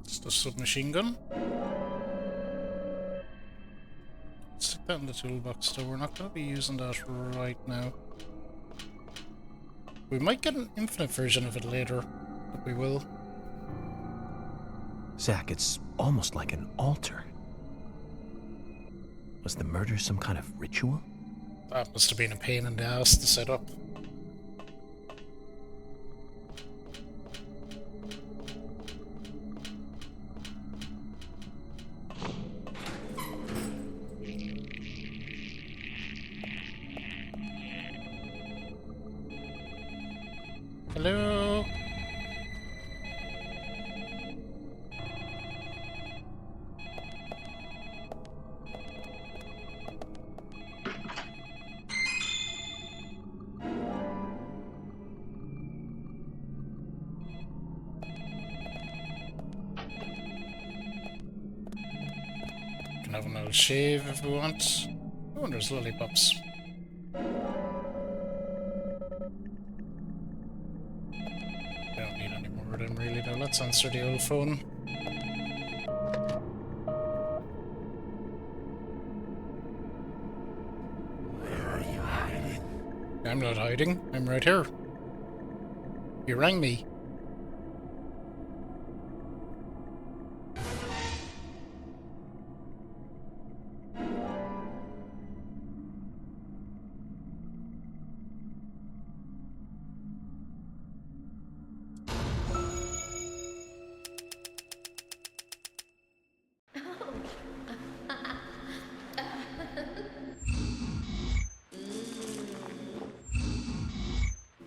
It's the submachine gun. Stick that in the toolbox, so we're not going to be using that right now. We might get an infinite version of it later, but we will. Zach, it's almost like an altar. Was the murder some kind of ritual? That must have been a pain in the ass to set up. Hello? Can have another shave if we want. Oh, and there's lollipops. Don't need any more of them really though. Let's answer the old phone. Where are you hiding? I'm not hiding. I'm right here. You rang me.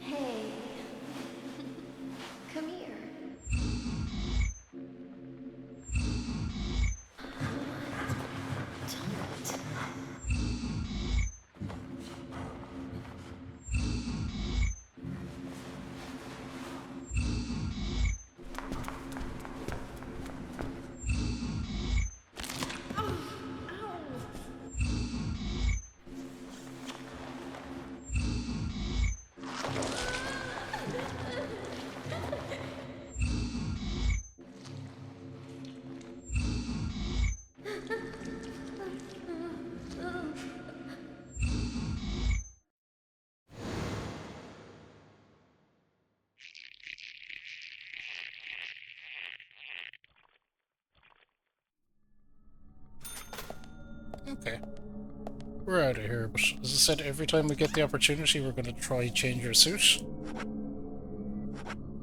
Hey. Come here. Don't. Okay. We're out of here, but as I said, every time we get the opportunity, we're going to try change our suit.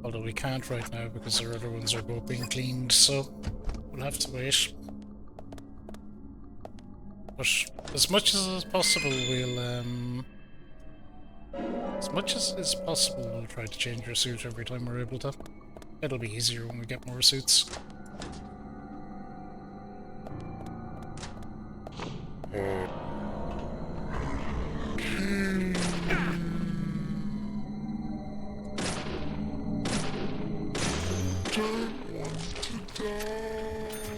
Although we can't right now because our other ones are both being cleaned, so we'll have to wait. But as much as is possible, we'll try to change our suit every time we're able to. It'll be easier when we get more suits.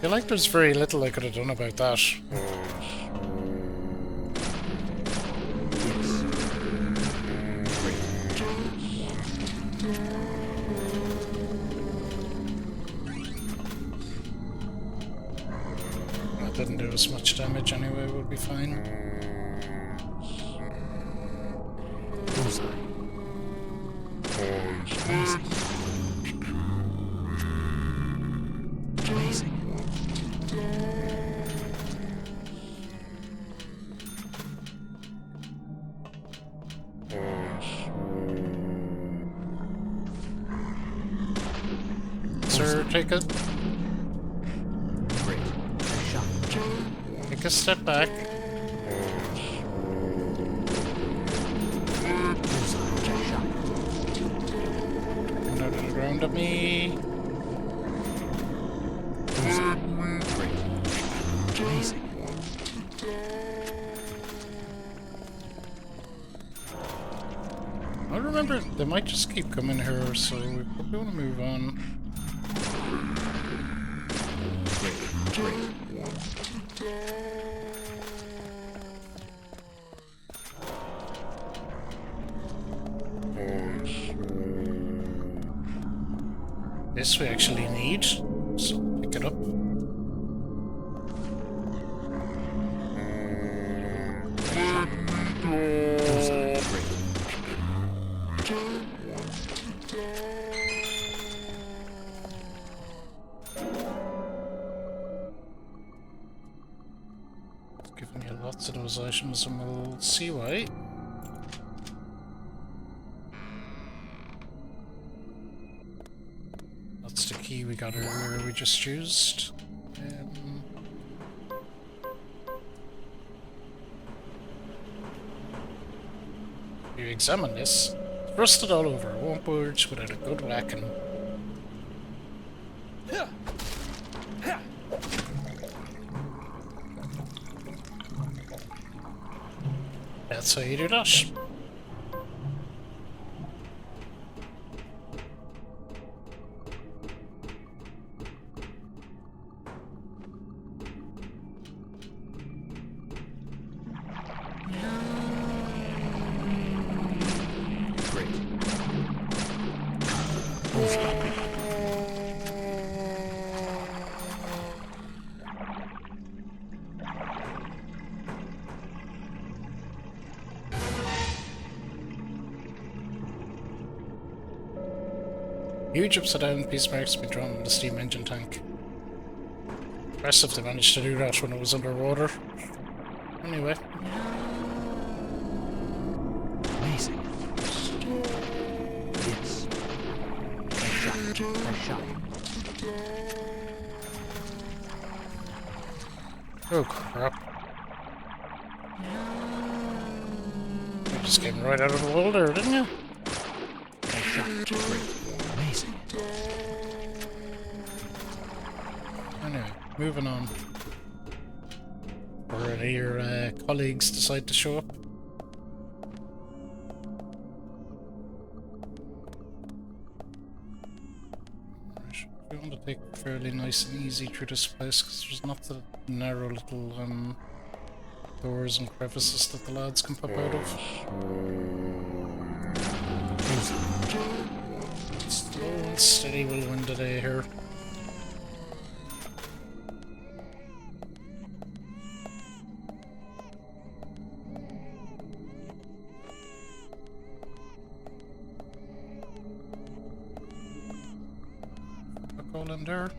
I feel like there's very little I could have done about that. That didn't do as much damage anyway, we'll be fine. Amazing. Sir, take it. Take a step back. Coming out of the ground at me. Amazing. I remember they might just keep coming here, so we probably want to move on. This we actually need, so pick it up. It's giving you lots of those items and we'll see why. That's the key we got earlier we just used. You examine this. It's rusted all over. It won't budge without a good whacking. That's how you do that. Huge upside down piece marks have been drawn on the steam engine tank. Impressive they managed to do that when it was underwater. Anyway. Amazing. Yes. Nice shot. Oh crap. You just came right out of the wall there, didn't you? Nice shot. Great. Amazing. Anyway, moving on. Or any of your colleagues decide to show up. Right. We want to take it fairly nice and easy through this place because there's not the narrow little doors and crevices that the lads can pop out of. Slow and steady will win the day here. Fuck all in there.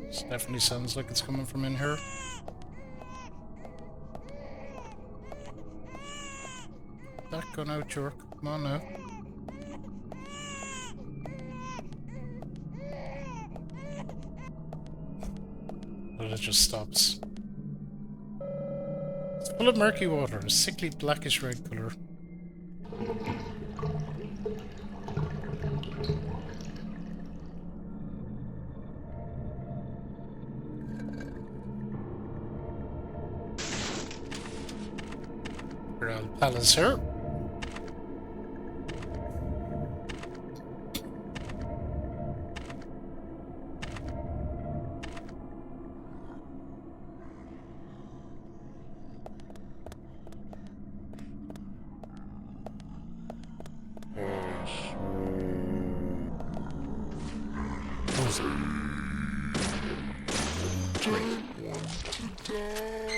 This definitely sounds like it's coming from in here. That gun out, York. Come on now. But it just stops. It's full of murky water, a sickly blackish red colour. Around palace here.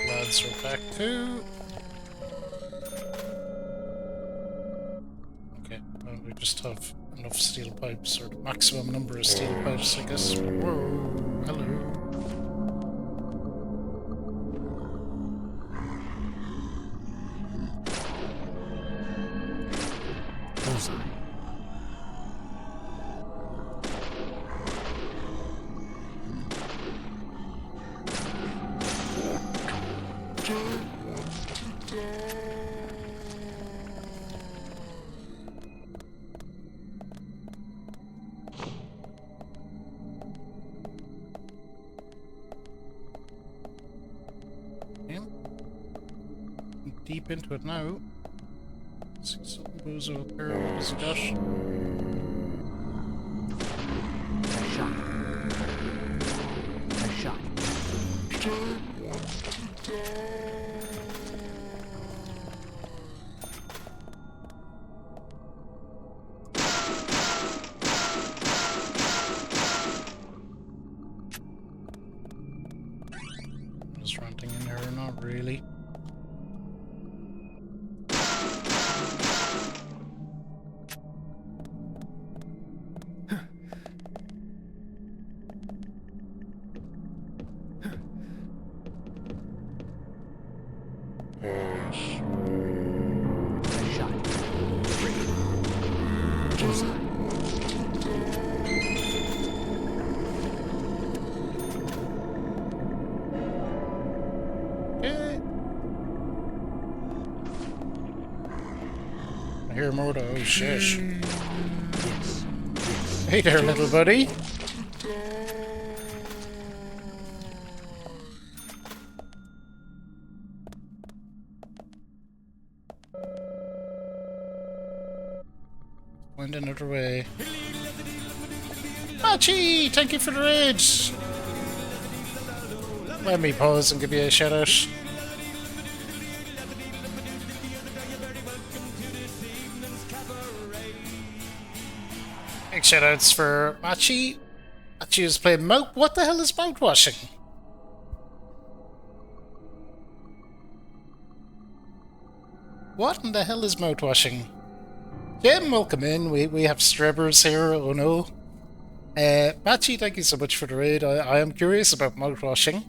Lads are back too. Okay, well, we just have enough steel pipes, or the maximum number of steel pipes, I guess. Whoa, hello. Bullseye. Yeah. Deep into it now. See something bozo up here. What has he got? Nice shot. Just ranting in here, not really. Nice shot. Bullseye. Okay. I hear more though. Oh shit. Yes. Hey there, little buddy. Find another way. Machi! Thank you for the raid! Let me pause and give you a shout out. Big shout outs for Machi. Machi is playing mouth. What the hell is mouthwashing? What in the hell is mouthwashing? Jim, welcome in. We have strippers here. Oh no. Machi, thank you so much for the raid. I am curious about mouthwashing.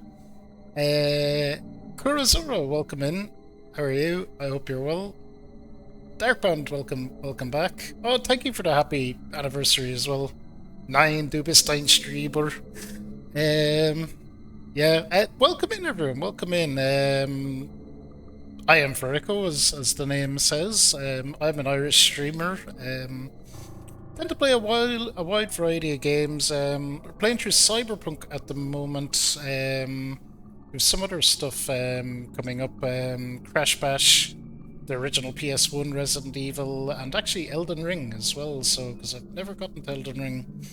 Kurazura, welcome in. How are you? I hope you're well. Darkbound, welcome back. Oh, thank you for the happy anniversary as well. 9 Dubistein Streber. Yeah, welcome in everyone, welcome in. I am Ferico, as the name says. I'm an Irish streamer. Tend to play a wide variety of games. We're playing through Cyberpunk at the moment. There's some other stuff coming up. Crash Bash, the original PS1 Resident Evil, and actually Elden Ring as well. So, because I've never gotten to Elden Ring,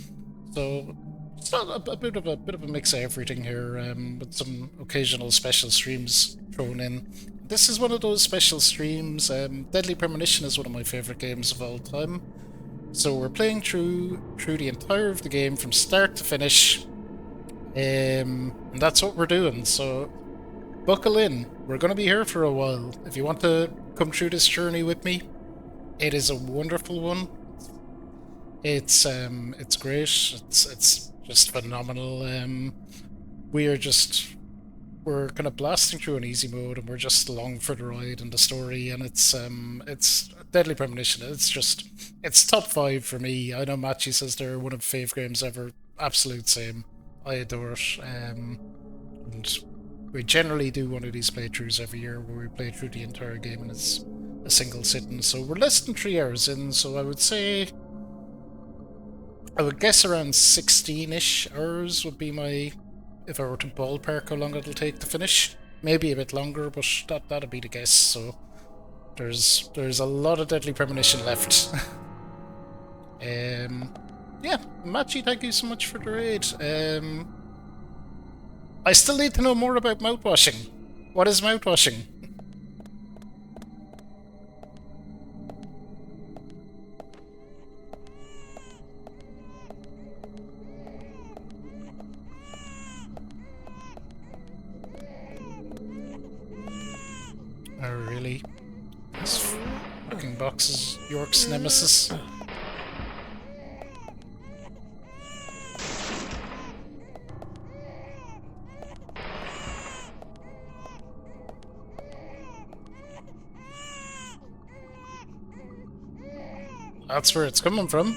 so it's not a bit of a mix of everything here, with some occasional special streams thrown in. This is one of those special streams. Deadly Premonition is one of my favorite games of all time. So we're playing through the entire of the game from start to finish, and that's what we're doing. So buckle in. We're going to be here for a while. If you want to come through this journey with me, it is a wonderful one. It's great. It's just phenomenal. We're kind of blasting through an easy mode, and we're just along for the ride in the story. And it's Deadly Premonition. It's top 5 for me. I know Machi says they're one of the fave games ever. Absolute same. I adore it. And we generally do one of these playthroughs every year where we play through the entire game and it's a single sitting. So we're less than 3 hours in. So I would guess around 16-ish hours would be my, if I were to ballpark how long it'll take to finish. Maybe a bit longer, but that'd be the guess. So there's a lot of Deadly Premonition left. Yeah, Machi, thank you so much for the raid. I still need to know more about mouthwashing. What is mouthwashing? Oh, really? This fucking box is York's nemesis. That's where it's coming from.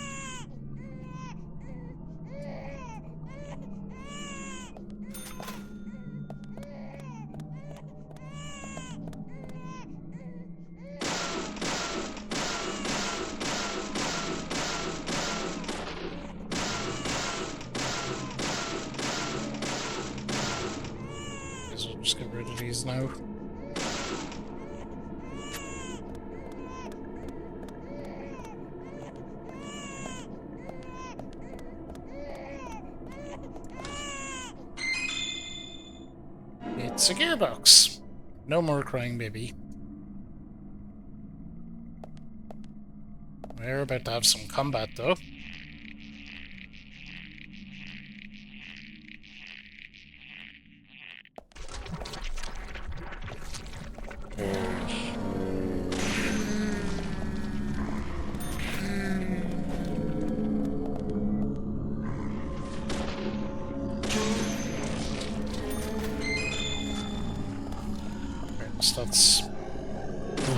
Guess I'll just get rid of these now. It's a gearbox. No more crying baby. We're about to have some combat though. So that's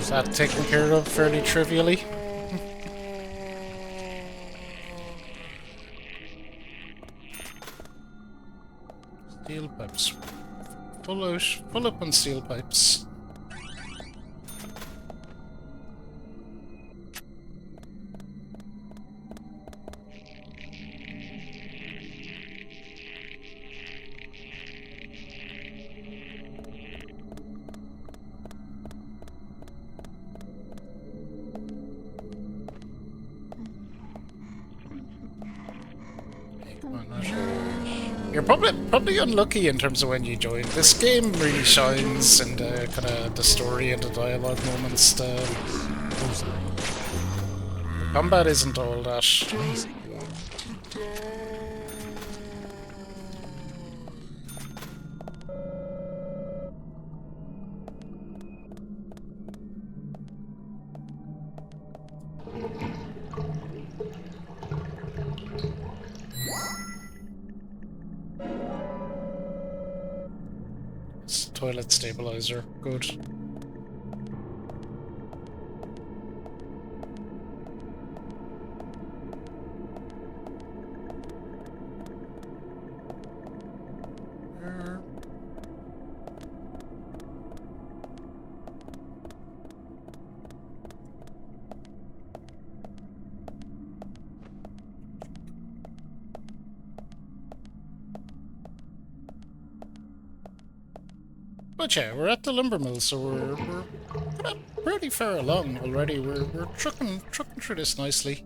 is that taken care of fairly trivially. Steel pipes. Full up on steel pipes. You're probably unlucky in terms of when you joined. This game really shines in the kind of the story and the dialogue moments. The combat isn't all that amazing. Toilet stabilizer. Good. But yeah, we're at the lumber mill, so we're pretty far along already. We're trucking through this nicely.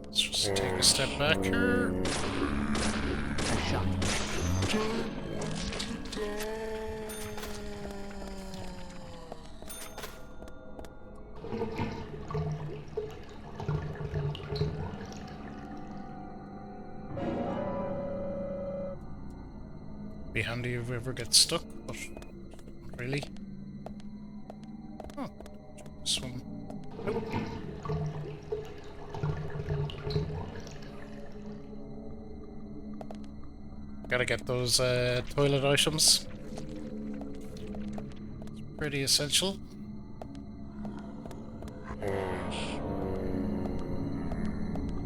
Let's just take a step back here. A shot. Be handy if we ever get stuck, but really. Oh, this one. Nope. Gotta get those toilet items. It's pretty essential.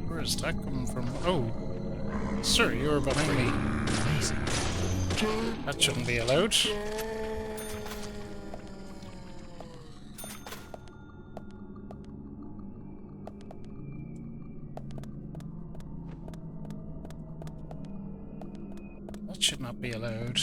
Where is that coming from? Oh, sir, you're behind me. Amazing. That shouldn't be allowed. That should not be allowed.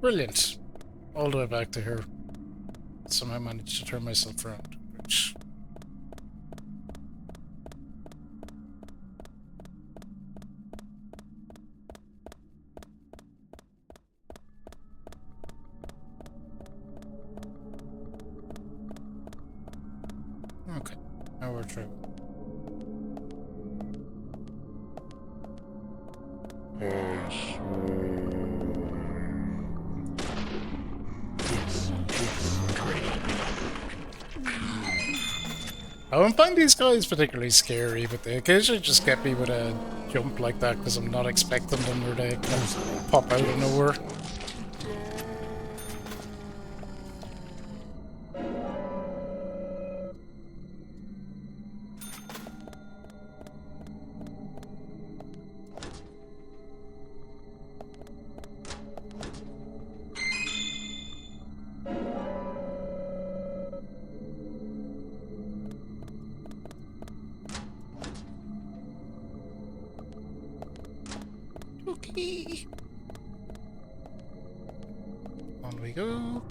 Brilliant. All the way back to here. Somehow managed to turn myself around, which... through. I don't find these guys particularly scary, but they occasionally just get me with a jump like that because I'm not expecting them, or they kind of pop out of nowhere. Okay. On we go.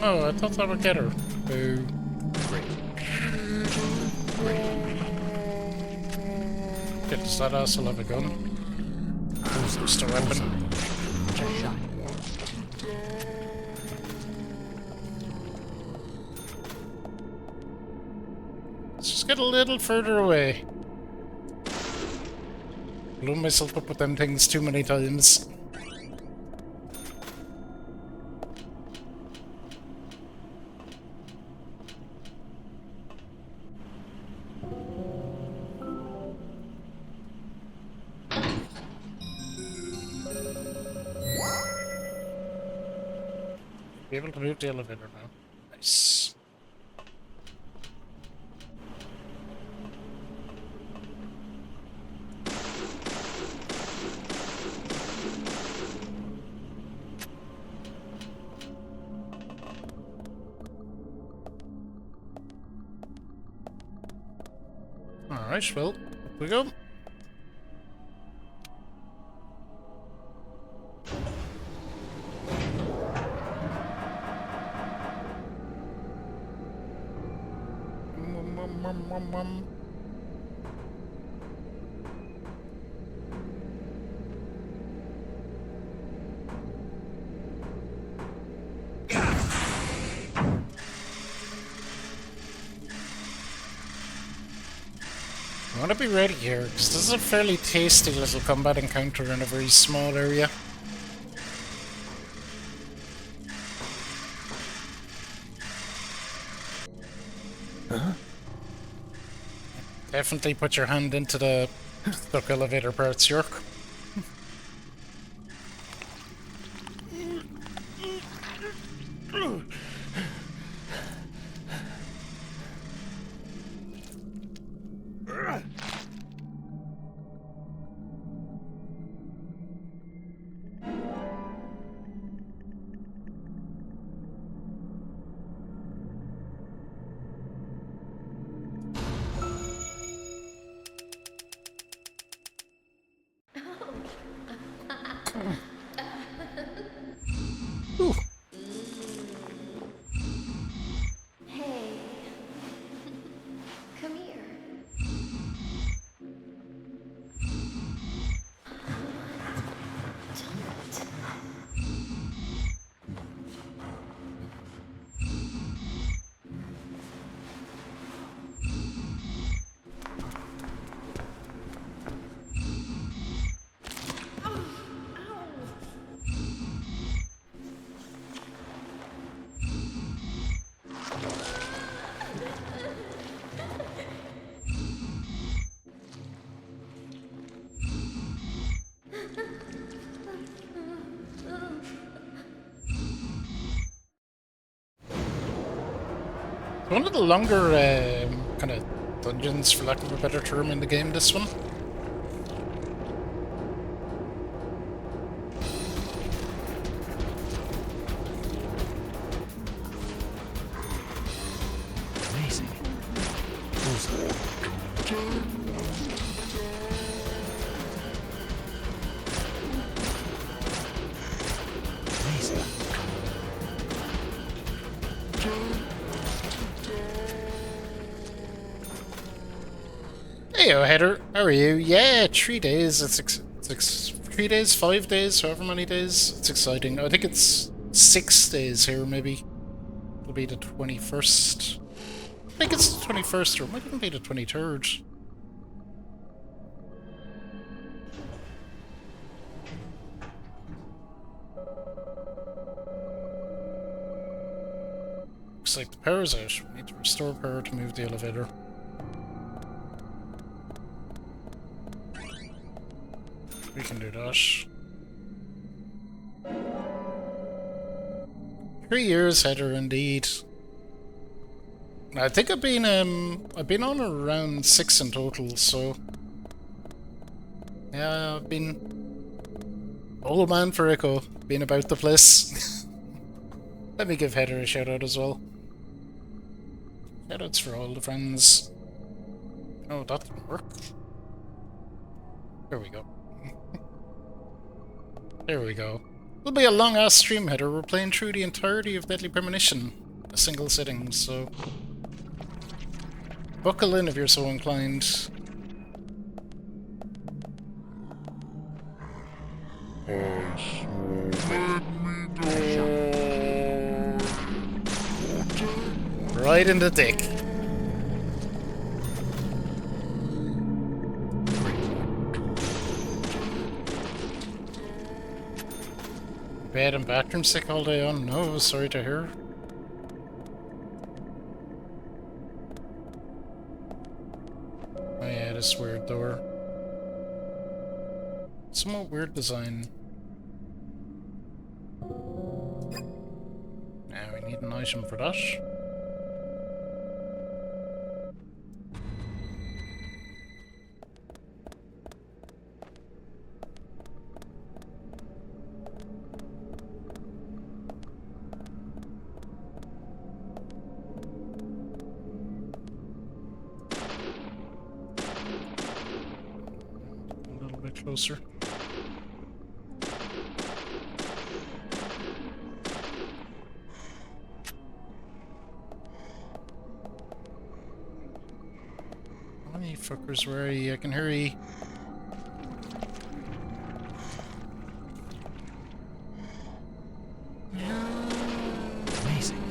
Oh, I thought I would get her. Boo. Get does that asshole have a gun? Just a weapon. Let's just get a little further away. Blew myself up with them things too many times. Be able to move the elevator now. Nice. Alright, well, up we go. I want to be ready here, because this is a fairly tasty little combat encounter in a very small area. Huh? Definitely put your hand into the stuck elevator parts, York. Hey. Come here. One of the longer kind of dungeons, for lack of a better term, in the game, this one. Amazing. Hey, Heather. How are you? Yeah, 3 days. It's 3 days, 5 days, however many days. It's exciting. I think it's 6 days here, maybe. It'll be the 21st. I think it's the 21st, or it might even be the 23rd. Looks like the power's out. We need to restore power to move the elevator. We can do that. 3 years, Heather, indeed. I think I've been on around 6 in total, so yeah, I've been old man for Echo, been about the place. Let me give Heather a shout out as well. Shout outs for all the friends. Oh, that didn't work. There we go. There we go. It'll be a long ass stream, Heather. We're playing through the entirety of Deadly Premonition in a single sitting, so buckle in if you're so inclined. Right in the dick. Bed and bathroom sick all day on? No, sorry to hear. Oh yeah, this weird door. Somewhat weird design. Now we need an item for that. Closer. How many fuckers were you? I can hear you. Amazing.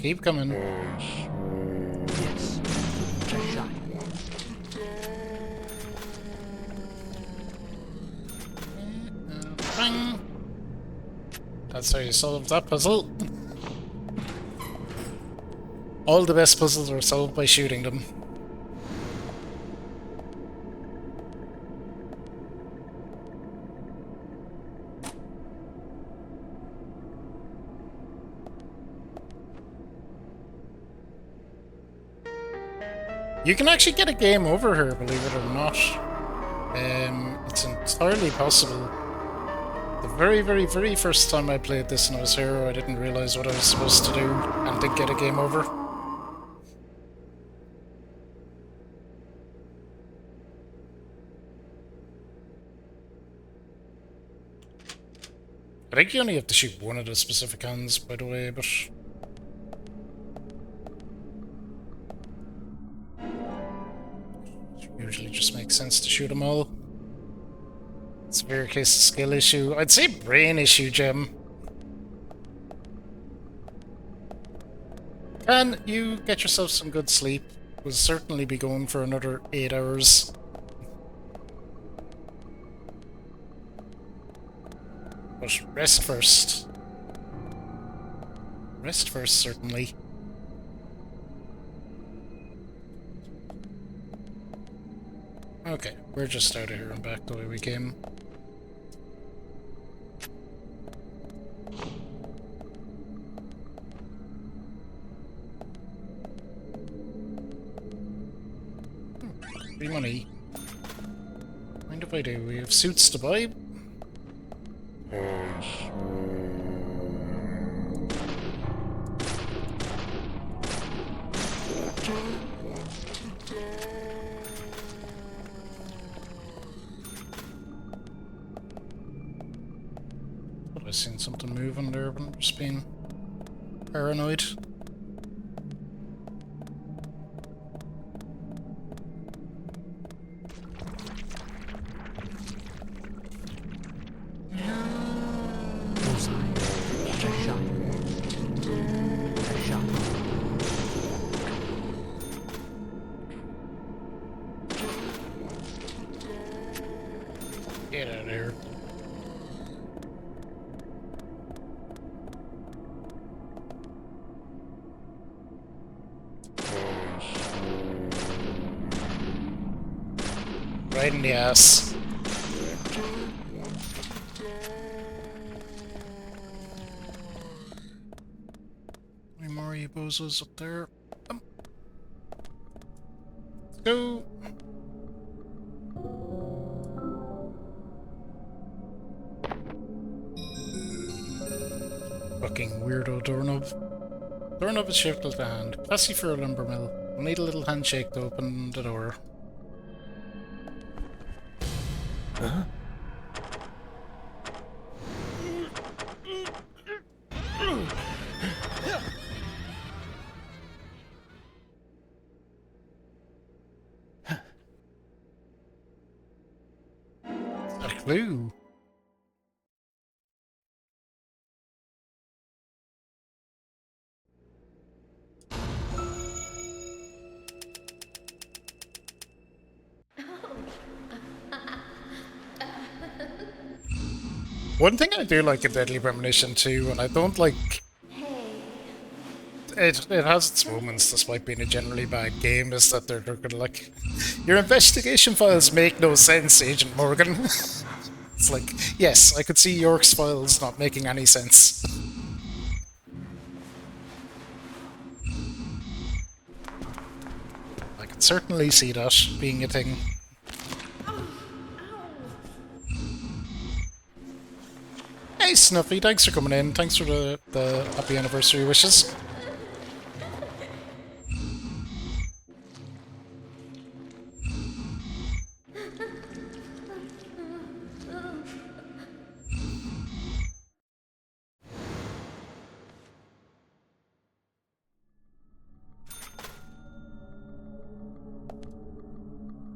Keep coming. Yes. Just shot. Bang. That's how you solve that puzzle. All the best puzzles are solved by shooting them. You can actually get a game over here, believe it or not. It's entirely possible. The very, very, very first time I played this and I was here, I didn't realize what I was supposed to do and did get a game over. I think you only have to shoot one of the specific hands, by the way, but usually just makes sense to shoot them all. Severe case of skill issue. I'd say brain issue, Gem. Can you get yourself some good sleep? We'll certainly be going for another 8 hours. But rest first. Rest first, certainly. Okay, we're just out of here and back the way we came. Free money. Mind if I do? We have suits to buy. Thought I seen something moving there, but I'm just being paranoid. Get out of here. Right in the ass. Any more of you bozos up there? Let's go. Fucking weirdo doorknob. Doorknob is shaped like a hand. Classy for a lumber mill. We'll need a little handshake to open the door. Huh? A clue. One thing I do like in Deadly Premonition 2, and I don't like... It has its moments, despite being a generally bad game, is that they're gonna like... Your investigation files make no sense, Agent Morgan. It's like, yes, I could see York's files not making any sense. I can certainly see that being a thing. Hey Snuffy, thanks for coming in. Thanks for the happy anniversary wishes.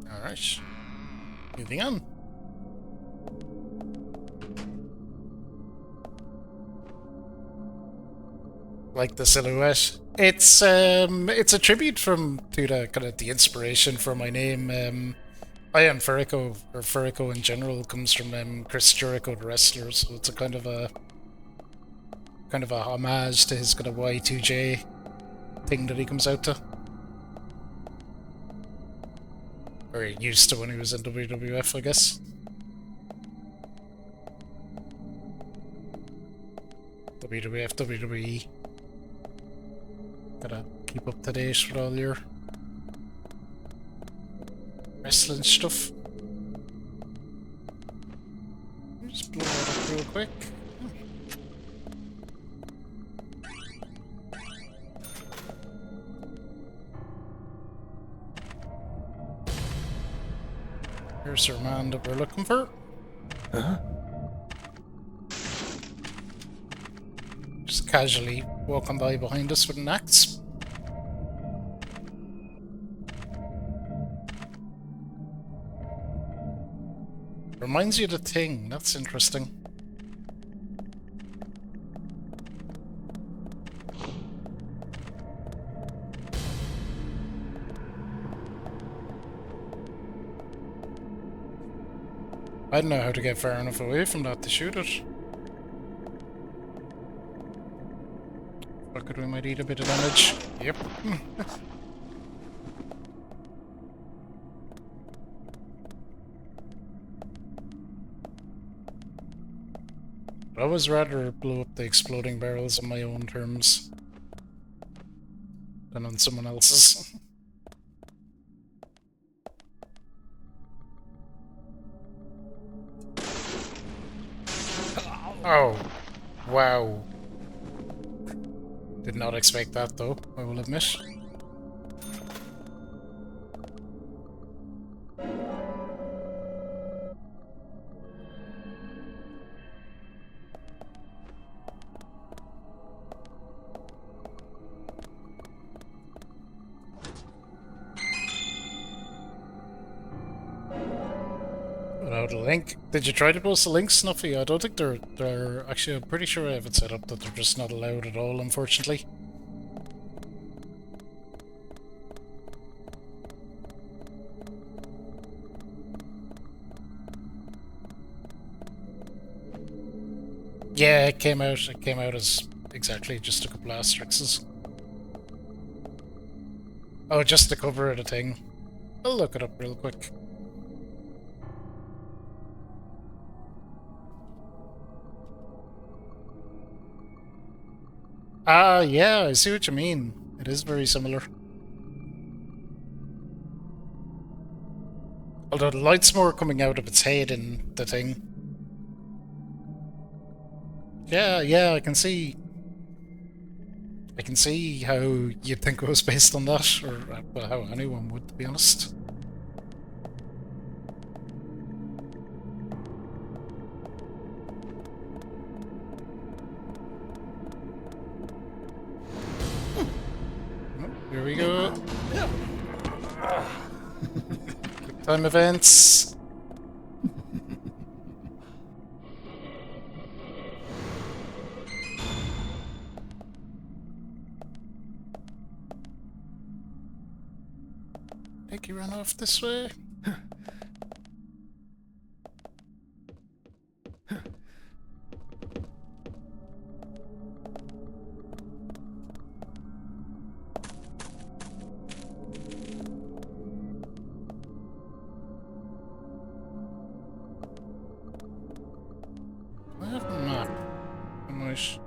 Alright. Moving on. Like the silhouette. It's a tribute to the kind of the inspiration for my name. I am Furico, or Furico in general, comes from Chris Jericho, the wrestler, so it's a kind of a homage to his kind of Y2J thing that he comes out to. Or he used to when he was in WWF, I guess. WWF, WWE. Gotta keep up to date with all your wrestling stuff. Just blow that up real quick. Here's our man that we're looking for. Huh? Just casually walking by behind us with an axe. Reminds you of the Thing, that's interesting. I don't know how to get far enough away from that to shoot it. Fuck it, we might eat a bit of damage. Yep. I'd always rather blow up the exploding barrels on my own terms than on someone else's. Oh, wow. Did not expect that though, I will admit. Without a link. Did you try to post a link, Snuffy? I don't think they're actually, I'm pretty sure I have it set up that they're just not allowed at all, unfortunately. Yeah, it came out as exactly just a couple of asterisks. Oh, just the cover of the thing. I'll look it up real quick. Ah, yeah, I see what you mean. It is very similar. Although the light's more coming out of its head in the thing. Yeah, I can see how you'd think it was based on that, or well, how anyone would, to be honest. Oh, here we go. Quick time events. I think he ran off this way. I have a map. Nice.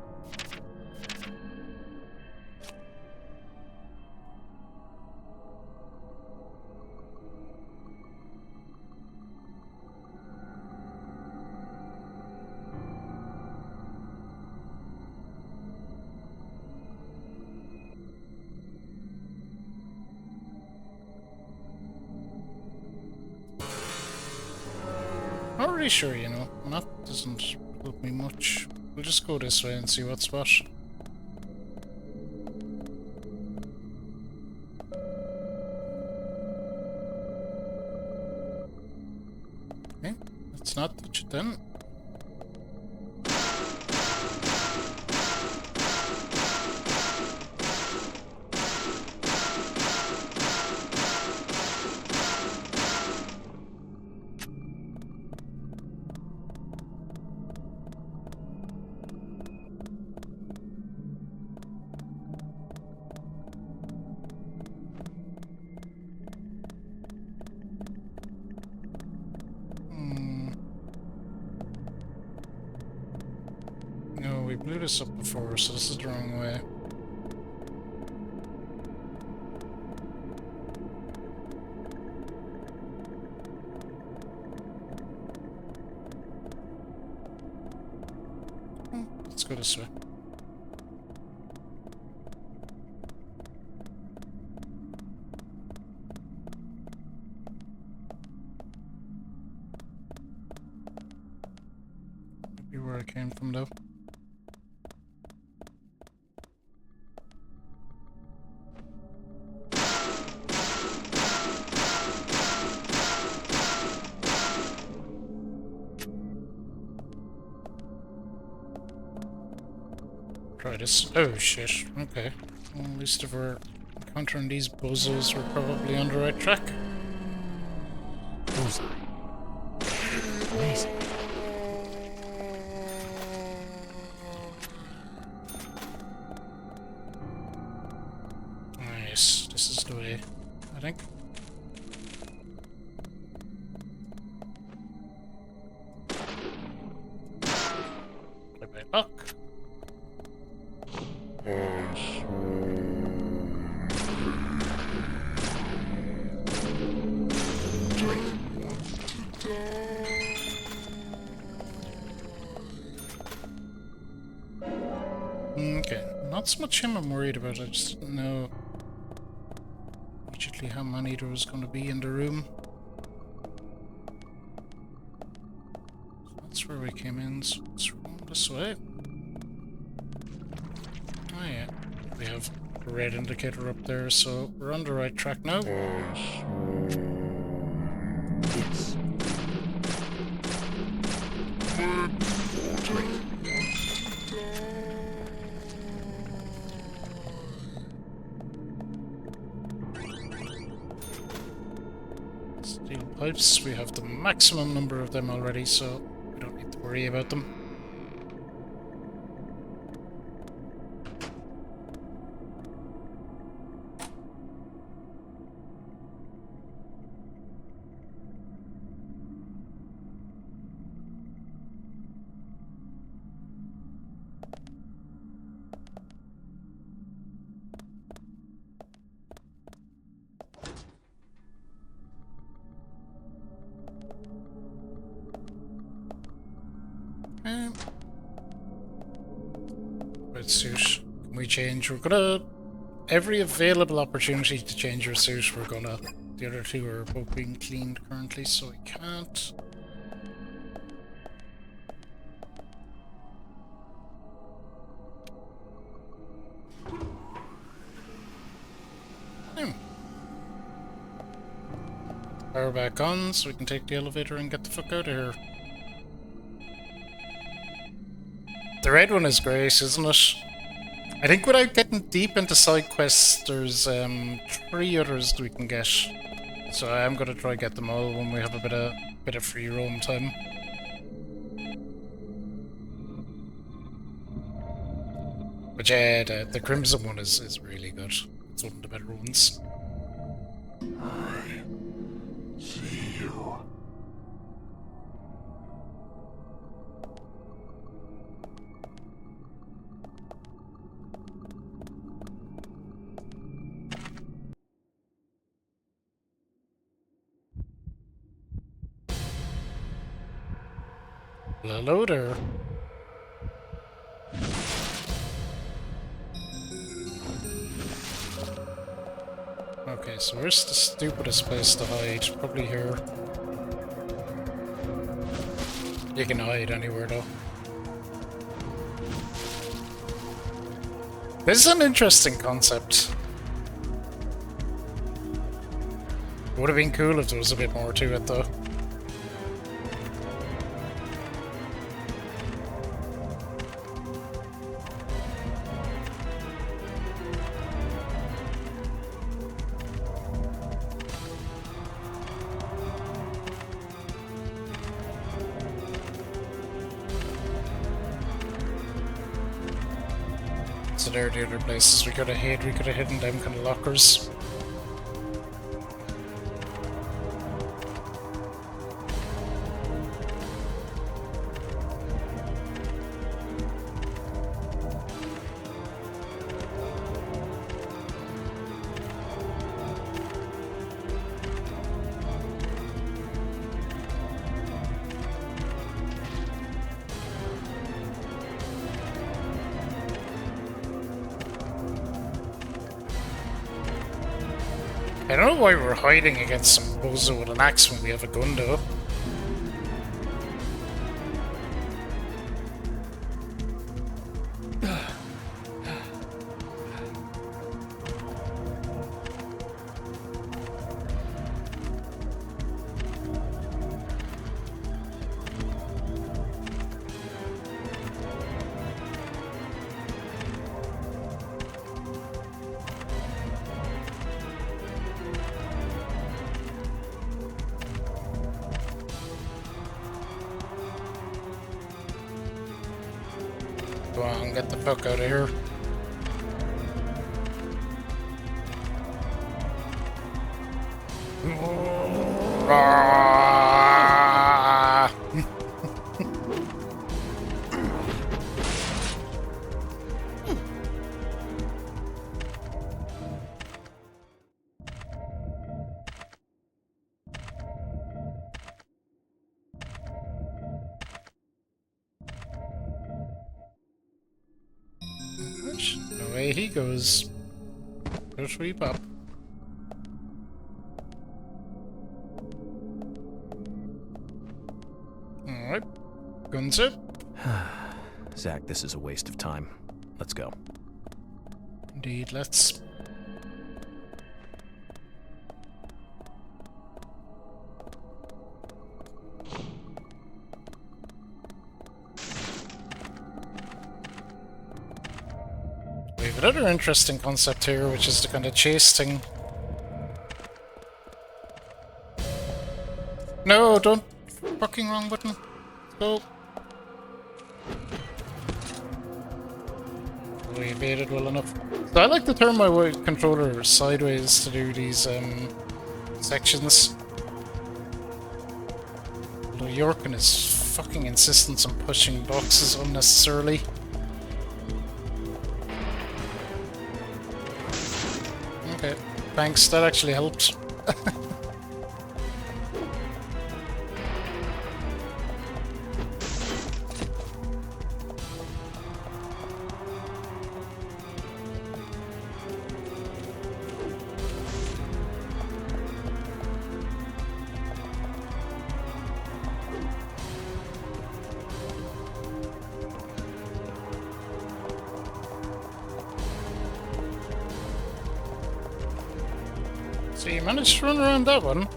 Not really sure, you know. Map doesn't help me much. We'll just go this way and see what's what. Okay, let's not touch it then. No, we blew this up before, so this is the wrong way. Let's go this way. Maybe where I came from though. Try this. Oh shit, okay. Well, at least if we're encountering these bozos, we're probably on the right track. Bullseye. Amazing. Nice, this is the way, I think. Play by luck. Okay, not so much him I'm worried about, I just didn't know immediately how many there was going to be in the room. So that's where we came in, so let's roam this way. Oh yeah, we have a red indicator up there, so we're on the right track now. Steel pipes, we have the maximum number of them already, so we don't need to worry about them. Red suit. Can we change? We're gonna... Every available opportunity to change your suit, we're gonna... The other two are both being cleaned currently, so we can't. Power back on, so we can take the elevator and get the fuck out of here. The red one is great, isn't it? I think without getting deep into side quests, there's 3 others we can get. So I am gonna try get them all when we have a bit of free roam time. But yeah, the crimson one is really good. It's one of the better ones. I see you. Hello there. Okay, so where's the stupidest place to hide? Probably here. You can hide anywhere though. This is an interesting concept. It would have been cool if there was a bit more to it though. So there are the other places we could have hid. We could have hidden them kind of lockers. I don't know why we're hiding against some bozo with an axe when we have a gun though. Go on, get the fuck out of here. Away he goes. Go sweep up. Alright. Guns up. Zach, this is a waste of time. Let's go. Indeed, let's. We have another interesting concept here, which is the kind of chase thing. No, don't. Fucking wrong button. Go. We evaded well enough. So I like to turn my controller sideways to do these sections. Although Yorkin is fucking insistent on pushing boxes unnecessarily. Okay, thanks, that actually helped. So you managed to run around that one.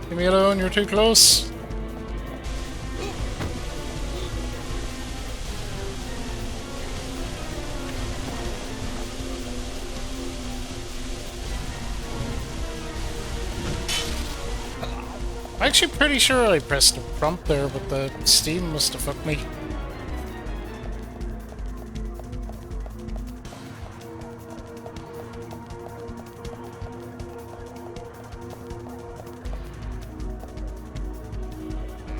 Leave me alone, you're too close. I'm actually pretty sure I pressed the prompt there, but the Steam must have fucked me.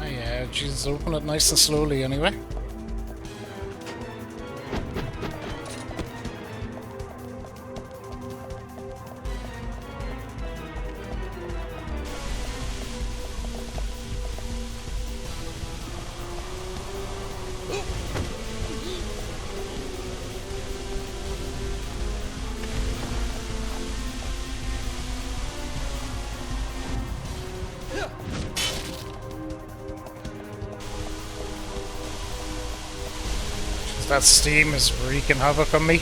Oh yeah, Jesus, open it nice and slowly anyway. That steam is wreaking havoc on me.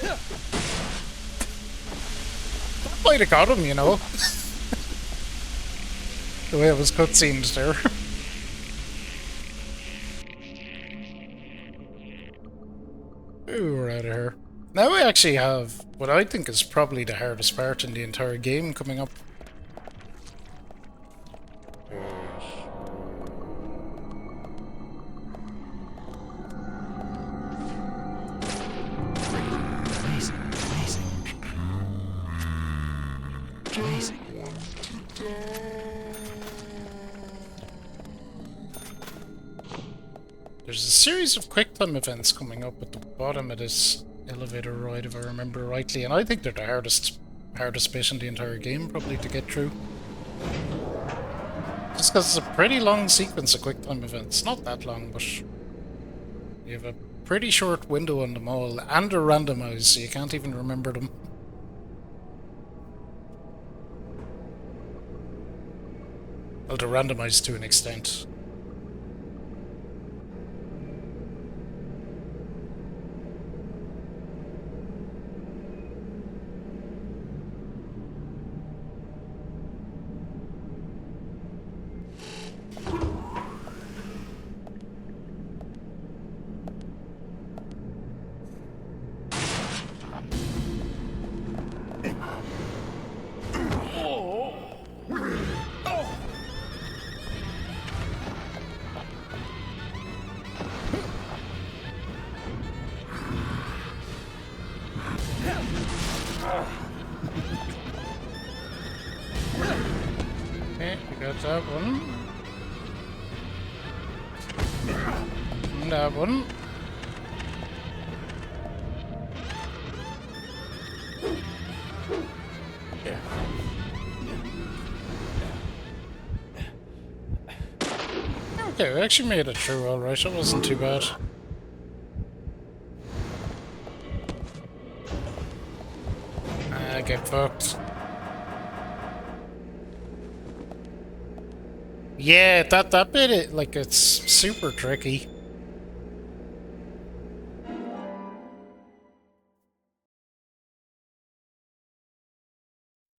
That might have got him, you know. The way it was cutscened there. Ooh, we're out of here. Now we actually have what I think is probably the hardest part in the entire game coming up. There's a series of QuickTime events coming up at the bottom of this elevator ride, if I remember rightly, and I think they're the hardest bit in the entire game, probably, to get through. Just because it's a pretty long sequence of QuickTime events. Not that long, but you have a pretty short window on them all, and they're randomized, so you can't even remember them. Well, they're randomized to an extent. Okay, we got that one. And that one. Okay, we actually made it through alright, it wasn't too bad. Get fucked. Yeah, that bit, like, it's super tricky.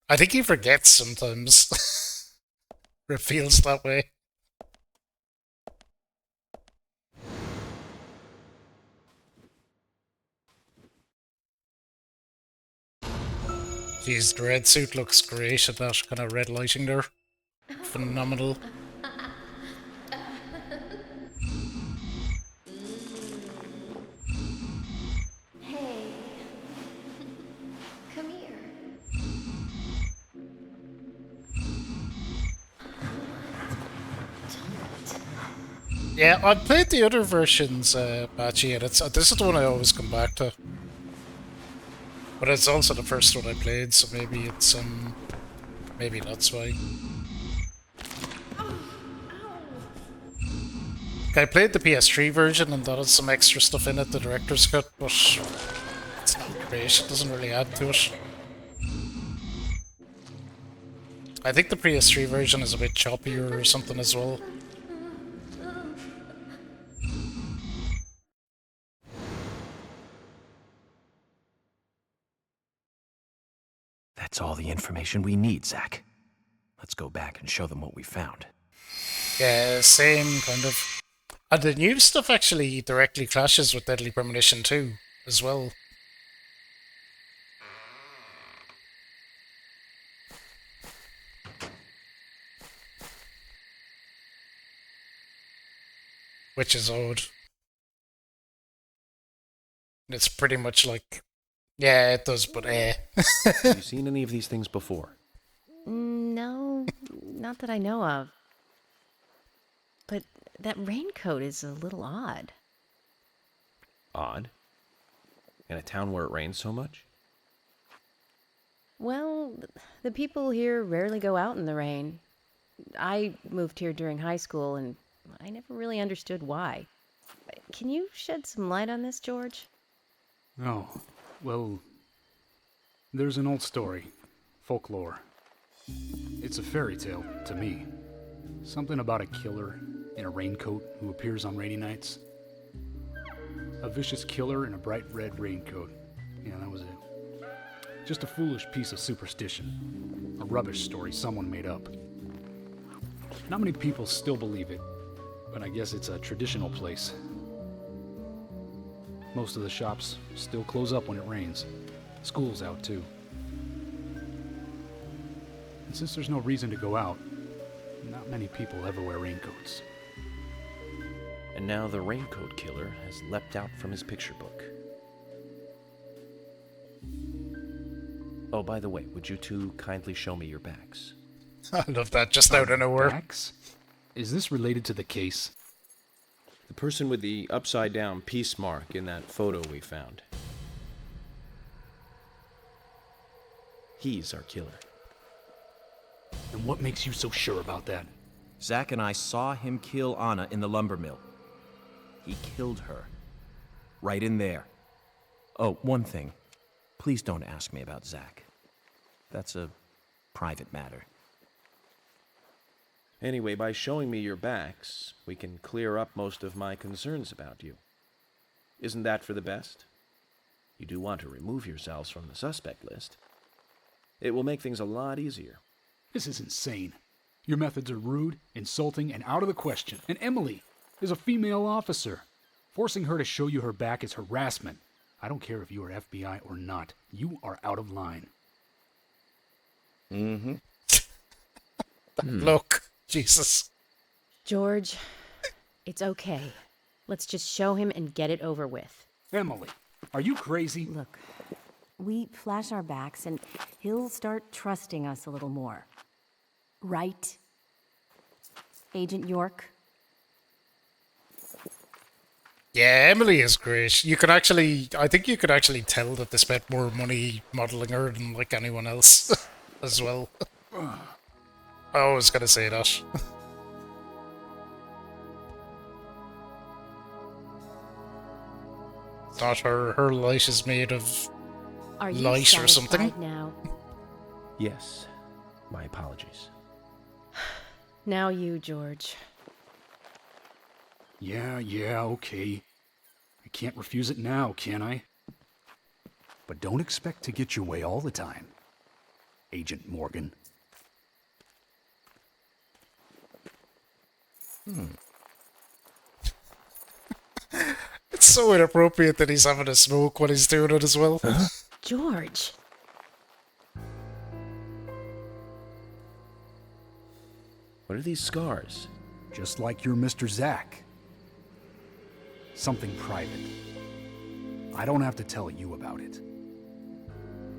I think he forgets sometimes. It feels that way. Jeez, the red suit looks great at that kind of red lighting there. Phenomenal. Hey. Come here. Yeah, I've played the other versions, Bachi, and this is the one I always come back to. But it's also the first one I played, so maybe it's, maybe that's why. I played the PS3 version, and that has some extra stuff in it, the director's cut, but it's not great, it doesn't really add to it. I think the PS3 version is a bit choppier or something as well. That's all the information we need, Zach. Let's go back and show them what we found. Yeah, same kind of. And the new stuff actually directly clashes with Deadly Premonition 2 as well. Which is odd. It's pretty much like... Yeah, it does, but Have you seen any of these things before? No, not that I know of. But that raincoat is a little odd. Odd? In a town where it rains so much? Well, the people here rarely go out in the rain. I moved here during high school, and I never really understood why. Can you shed some light on this, George? Oh, well, there's an old story, folklore. It's a fairy tale to me. Something about a killer in a raincoat who appears on rainy nights. A vicious killer in a bright red raincoat. Yeah, that was it. Just a foolish piece of superstition. A rubbish story someone made up. Not many people still believe it, but I guess it's a traditional place. Most of the shops still close up when it rains. School's out too. And since there's no reason to go out, not many people ever wear raincoats. And now the raincoat killer has leapt out from his picture book. Oh, by the way, would you two kindly show me your backs? I love that, just out of nowhere. Backs? Is this related to the case? The person with the upside-down peace mark in that photo we found. He's our killer. And what makes you so sure about that? Zach and I saw him kill Anna in the lumber mill. He killed her. Right in there. Oh, one thing. Please don't ask me about Zach. That's a private matter. Anyway, by showing me your backs, we can clear up most of my concerns about you. Isn't that for the best? You do want to remove yourselves from the suspect list. It will make things a lot easier. This is insane. Your methods are rude, insulting, and out of the question. And Emily is a female officer. Forcing her to show you her back is harassment. I don't care if you are FBI or not. You are out of line. Mm-hmm. Look, Jesus. George, it's okay. Let's just show him and get it over with. Emily, are you crazy? Look, we flash our backs and he'll start trusting us a little more. Right? Agent York? Yeah, Emily is great. You can actually, I think you could actually tell that they spent more money modeling her than like anyone else as well. I was gonna say that. Thought her light is made of Are you light or something. satisfied now? Yes. My apologies. Now you, George. Yeah, okay. I can't refuse it now, can I? But don't expect to get your way all the time, Agent Morgan. It's so inappropriate that he's having a smoke while he's doing it as well. George. What are these scars? Just like your Mr. Zack. Something private. I don't have to tell you about it.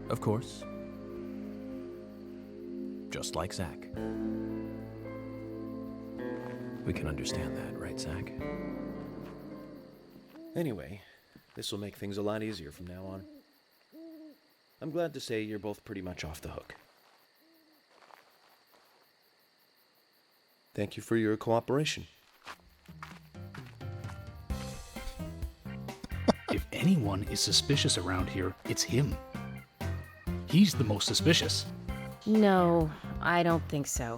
Of course. Just like Zack. We can understand that, right, Zack? Anyway, this will make things a lot easier from now on. I'm glad to say you're both pretty much off the hook. Thank you for your cooperation. If anyone is suspicious around here, it's him. He's the most suspicious. No, I don't think so.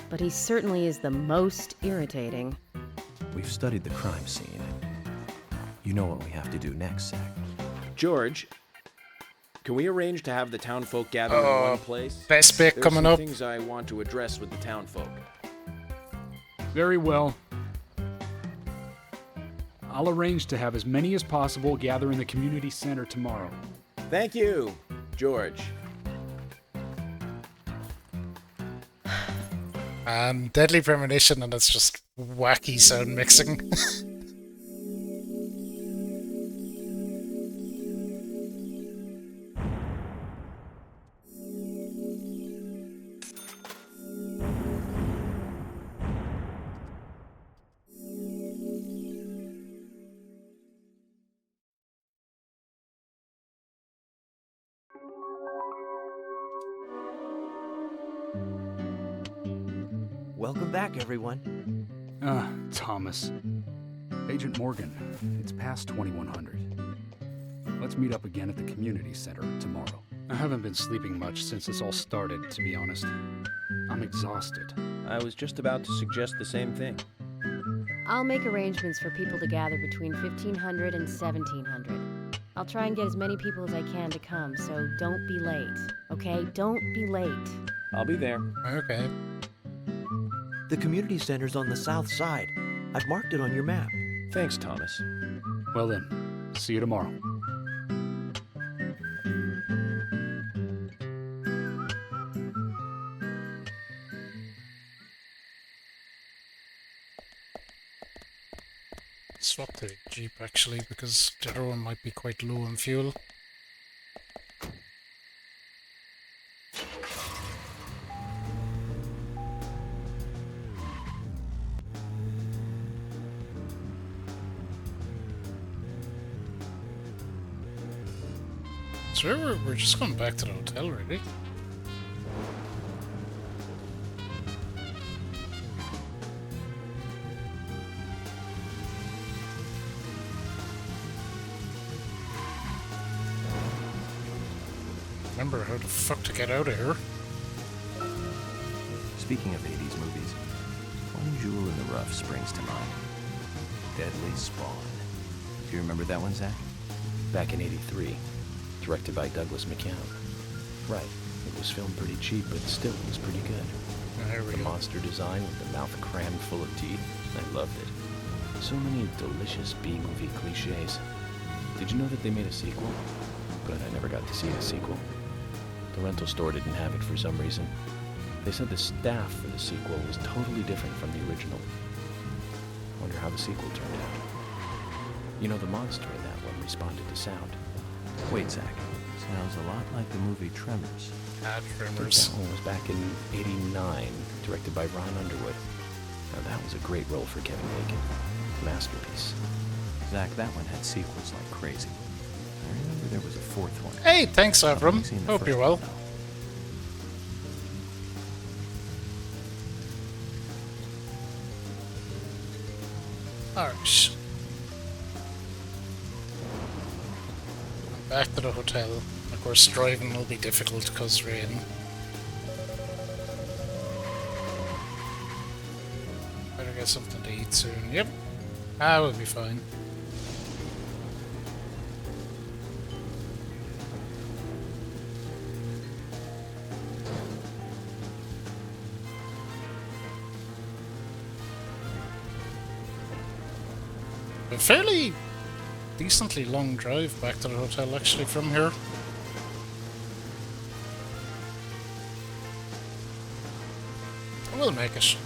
But he certainly is the most irritating. We've studied the crime scene. You know what we have to do next, Zack. George, can we arrange to have the townfolk gather in one place? Best bit There's coming some up. things I want to address with the townfolk. Very well. I'll arrange to have as many as possible gather in the community center tomorrow. Thank you, George. Deadly Premonition, and it's just wacky sound mixing. Welcome back, everyone. Thomas. Agent Morgan, it's past 2100. Let's meet up again at the community center tomorrow. I haven't been sleeping much since this all started, to be honest. I'm exhausted. I was just about to suggest the same thing. I'll make arrangements for people to gather between 1500 and 1700. I'll try and get as many people as I can to come, so don't be late. Okay? Don't be late. I'll be there. Okay. The community center's on the south side. I've marked it on your map. Thanks, Thomas. Well then, see you tomorrow. Swap the Jeep actually, because the other one might be quite low on fuel. So we're just going back to the hotel, really. Remember how the fuck to get out of here. Speaking of 80s movies, one jewel in the rough springs to mind. Deadly Spawn. Do you remember that one, Zack? Back in '83, directed by Douglas McCown. Right, it was filmed pretty cheap, but still it was pretty good. There we The go. monster design with the mouth crammed full of teeth, I loved it. So many delicious B-movie cliches. Did you know that they made a sequel? But I never got to see the sequel. The rental store didn't have it for some reason. They said the staff for the sequel was totally different from the original. Wonder how the sequel turned out. You know, the monster in that one responded to sound. Wait, Zack. Sounds a lot like the movie Tremors. Tremors. That one was back in '89, directed by Ron Underwood. Now that was a great role for Kevin Bacon. Masterpiece. Zack, that one had sequels like crazy. I remember there was a fourth one. Hey, thanks, I've Avram. only seen the Hope first you're well. one, though. Alright. Back to the hotel. Of course, driving will be difficult because rain. Better get something to eat soon. Yep. We'll be fine. A fairly decently long drive back to the hotel actually from here. We'll make it.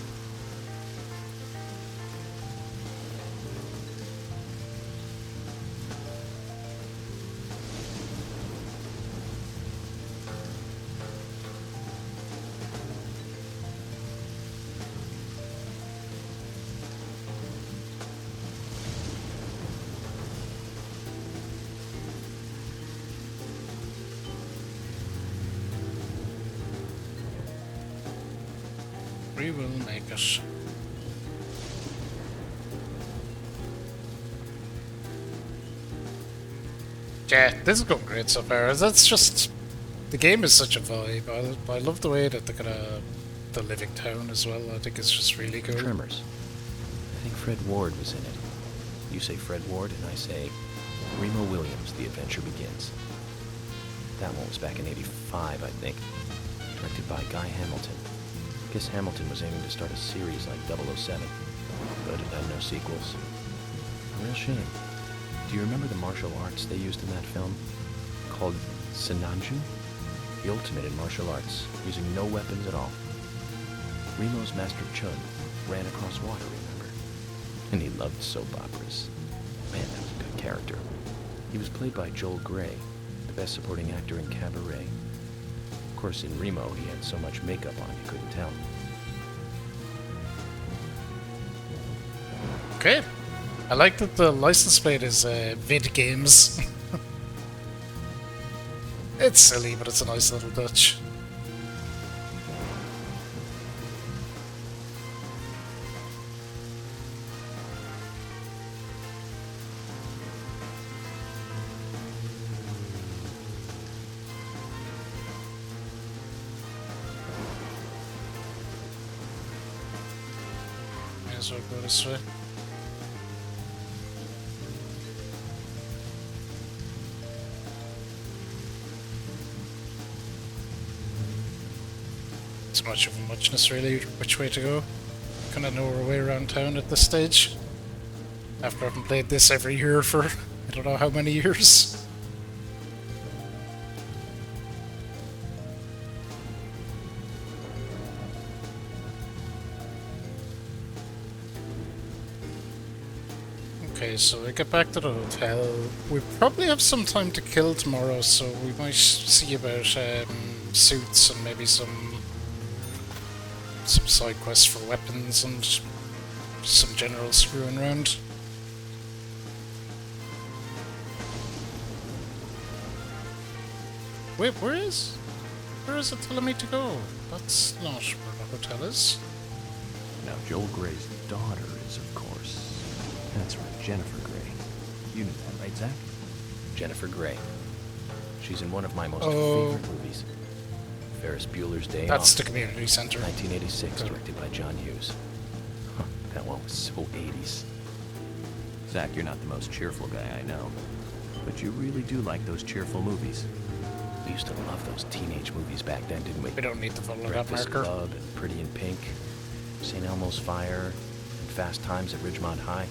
We will make it. Yeah, this is going great so far. That's just... The game is such a vibe. I love the way that they got the living town as well. I think it's just really good. Tremors. I think Fred Ward was in it. You say Fred Ward, and I say Remo Williams, The Adventure Begins. That one was back in '85, I think. Directed by Guy Hamilton. I guess Hamilton was aiming to start a series like 007, but it had no sequels. A real shame. Do you remember the martial arts they used in that film? Called Sinanju? The ultimate in martial arts, using no weapons at all. Remo's Master Chun ran across water, remember? And he loved soap operas. Man, that was a good character. He was played by Joel Grey, the best supporting actor in Cabaret. Of course, in Remo, he had so much makeup on you couldn't tell. Okay. I like that the license plate is Vid Games. It's silly, but it's a nice little touch. May as well go this way. It's much of a muchness really, which way to go. Kinda know our way around town at this stage. After having played this every year for I don't know how many years. Okay, so we get back to the hotel. We probably have some time to kill tomorrow, so we might see about suits and maybe some side quests for weapons and some general screwing around. Wait, where is it telling me to go? That's not where the hotel is. Now, Joel Gray's daughter is, of course. That's right, Jennifer Grey. You knew that, right, Zach? Jennifer Grey. She's in one of my most favorite movies. Ferris Bueller's Day That's Off. the community center. 1986, directed by John Hughes. Huh, that one was so 80s. Zach, you're not the most cheerful guy I know. But you really do like those cheerful movies. We used to love those teenage movies back then, didn't we? We don't need to follow that Breakfast marker. Club and Pretty in Pink, St. Elmo's Fire, and Fast Times at Ridgemont High.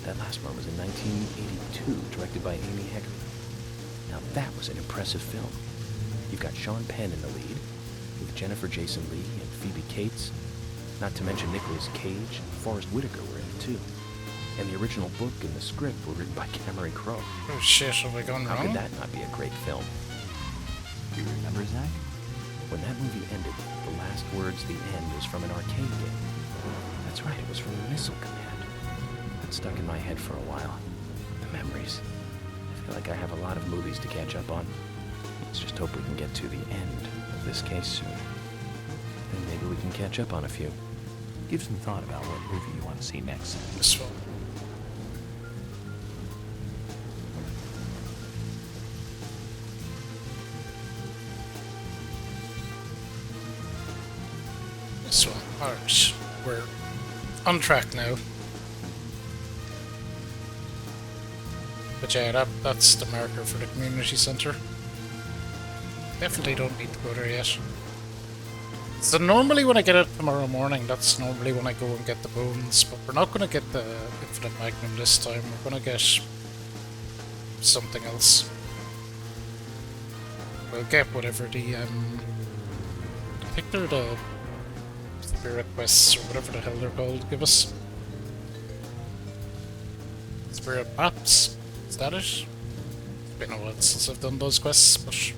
That last one was in 1982, directed by Amy Heckerling. Now that was an impressive film. You've got Sean Penn in the lead, with Jennifer Jason Leigh and Phoebe Cates. Not to mention Nicolas Cage and Forrest Whitaker were in it too. And the original book and the script were written by Cameron Crowe. Oh shit, have we gone How wrong? could that not be a great film? Do you remember, Zach? When that movie ended, the last words at the end was from an arcade game. That's right, it was from Missile Command. That stuck in my head for a while. The memories. I feel like I have a lot of movies to catch up on. Let's just hope we can get to the end of this case soon. And maybe we can catch up on a few. Give some thought about what movie you want to see next. This one. This one. Alright, we're on track now. But yeah, that's the marker for the community centre. Definitely don't need to go there yet. So normally when I get it tomorrow morning, that's normally when I go and get the bones, but we're not going to get the Infinite Magnum this time. We're going to get something else. We'll get whatever the, I think they're the Spirit Quests or whatever the hell they're called, give us. Spirit Maps? Is that it? It's been a while since I've done those quests, but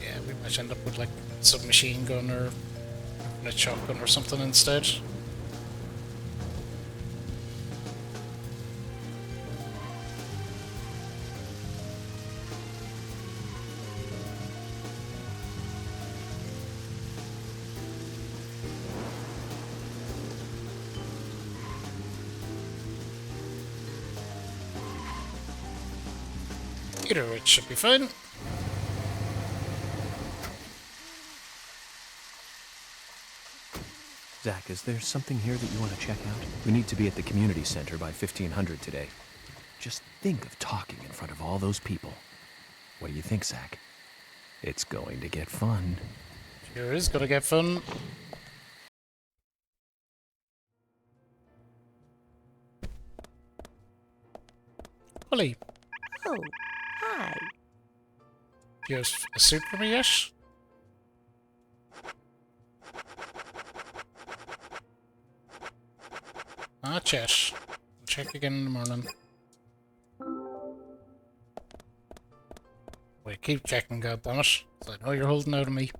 yeah, we might end up with like submachine gun or a shotgun or something instead. Either way, it should be fine. Zach, is there something here that you want to check out? We need to be at the community center by 1500 today. Just think of talking in front of all those people. What do you think, Zach? It's going to get fun. Sure is gonna get fun. Holly. Oh, hi. Do you have a suit for me yet? Ah, chat. I'll check again in the morning. Wait, keep checking, goddammit. So I know you're holding out on me.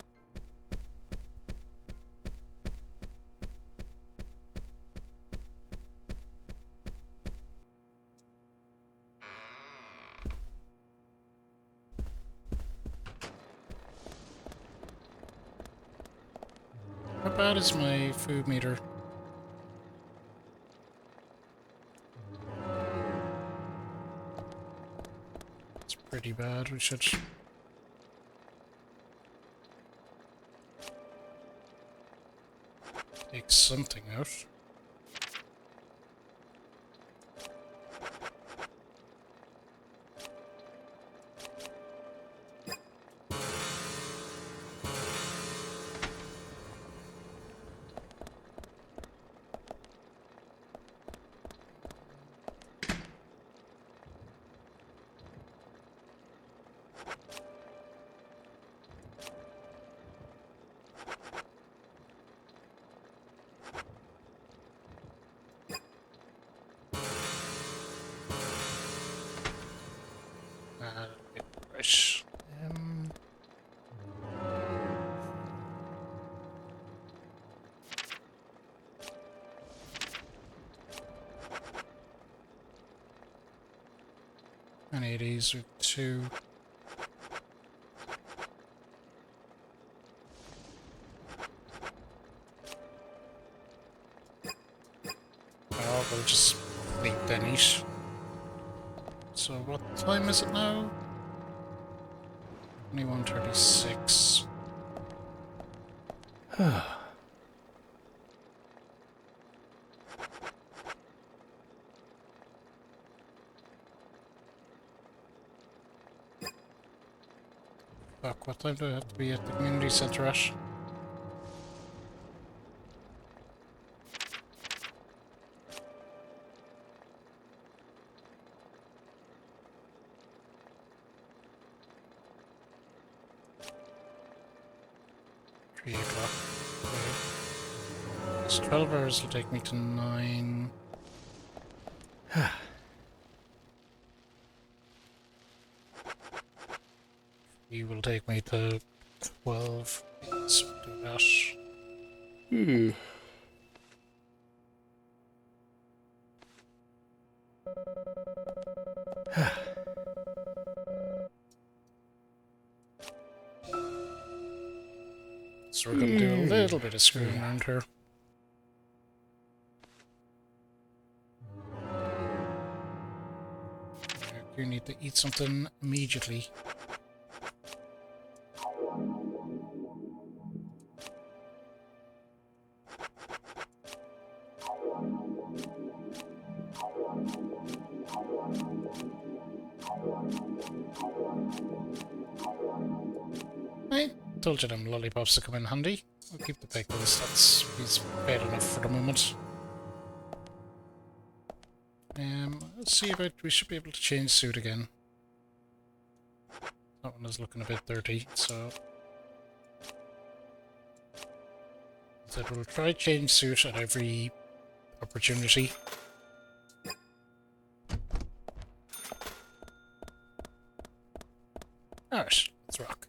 How bad is my food meter? It's pretty bad, we should... take something out. Right. Any of these are two. Oh, we'll just leave Denny's. So what time is it now? 21:36. Fuck, what time do I have to be at the community centre at? So 12 hours will take me to 9. He will take me to 12. So do that. So we're going to do a little bit of screwing around here. You need to eat something immediately. told you them lollipops to come in handy. We'll keep the pickles. He's paid enough for the moment. Let's see about... We should be able to change suit again. That one is looking a bit dirty, so... So we'll try change suit at every opportunity. Alright, let's rock.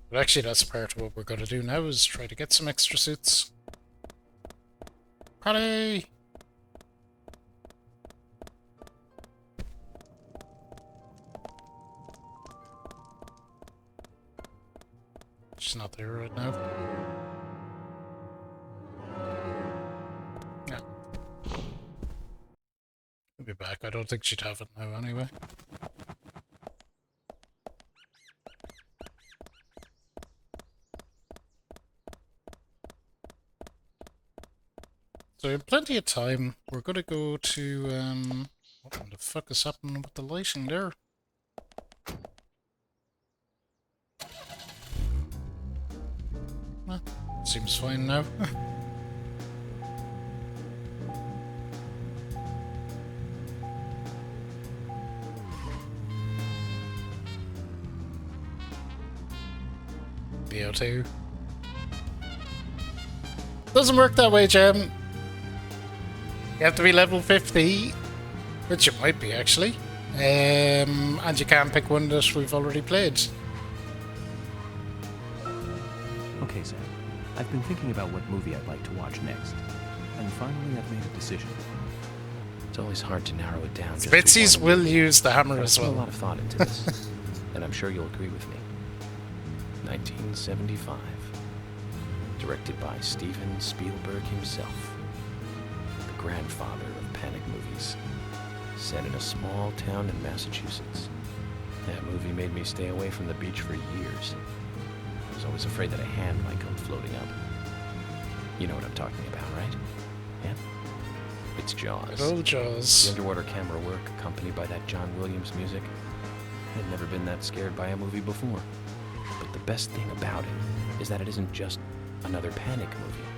But actually that's part of what we're going to do now, is try to get some extra suits. Party! She's not there right now. Yeah. She'll be back. I don't think she'd have it now anyway. So we have plenty of time. We're gonna go to what the fuck is happening with the lighting there? Seems fine now. BO2. Doesn't work that way, Gem. You have to be level 50, which you might be actually. And you can't pick one that we've already played. Okay, Sam. I've been thinking about what movie I'd like to watch next. And finally I've made a decision. It's always hard to narrow it down. Spitsies will use the hammer as well. I put a lot of thought into this, and I'm sure you'll agree with me. 1975. Directed by Steven Spielberg himself. The grandfather of panic movies. Set in a small town in Massachusetts. That movie made me stay away from the beach for years. I was always afraid that a hand might come floating up. You know what I'm talking about, right? Yeah? It's Jaws. Good old Jaws. The underwater camera work, accompanied by that John Williams music. I'd never been that scared by a movie before. But the best thing about it is that it isn't just another panic movie.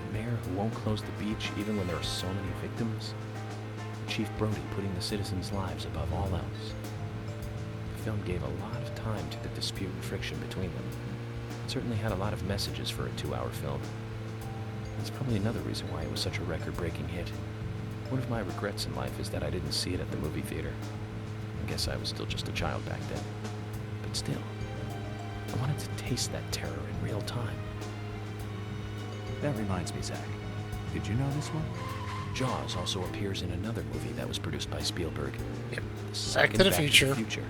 The mayor who won't close the beach even when there are so many victims. Chief Brody putting the citizens' lives above all else. The film gave a lot of time to the dispute and friction between them. It certainly had a lot of messages for a 2-hour film. That's probably another reason why it was such a record-breaking hit. One of my regrets in life is that I didn't see it at the movie theater. I guess I was still just a child back then. But still, I wanted to taste that terror in real time. That reminds me, Zach. Did you know this one? Jaws also appears in another movie that was produced by Spielberg. Yep. Back to the Future.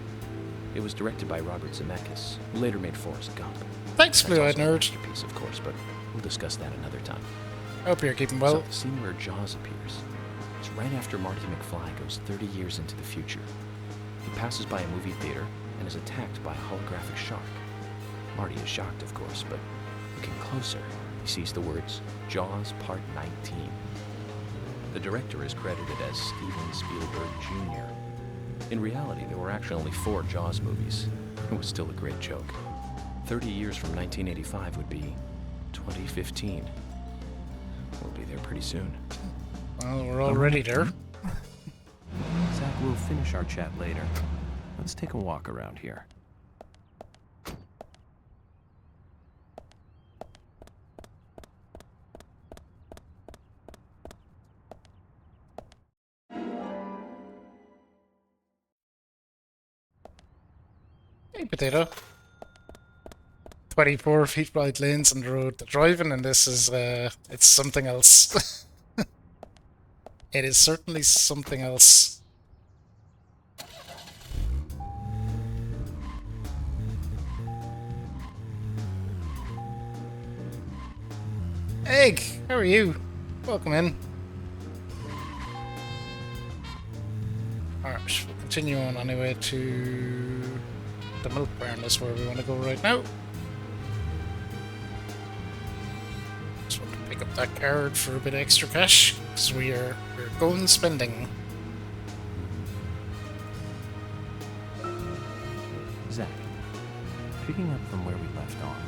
It was directed by Robert Zemeckis, who later made Forrest Gump. Thanks, Blue-Eyed Nerd. Masterpiece, of course, but we'll discuss that another time. Hope you're keeping well. So the scene where Jaws appears is right after Marty McFly goes 30 years into the future. He passes by a movie theater and is attacked by a holographic shark. Marty is shocked, of course, but looking closer, he sees the words, Jaws Part 19. The director is credited as Steven Spielberg Jr. In reality, there were actually only 4 Jaws movies. It was still a great joke. 30 years from 1985 would be 2015. We'll be there pretty soon. Well, we're already there. Zach, we'll finish our chat later. Let's take a walk around here. Hey, potato. 24 feet wide lanes on the road. The driving in this is, it's something else. It is certainly something else. Egg, how are you? Welcome in. Alright, we'll continue on anyway to the milk barn. That's where we want to go right now. Just want to pick up that card for a bit of extra cash, because we're going spending. Zach, picking up from where we left off.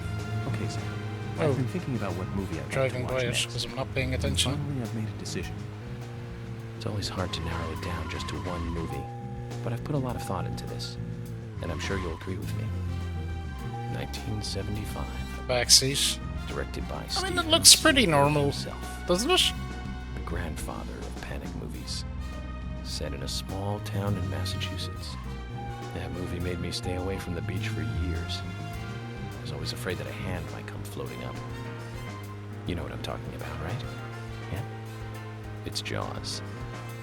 Okay, Zach. Oh. I've been thinking about what movie I'd Driving like to by watch it next. because I'm not paying And attention. finally, I've made a decision. It's always hard to narrow it down just to one movie, but I've put a lot of thought into this, and I'm sure you'll agree with me. 1975. Backseat. Directed by I mean, it looks pretty normal, himself, doesn't it? the grandfather of panic movies. Set in a small town in Massachusetts. That movie made me stay away from the beach for years. I was always afraid that a hand might come floating up. You know what I'm talking about, right? Yeah? It's Jaws.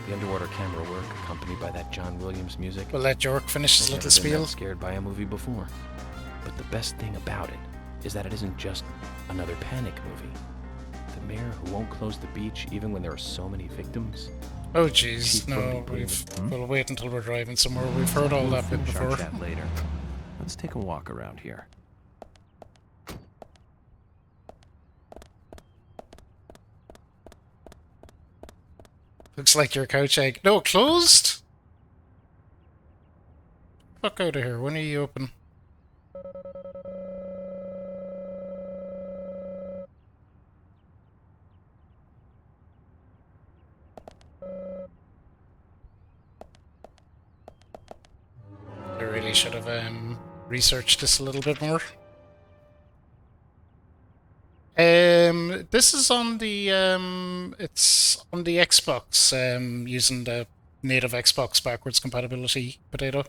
The underwater camera work, accompanied by that John Williams music. We'll let York finish his I've little never been spiel. that scared by a movie before. But the best thing about it is that it isn't just another panic movie. The mayor who won't close the beach even when there are so many victims. Oh jeez, Chief no, Brody putting we'll wait until we're driving somewhere. We've heard all that bit Finish our before. chat later. Let's take a walk around here. Looks like your couch egg. No, closed? Fuck out of here. When are you open? I really should have researched this a little bit more. This is on the it's on the Xbox, using the native Xbox backwards compatibility potato.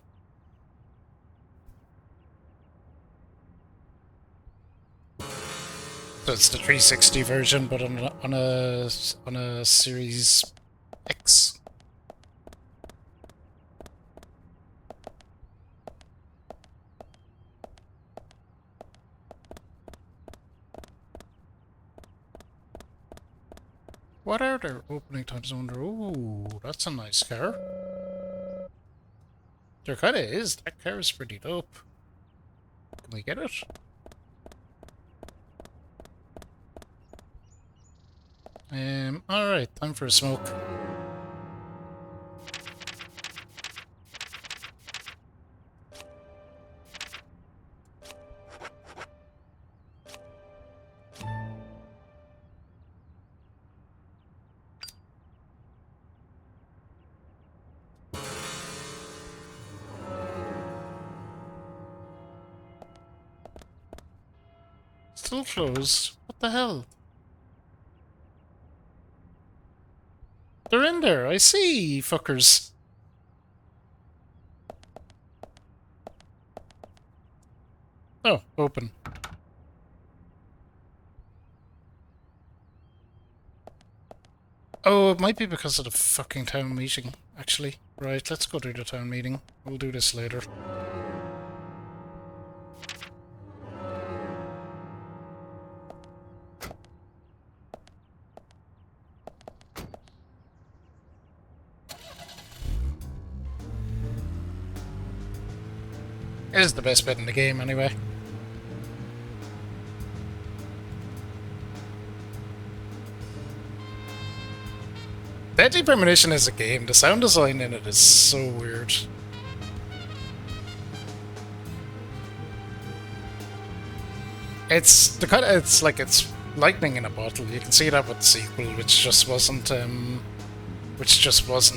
So it's the 360 version, but on a Series X. What are their opening times? I wonder. Ooh, that's a nice car. There kind of is. That car is pretty dope. Can we get it? Alright, time for a smoke. Still closed. What the hell? They're in there. I see, fuckers. Oh, open. Oh, it might be because of the fucking town meeting, actually. Right, let's go to the town meeting. We'll do this later. It is the best bit in the game, anyway. Deadly Premonition is a game. The sound design in it is so weird. It's the kind of, it's like it's lightning in a bottle. You can see that with the sequel, which just wasn't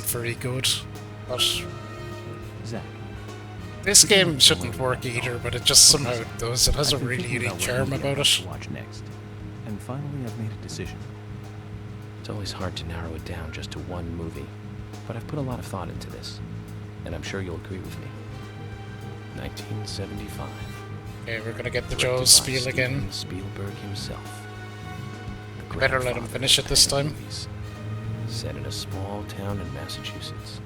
very good. But Zach, this game shouldn't work either, but it just somehow does. It has a really unique charm about it. Watch next. And finally, I've made a decision. It's always hard to narrow it down just to one movie, but I've put a lot of thought into this, and I'm sure you'll agree with me. 1975. Okay, we're gonna get the Directed by Jaws spiel again. Steven Spielberg himself. The Better let him grandfather finish it of this panic time. movies. Set in a small town in Massachusetts.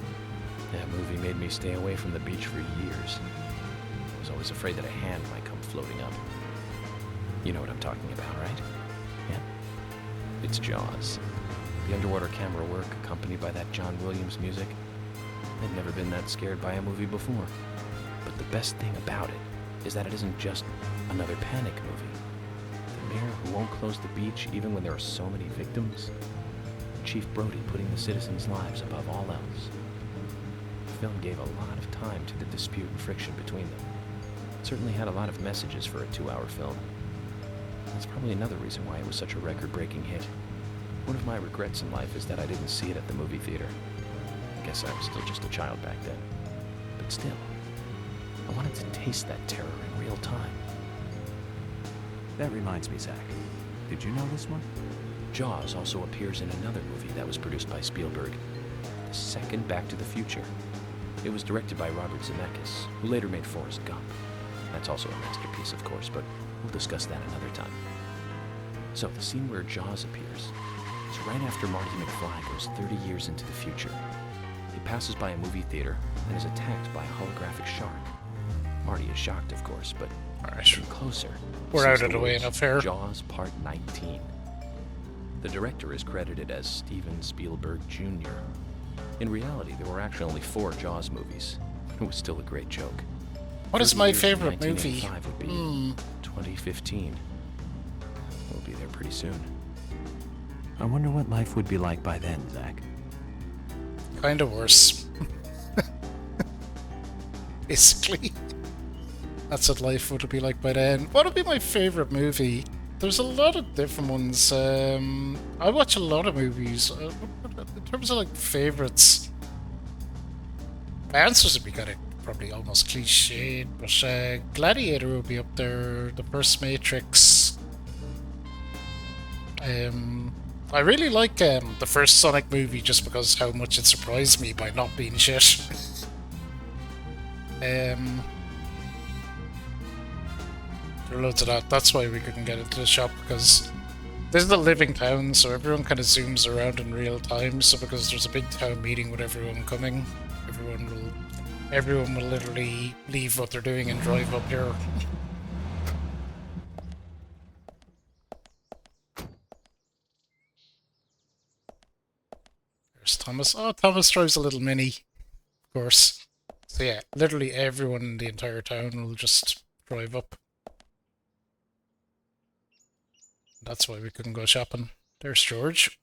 That movie made me stay away from the beach for years. I was always afraid that a hand might come floating up. You know what I'm talking about, right? Yeah? It's Jaws. The underwater camera work, accompanied by that John Williams music. I'd never been that scared by a movie before. But the best thing about it is that it isn't just another panic movie. The mayor who won't close the beach even when there are so many victims. Chief Brody putting the citizens' lives above all else. The film gave a lot of time to the dispute and friction between them. It certainly had a lot of messages for a 2-hour film. That's probably another reason why it was such a record-breaking hit. One of my regrets in life is that I didn't see it at the movie theater. I guess I was still just a child back then. But still, I wanted to taste that terror in real time. That reminds me, Zach. Did you know this one? Jaws also appears in another movie that was produced by Spielberg, the second Back to the Future. It was directed by Robert Zemeckis, who later made Forrest Gump. That's also a masterpiece, of course, but we'll discuss that another time. So, the scene where Jaws appears is right after Marty McFly goes 30 years into the future. He passes by a movie theater and is attacked by a holographic shark. Marty is shocked, of course, but looking closer, we're out of the way enough here. Jaws Part 19. The director is credited as Steven Spielberg Jr. In reality, there were actually only 4 Jaws movies. It was still a great joke. What is my favorite movie? 1985 would be 2015. We'll be there pretty soon. I wonder what life would be like by then, Zach. Kind of worse. Basically. That's what life would be like by then. What would be my favorite movie? There's a lot of different ones. I watch a lot of movies. In terms of like favorites, my answers would be kind of probably almost cliched, but Gladiator would be up there. The first Matrix. I really like the first Sonic movie just because how much it surprised me by not being shit. There are loads of that. That's why we couldn't get into the shop, because this is a living town, so everyone kind of zooms around in real time. So because there's a big town meeting with everyone coming, everyone will literally leave what they're doing and drive up here. There's Thomas. Oh, Thomas drives a little Mini, of course. So yeah, literally everyone in the entire town will just drive up. That's why we couldn't go shopping. There's George.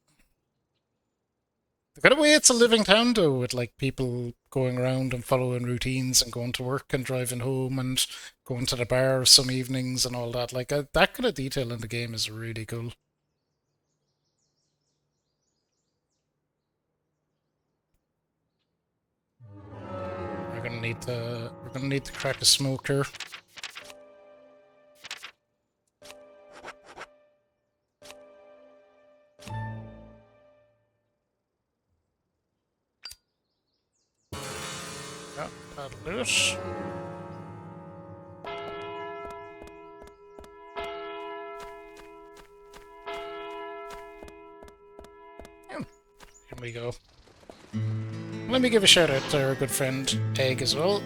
The kind of way it's a living town though, with like people going around and following routines and going to work and driving home and going to the bar some evenings and all that. Like that kind of detail in the game is really cool. We're gonna need to crack a smoke here. That'll do it. Here we go. Let me give a shout out to our good friend Egg as well.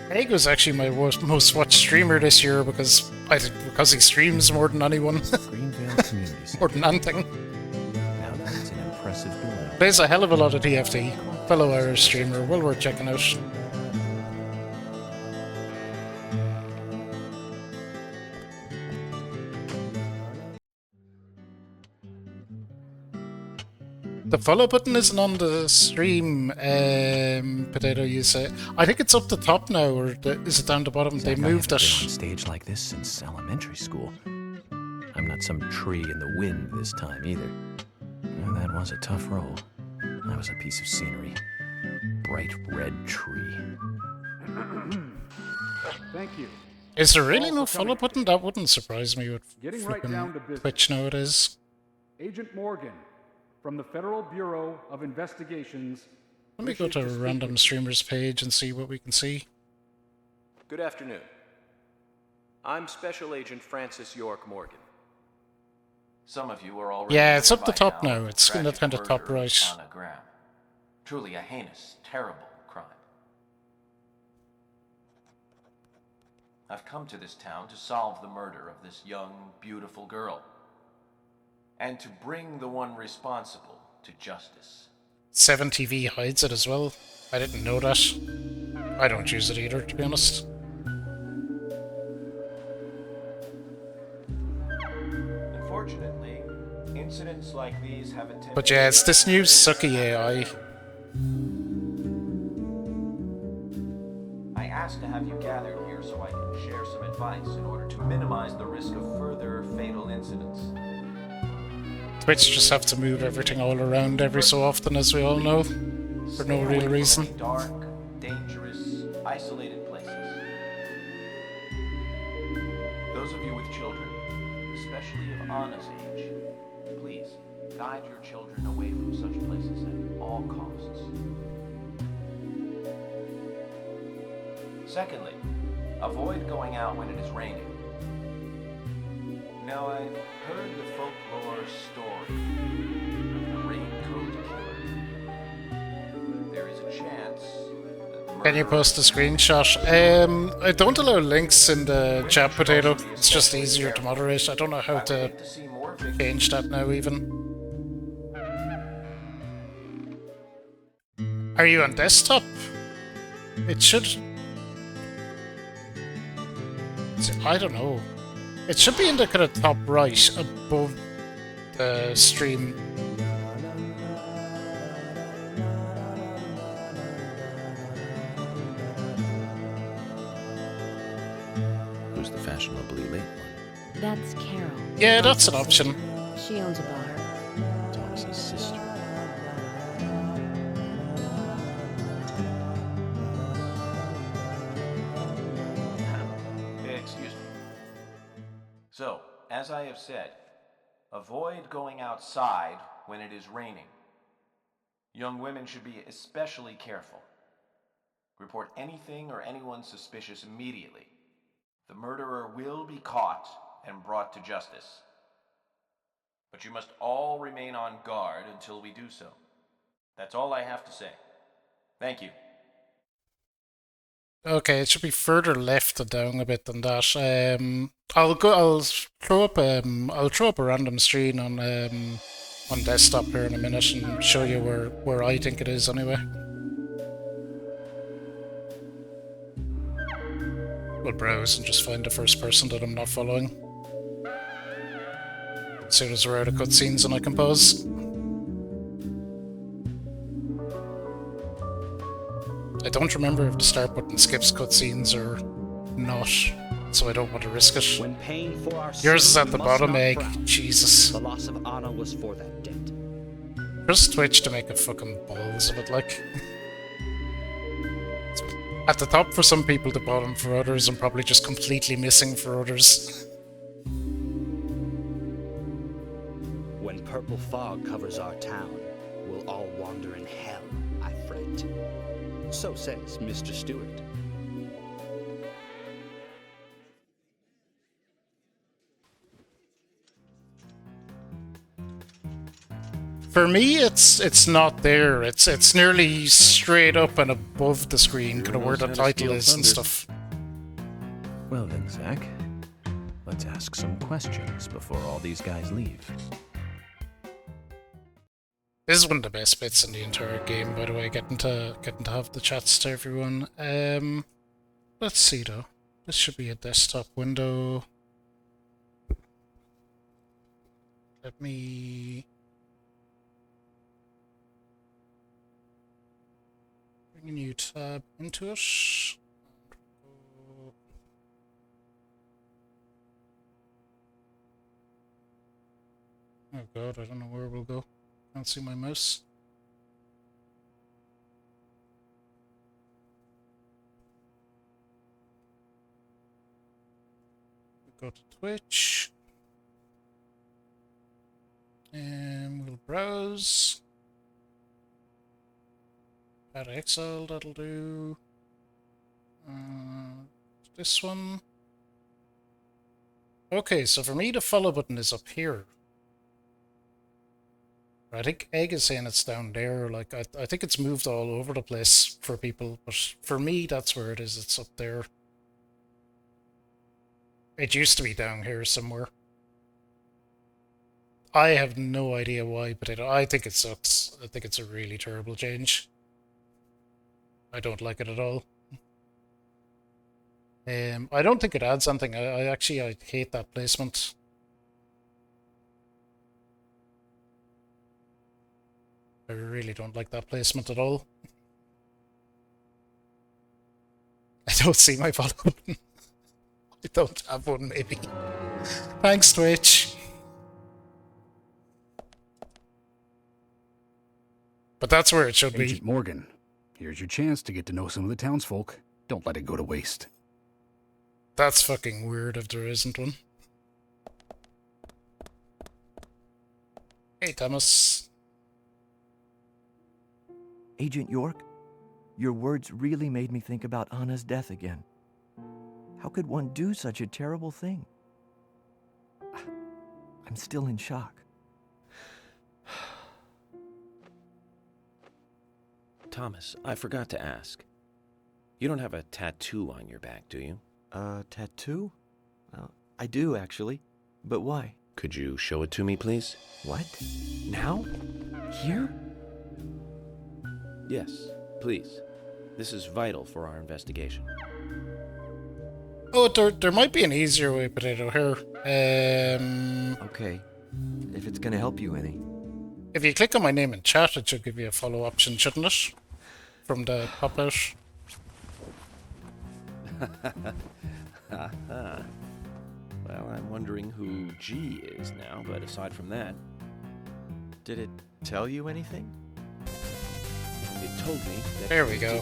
Egg was actually my most watched streamer this year because he streams more than anyone. Greenvale Community Center. More than anything. Now that's an impressive building. Plays a hell of a lot of TFT. Fellow Irish streamer, well worth checking out. The follow button isn't on the stream, Potato, you say. I think it's up the top now, or is it down the bottom? Zach, They moved it. I haven't been on stage like this since elementary school. I'm not some tree in the wind this time either. Well, that was a tough role. I was a piece of scenery. Bright red tree. Thank you. Is there really no follow button? That wouldn't surprise me with Getting right down to flipping business. Twitch nowadays. Agent Morgan from the Federal Bureau of Investigations. Let me go to a random streamers page and see what we can see. Good afternoon. I'm Special Agent Francis York Morgan. Some of you are already Yeah, it's aware up the by top now now. of It's in the tragic kind of top murder of right. Anna Graham. Truly a heinous, terrible crime. I've come to this town to solve the murder of this young, beautiful girl. And to bring the one responsible to justice. 7TV hides it as well. I didn't know that. I don't use it either, to be honest. Unfortunately, incidents like these have a tendency. But yeah, it's this new sucky AI. I asked to have you gathered here so I can share some advice in order to minimize the risk of further fatal incidents. Twitch just have to move everything all around every so often, as we all know, for no real reason. From any dark, dangerous, isolated places. Those of you with children, especially of Anna's age, please guide your children away from such places at all costs. Secondly, avoid going out when it is raining. Now, I've heard the folklore story of the raincoat killer. There is a chance that Can you post a screenshot? I don't allow links in the chat, Potato. It's just easier to moderate. I don't know how to change that now, even. Are you on desktop? It should... I don't know. It should be in the kind of top right above the stream. Who's the fashionably late one? That's Carol. Yeah, that's an option. She owns a bar. Thomas's sister. Excuse me. So, as I have said, avoid going outside when it is raining. Young women should be especially careful. Report anything or anyone suspicious immediately. The murderer will be caught and brought to justice. But you must all remain on guard until we do so. That's all I have to say. Thank you. Okay, it should be further left and down a bit than that. I'll throw up a random screen on desktop here in a minute and show you where I think it is anyway. We'll browse and just find the first person that I'm not following. As soon as we're out of cutscenes and I can pause. I don't remember if the start button skips cutscenes or not, so I don't want to risk it. When paying for our Yours is sins, at we the must bottom, not Egg. frown. Jesus. The loss of Anna was for that debt. Just Twitch to make a fucking balls of it, like. At the top for some people, the bottom for others, and probably just completely missing for others. When purple fog covers our town, we'll all wander in hell, I fret. So says Mr. Stewart. For me, it's not there. It's nearly straight up and above the screen, kind of where the title is and stuff. Well then, Zach, let's ask some questions before all these guys leave. This is one of the best bits in the entire game, by the way, getting to have the chats to everyone. Let's see though. This should be a desktop window. Let me bring a new tab into it. Oh god, I don't know where we'll go. Can't see my mouse. Go to Twitch. And we'll browse. Add Excel, that'll do. This one. Okay, so for me the follow button is up here. I think Egg is saying it's down there. Like I think it's moved all over the place for people, but for me that's where it is. It's up there. It used to be down here somewhere. I have no idea why, but I think it sucks. I think it's a really terrible change. I don't like it at all. I don't think it adds anything. I hate that placement. I really don't like that placement at all. I don't see my follow button. I don't have one, maybe. Thanks, Twitch. But that's where it should be. Agent Morgan, here's your chance to get to know some of the townsfolk. Don't let it go to waste. That's fucking weird if there isn't one. Hey, Thomas. Agent York, your words really made me think about Anna's death again. How could one do such a terrible thing? I'm still in shock. Thomas, I forgot to ask. You don't have a tattoo on your back, do you? Tattoo? I do, actually. But why? Could you show it to me, please? What? Now? Here? Yes, please. This is vital for our investigation. Oh, there might be an easier way, Potato, here. Okay. If it's gonna help you any. If you click on my name in chat, it should give you a follow option, shouldn't it? From the pop-out. Well, I'm wondering who G is now, but aside from that... Did it tell you anything? It told me that... There we go.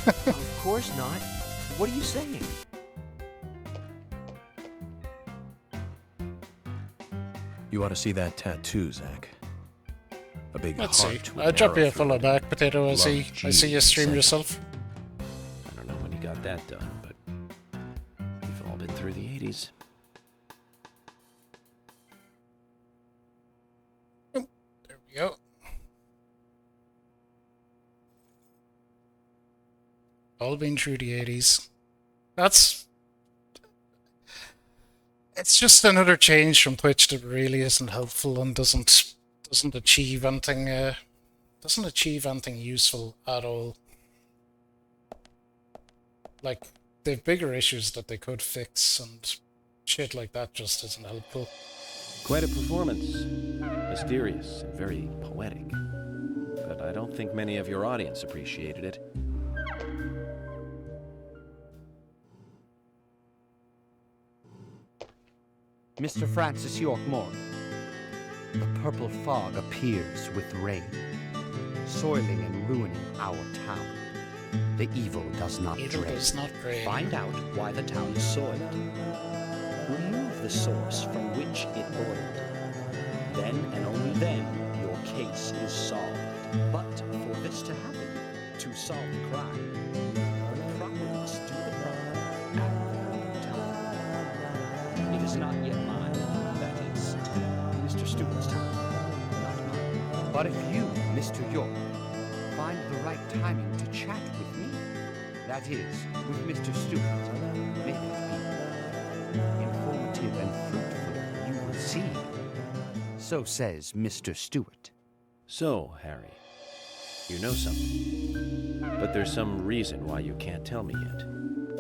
Of course not. What are you saying? You ought to see that tattoo, Zach. A big Let's see. heart. with I'll an drop you arrow a through follow it. back, Potato. I Love see you stream G, yourself. I don't know when you got that done, but we've all been through the 80s. There we go. All been through the 80s. It's just another change from Twitch that really isn't helpful and doesn't achieve anything useful at all. Like, they've bigger issues that they could fix, and shit like that just isn't helpful. Quite a performance. Mysterious and very poetic. But I don't think many of your audience appreciated it. Mr. Francis York Morgan, the purple fog appears with rain, soiling and ruining our town. The evil does not drain. Find out why the town is soiled. Remove the source from which it boiled. Then and only then your case is solved. But for this to happen, to solve the crime, the proper must do the proper at the proper time. It is not yet mine, that is, Mr. Stewart's time, not mine. But if you, Mr. York, find the right timing to chat with me, that is, with Mr. Stewart, may it be informative and fruitful, you will see. So says Mr. Stewart. So, Harry, you know something. But there's some reason why you can't tell me yet.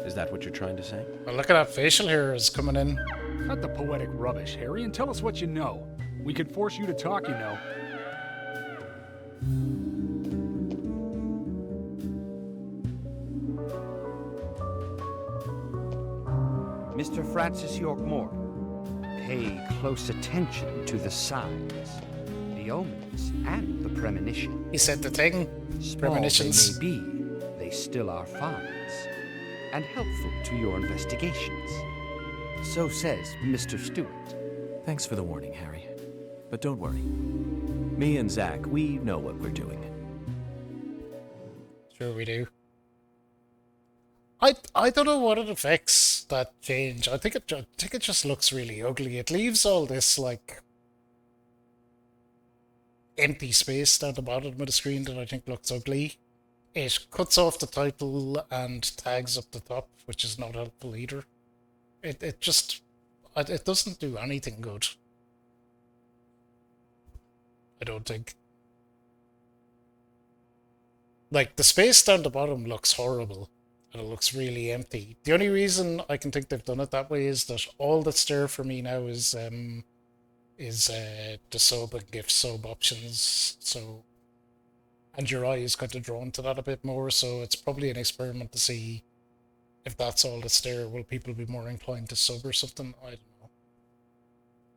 Is that what you're trying to say? Well, look at that facial hair is coming in. Cut the poetic rubbish, Harry, and tell us what you know. We could force you to talk, you know. Mr. Francis York Morgan, pay close attention to the signs, the omens, and the premonition. He said the thing. Small Premonitions. they may be, they still are finds, and helpful to your investigations. So says Mr. Stewart. Thanks for the warning, Harry. But don't worry. Me and Zach, we know what we're doing. Sure we do. I don't know what it affects, that change. I think it just looks really ugly. It leaves all this like empty space down the bottom of the screen that I think looks ugly. It cuts off the title and tags up the top, which is not helpful either. It doesn't do anything good. I don't think. Like, the space down the bottom looks horrible, and it looks really empty. The only reason I can think they've done it that way is that all that's there for me now is the sub and gift sub options, so, and your eye is kind of drawn to that a bit more, so it's probably an experiment to see if that's all that's there, will people be more inclined to sub or something? I don't know.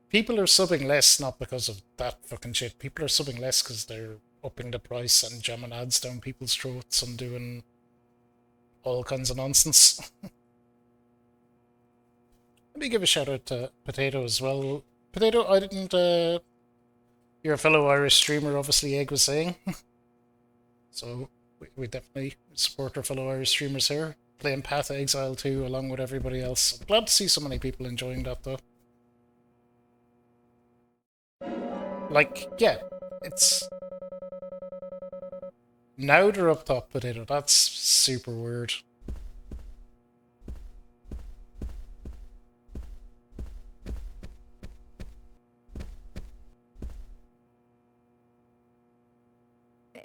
People are subbing less not because of that fucking shit. People are subbing less because they're upping the price and jamming ads down people's throats and doing all kinds of nonsense. Let me give a shout out to Potato as well. Potato, I didn't, you're a fellow Irish streamer, obviously Egg was saying. So, we definitely support our fellow Irish streamers here. Playing Path of Exile 2 along with everybody else. I'm glad to see so many people enjoying that though. Like, yeah, it's... Now they're up top, Potato. That's super weird.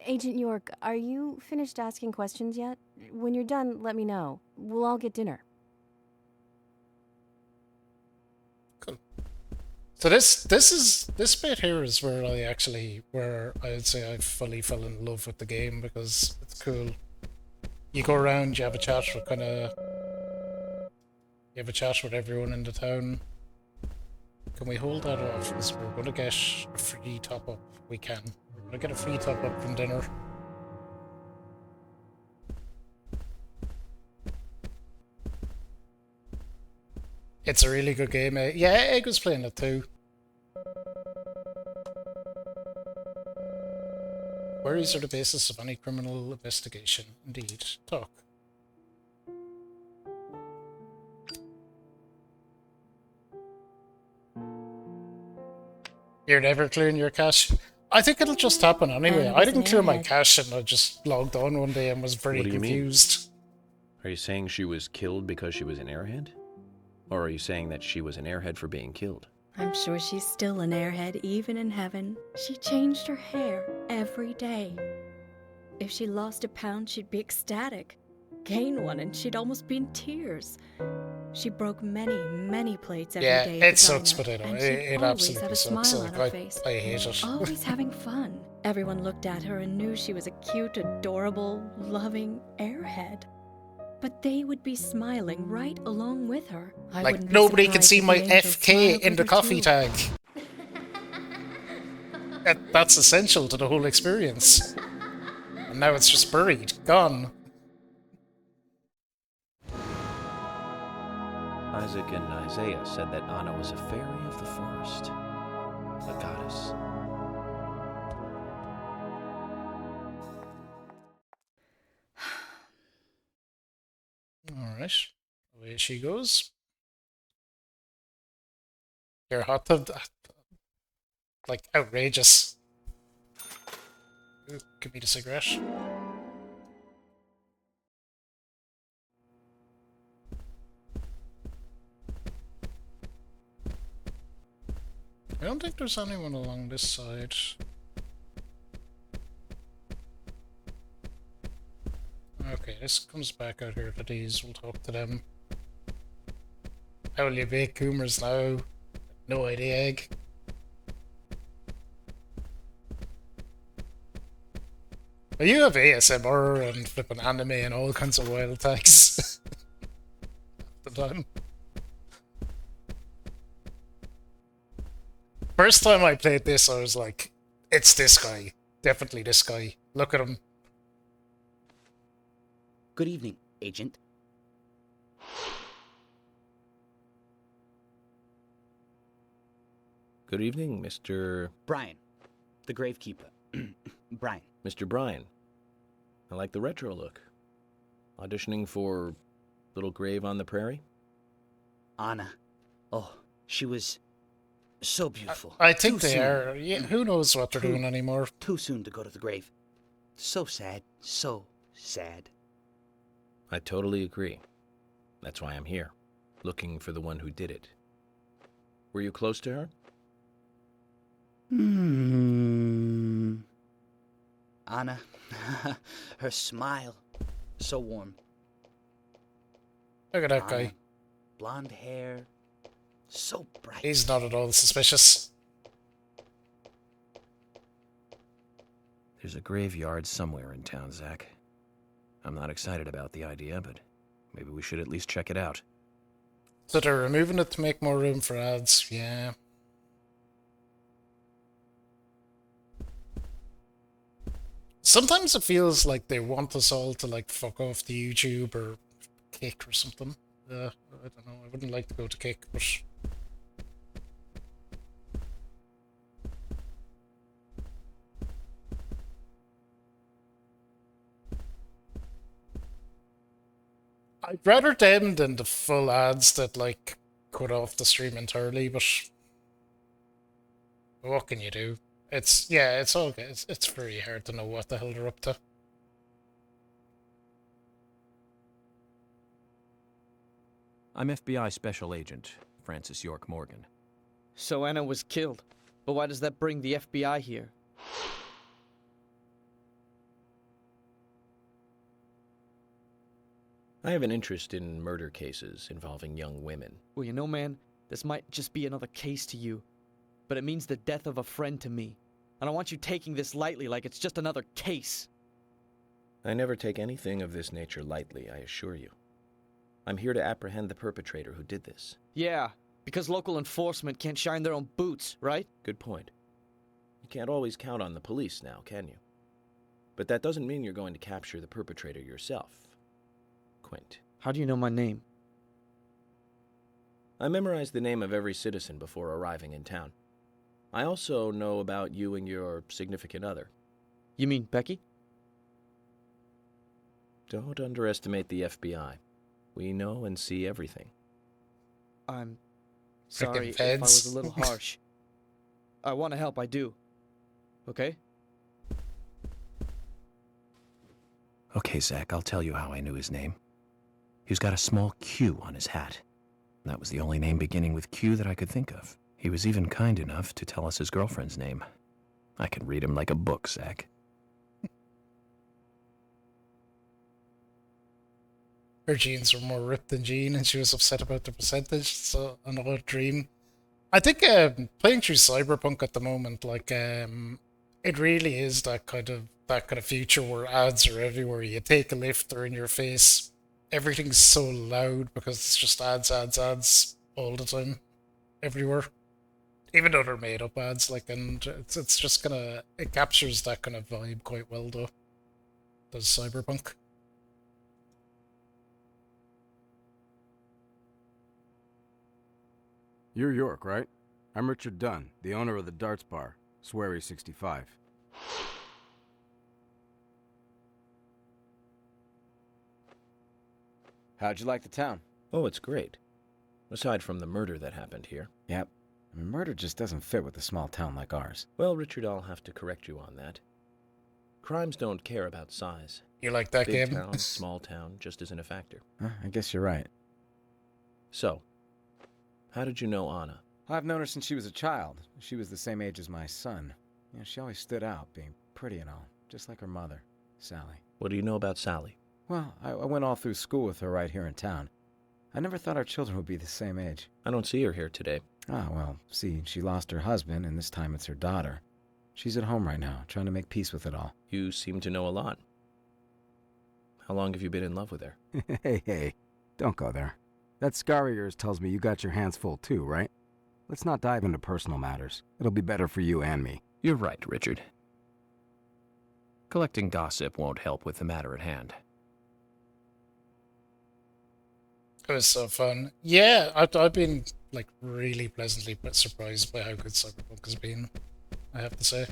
Agent York, are you finished asking questions yet? When you're done, let me know. We'll all get dinner. So this bit here is where I'd say I fully fell in love with the game because it's cool. You go around, you have a chat with everyone in the town. Can we hold that off? Because we're gonna get a free top up. We can. We're gonna get a free top up from dinner. It's a really good game. Yeah, Egg was playing it too. Queries are the basis of any criminal investigation. Indeed. Talk. You're never clearing your cache? I think it'll just happen anyway. I didn't clear my cache and I just logged on one day and was very confused. Are you saying she was killed because she was an airhead? Or are you saying that she was an airhead for being killed? I'm sure she's still an airhead even in heaven. She changed her hair every day. If she lost a pound, she'd be ecstatic. Gain one and she'd almost be in tears. She broke many plates every day. Yeah, it sucks, Potato. It absolutely have a sucks. smile on her face. I hate it. Always having fun. Everyone looked at her and knew she was a cute, adorable, loving airhead. But they would be smiling right along with her. Like, nobody can see my FK in the coffee tag. That's essential to the whole experience. And now it's just buried, gone. Isaac and Isaiah said that Anna was a fairy of the forest, a goddess. Alright, away she goes. Your hot tub, like, outrageous. Ooh, give me the cigarette. I don't think there's anyone along this side. Okay, this comes back out here to these. We'll talk to them. How will you bake Coomers now? No idea, Egg. Well, you have ASMR and flipping anime and all kinds of wild tags. Half the time. First time I played this, I was like, it's this guy. Definitely this guy. Look at him. Good evening, Agent. Good evening, Mr. Brian, the gravekeeper. Brian. Mr. Brian. I like the retro look. Auditioning for Little Grave on the Prairie? Anna. Oh, she was so beautiful. I think they are. Yeah, who knows what they're doing anymore? Too soon to go to the grave. So sad. So sad. I totally agree. That's why I'm here, looking for the one who did it. Were you close to her? Anna, her smile, so warm. Look at that guy. Blonde hair, so bright. He's not at all suspicious. There's a graveyard somewhere in town, Zach. I'm not excited about the idea, but Maybe we should at least check it out. So they're removing it to make more room for ads, yeah. Sometimes it feels like they want us all to like fuck off to YouTube or Kick or something. I don't know, I wouldn't like to go to Kick, but... I'd rather them than the full ads that like cut off the stream entirely, but what can you do? It's okay. It's very hard to know what the hell they're up to. I'm FBI Special Agent Francis York Morgan. So Anna was killed, but why does that bring the FBI here? I have an interest in murder cases involving young women. Well, you know, man, this might just be another case to you, but it means the death of a friend to me. I don't want you taking this lightly like it's just another case. I never take anything of this nature lightly, I assure you. I'm here to apprehend the perpetrator who did this. Yeah, because local enforcement can't shine their own boots, right? Good point. You can't always count on the police now, can you? But that doesn't mean you're going to capture the perpetrator yourself. Quint. How do you know my name? I memorized the name of every citizen before arriving in town. I also know about you and your significant other. You mean Becky? Don't underestimate the FBI. We know and see everything. I'm sorry if I was a little harsh. I want to help, I do. Okay? Okay, Zach, I'll tell you how I knew his name. He's got a small Q on his hat. That was the only name beginning with Q that I could think of. He was even kind enough to tell us his girlfriend's name. I can read him like a book, Zach. Her jeans were more ripped than Jean, and she was upset about the percentage, so another dream. I think playing through Cyberpunk at the moment, like, it really is that kind of future where ads are everywhere. You take a lift, they're in your face. Everything's so loud because it's just ads all the time, everywhere. Even though they're made up ads, like, and it's just it captures that kind of vibe quite well, though. Does Cyberpunk. You're York, right? I'm Richard Dunn, the owner of the Darts Bar, Swery 65. How'd you like the town? Oh, it's great. Aside from the murder that happened here. Yep. I mean, murder just doesn't fit with a small town like ours. Well, Richard, I'll have to correct you on that. Crimes don't care about size. You like that Big game? town, small town, just isn't a factor. I guess you're right. So, how did you know Anna? I've known her since she was a child. She was the same age as my son. You know, she always stood out, being pretty and all, just like her mother, Sally. What do you know about Sally? Well, I went all through school with her right here in town. I never thought our children would be the same age. I don't see her here today. Ah, well, see, she lost her husband, and this time it's her daughter. She's at home right now, trying to make peace with it all. You seem to know a lot. How long have you been in love with her? Hey, don't go there. That scar of yours tells me you got your hands full too, right? Let's not dive into personal matters. It'll be better for you and me. You're right, Richard. Collecting gossip won't help with the matter at hand. It was so fun. Yeah, I've been like really pleasantly surprised by how good Cyberpunk has been, I have to say.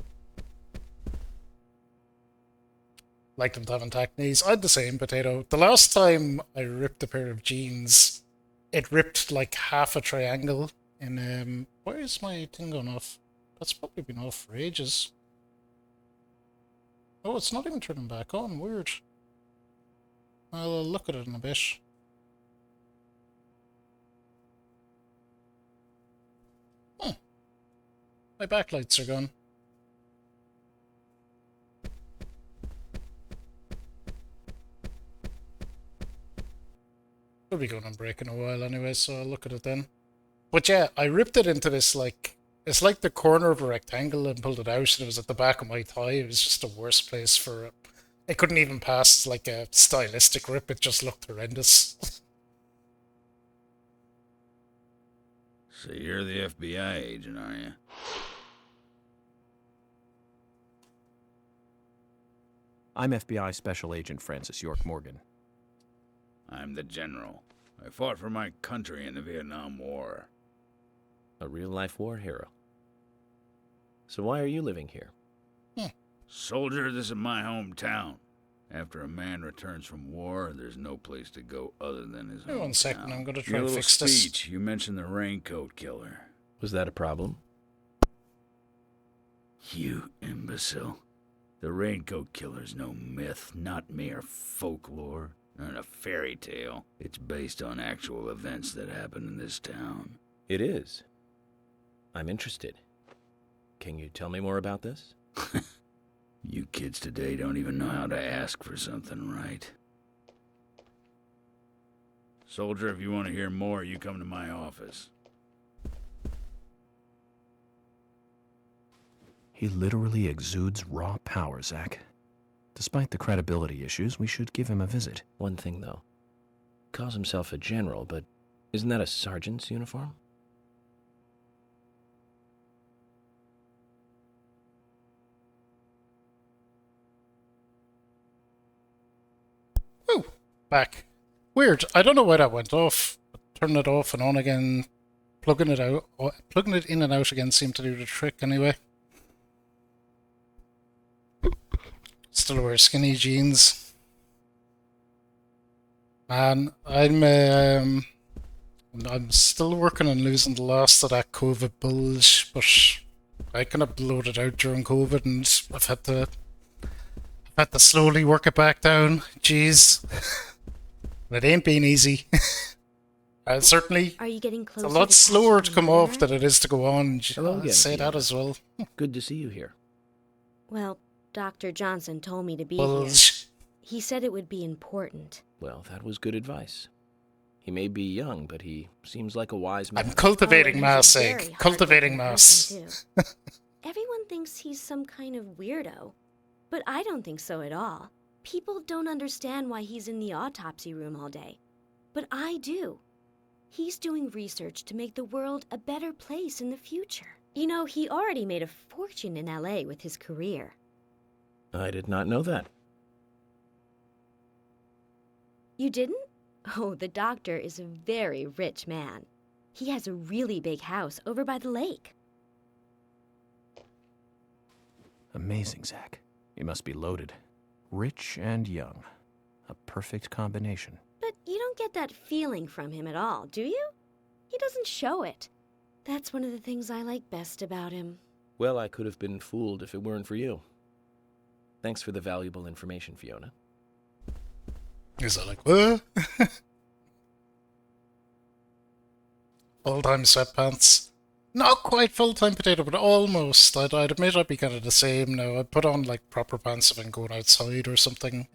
Like them to have intact knees. I had the same potato. The last time I ripped a pair of jeans, it ripped like half a triangle in where is my thing going off? That's probably been off for ages. Oh, it's not even turning back on. Weird. I'll look at it in a bit. My backlights are gone. We'll be going on break in a while anyway, so I'll look at it then. But yeah, I ripped it into this, like, it's like the corner of a rectangle and pulled it out, and it was at the back of my thigh. It was just the worst place for it. It couldn't even pass as like a stylistic rip. It just looked horrendous. So you're the FBI agent, are you? I'm FBI Special Agent Francis York Morgan. I'm the general. I fought for my country in the Vietnam War. A real-life war hero. So why are you living here? Soldier, this is my hometown. After a man returns from war, there's no place to go other than his hometown. 1 second, I'm gonna try Your to little fix this. speech, you mentioned the raincoat killer. Was that a problem? You imbecile. The raincoat killer's no myth, not mere folklore, not a fairy tale. It's based on actual events that happened in this town. It is. I'm interested. Can you tell me more about this? You kids today don't even know how to ask for something right. Soldier, if you want to hear more, you come to my office. He literally exudes raw power, Zach. Despite the credibility issues, we should give him a visit. One thing, though. Calls himself a general, but isn't that a sergeant's uniform? Ooh, back. Weird. I don't know why that went off. Turning it off and on again, plugging it out, plugging it in and out again seemed to do the trick anyway. Still wear skinny jeans. Man, I'm still working on losing the last of that COVID bulge, but I kind of blowed it out during COVID, and I've had to slowly work it back down. Jeez, it ain't been easy. Certainly, Are you getting it's closer a lot to slower catching to come the off winner? than it is to go on. Hello again, Say that Fiona. as well. Good to see you here. Well, Dr. Johnson told me to be Bulge. here. He said it would be important. Well, that was good advice. He may be young, but he seems like a wise man. I'm cultivating he's a mass, very Egg. hard-working Cultivating mass. person, too. Everyone thinks he's some kind of weirdo, but I don't think so at all. People don't understand why he's in the autopsy room all day, but I do. He's doing research to make the world a better place in the future. You know, he already made a fortune in LA with his career. I did not know that. You didn't? Oh, the doctor is a very rich man. He has a really big house over by the lake. Amazing, Zach. He must be loaded. Rich and young. A perfect combination. But you don't get that feeling from him at all, do you? He doesn't show it. That's one of the things I like best about him. Well, I could have been fooled if it weren't for you. Thanks for the valuable information, Fiona. Is that like, what? Full-time sweatpants. Not quite full-time potato, but almost. I'd admit I'd be kind of the same now. I'd put on like proper pants if I'm going outside or something.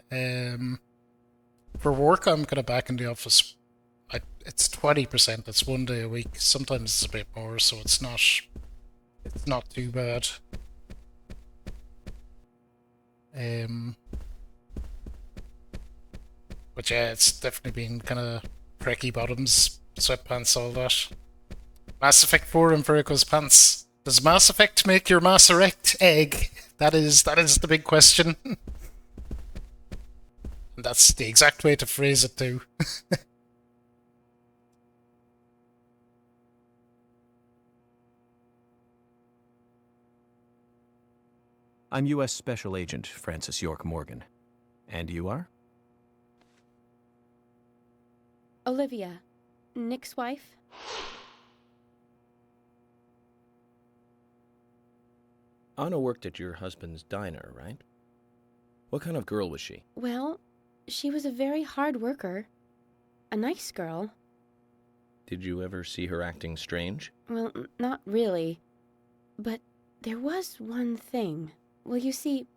For work, I'm kind of back in the office. It's 20%. It's 1 day a week. Sometimes it's a bit more, so it's not too bad. But yeah, it's definitely been kind of precky bottoms, sweatpants, all that. Mass Effect 4 and Verico's pants. Does Mass Effect make your Mass erect, Egg? That is the big question. And that's the exact way to phrase it too. I'm U.S. Special Agent Francis York Morgan. And you are? Olivia, Nick's wife. Anna worked at your husband's diner, right? What kind of girl was she? Well, she was a very hard worker. A nice girl. Did you ever see her acting strange? Well, not really. But there was one thing. Well, you see,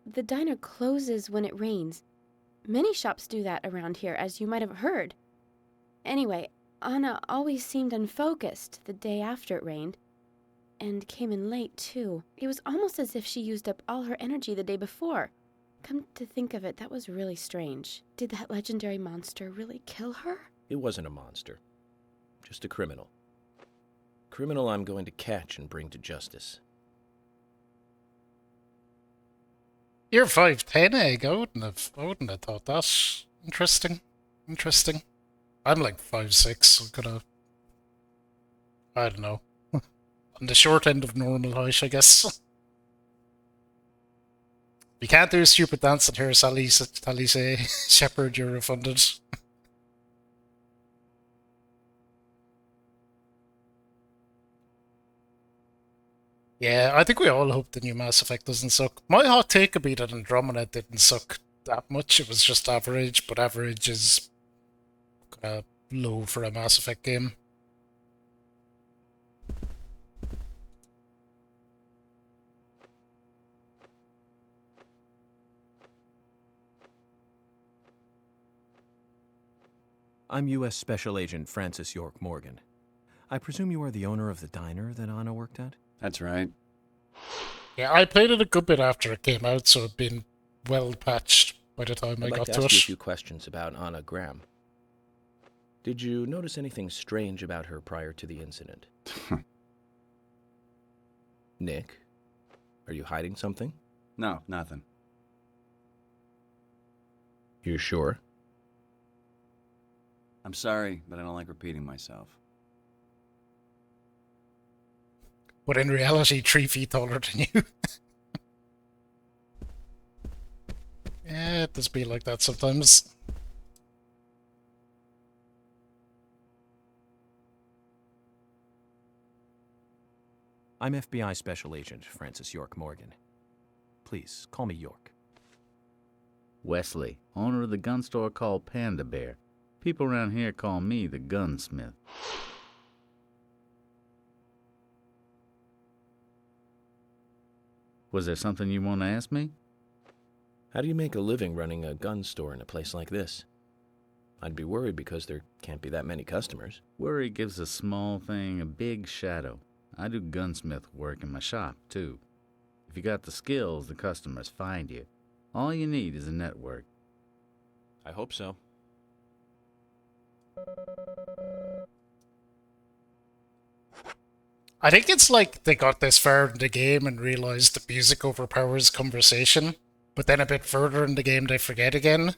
the diner closes when it rains. Many shops do that around here, as you might have heard. Anyway, Anna always seemed unfocused the day after it rained. And came in late, too. It was almost as if she used up all her energy the day before. Come to think of it, that was really strange. Did that legendary monster really kill her? It wasn't a monster. Just a criminal. Criminal I'm going to catch and bring to justice. You're 5'10", Egg. I wouldn't have thought that. Interesting. I'm like 5'6", I don't know. On the short end of normal height, I guess. You can't do a stupid dance in here, Sally say, Shepherd, you're refunded. Yeah, I think we all hope the new Mass Effect doesn't suck. My hot take would be that Andromeda didn't suck that much. It was just average, but average is kind of low for a Mass Effect game. I'm U.S. Special Agent Francis York Morgan. I presume you are the owner of the diner that Anna worked at? That's right. Yeah, I played it a good bit after it came out, so it'd been well patched by the time I got to I'd like to ask you a it. few questions about Anna Graham. Did you notice anything strange about her prior to the incident? Nick, are you hiding something? No, nothing. You sure? I'm sorry, but I don't like repeating myself. But in reality, 3 feet taller than you. Yeah, it does be like that sometimes. I'm FBI Special Agent Francis York Morgan. Please, call me York. Wesley, owner of the gun store called Panda Bear. People around here call me the gunsmith. Was there something you want to ask me? How do you make a living running a gun store in a place like this? I'd be worried because there can't be that many customers. Worry gives a small thing a big shadow. I do gunsmith work in my shop, too. If you got the skills, the customers find you. All you need is a network. I hope so. I think it's like they got this far in the game and realized the music overpowers conversation, but then a bit further in the game they forget again.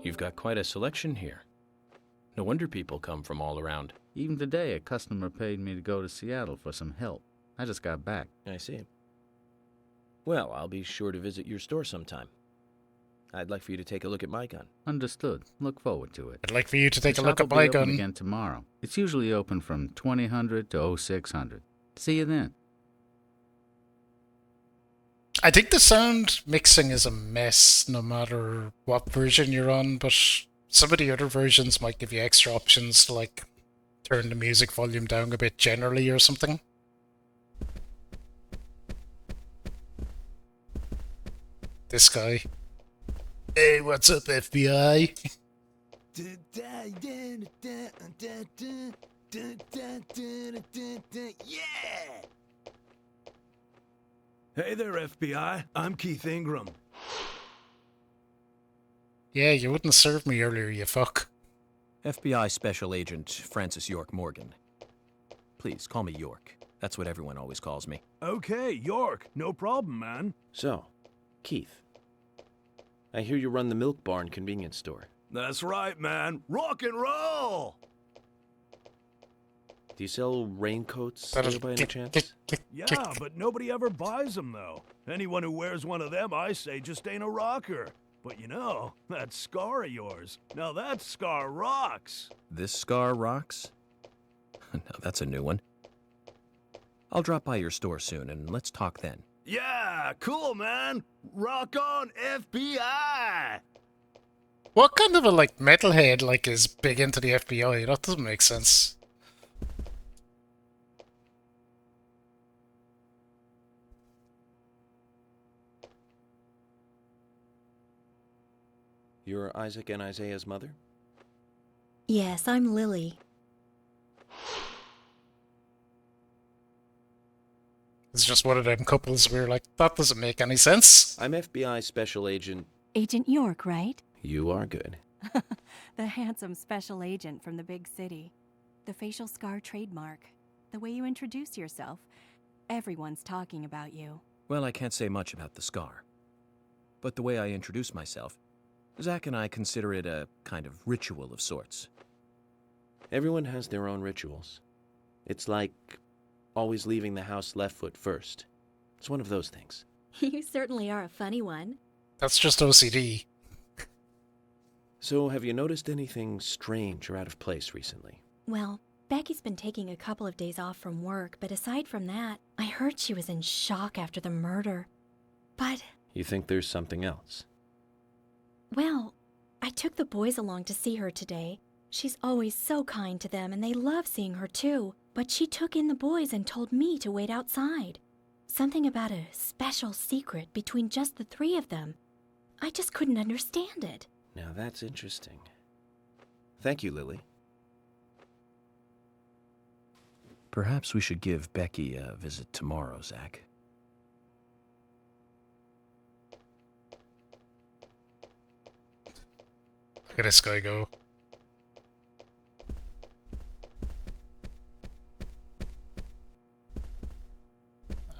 You've got quite a selection here. No wonder people come from all around. Even today, a customer paid me to go to Seattle for some help. I just got back. I see. Well, I'll be sure to visit your store sometime. I'd like for you to take a look at my gun. Understood. Look forward to it. I'd like for you to take The a look shop at will my be open gun. again tomorrow. It's usually open from 2000 to 0600. See you then. I think the sound mixing is a mess no matter what version you're on, but some of the other versions might give you extra options to like turn the music volume down a bit generally or something. This guy. Hey, what's up, FBI? Yeah! Hey there, FBI. I'm Keith Ingram. Yeah, you wouldn't serve me earlier, you fuck. FBI Special Agent Francis York Morgan. Please, call me York. That's what everyone always calls me. Okay, York. No problem, man. So, Keith, I hear you run the Milk Barn convenience store. That's right, man. Rock and roll! Do you sell raincoats there by any chance? Yeah, but nobody ever buys them, though. Anyone who wears one of them, I say, just ain't a rocker. But you know, that scar of yours, now that scar rocks. This scar rocks? Now that's a new one. I'll drop by your store soon and let's talk then. Yeah, cool, man. Rock on, FBI! What kind of a like metalhead like is big into the FBI? That doesn't make sense. You're Isaac and Isaiah's mother? Yes, I'm Lily. It's just one of them couples where you're like, that doesn't make any sense. I'm FBI Special Agent. Agent York, right? You are good. The handsome special agent from the big city. The facial scar trademark. The way you introduce yourself. Everyone's talking about you. Well, I can't say much about the scar. But the way I introduce myself, Zach and I consider it a kind of ritual of sorts. Everyone has their own rituals. It's like always leaving the house left foot first. It's one of those things. You certainly are a funny one. That's just OCD. So, have you noticed anything strange or out of place recently? Well, Becky's been taking a couple of days off from work, but aside from that, I heard she was in shock after the murder. But, You think there's something else? well, I took the boys along to see her today. She's always so kind to them, and they love seeing her too. But she took in the boys and told me to wait outside. Something about a special secret between just the three of them. I just couldn't understand it. Now that's interesting. Thank you, Lily. Perhaps we should give Becky a visit tomorrow, Zach. Look at this guy go.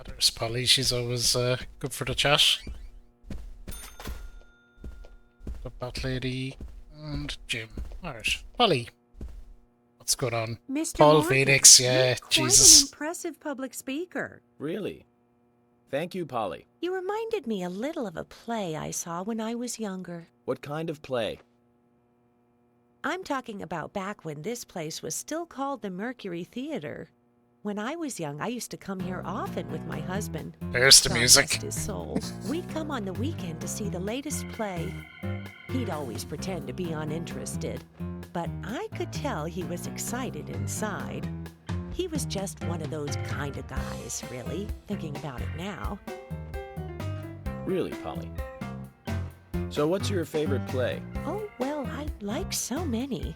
There's Polly, she's always good for the chat. The Bat Lady and Jim. Alright, Polly. What's going on? Mr. Paul Morgan, Phoenix, yeah, you're quite Jesus. an impressive public speaker. Really? Thank you, Polly. You reminded me a little of a play I saw when I was younger. What kind of play? I'm talking about back when this place was still called the Mercury Theater. When I was young, I used to come here often with my husband. There's the God music. rest his soul. We'd come on the weekend to see the latest play. He'd always pretend to be uninterested, but I could tell he was excited inside. He was just one of those kind of guys, really, thinking about it now. Really, Polly? So what's your favorite play? Oh, well, I like so many.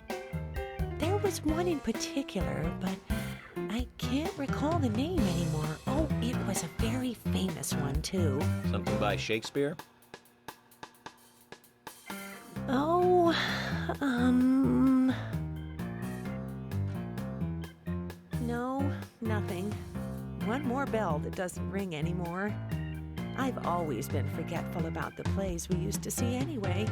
There was one in particular, but I can't recall the name anymore. Oh, it was a very famous one, too. Something by Shakespeare? Oh, no, nothing. One more bell that doesn't ring anymore. I've always been forgetful about the plays we used to see anyway.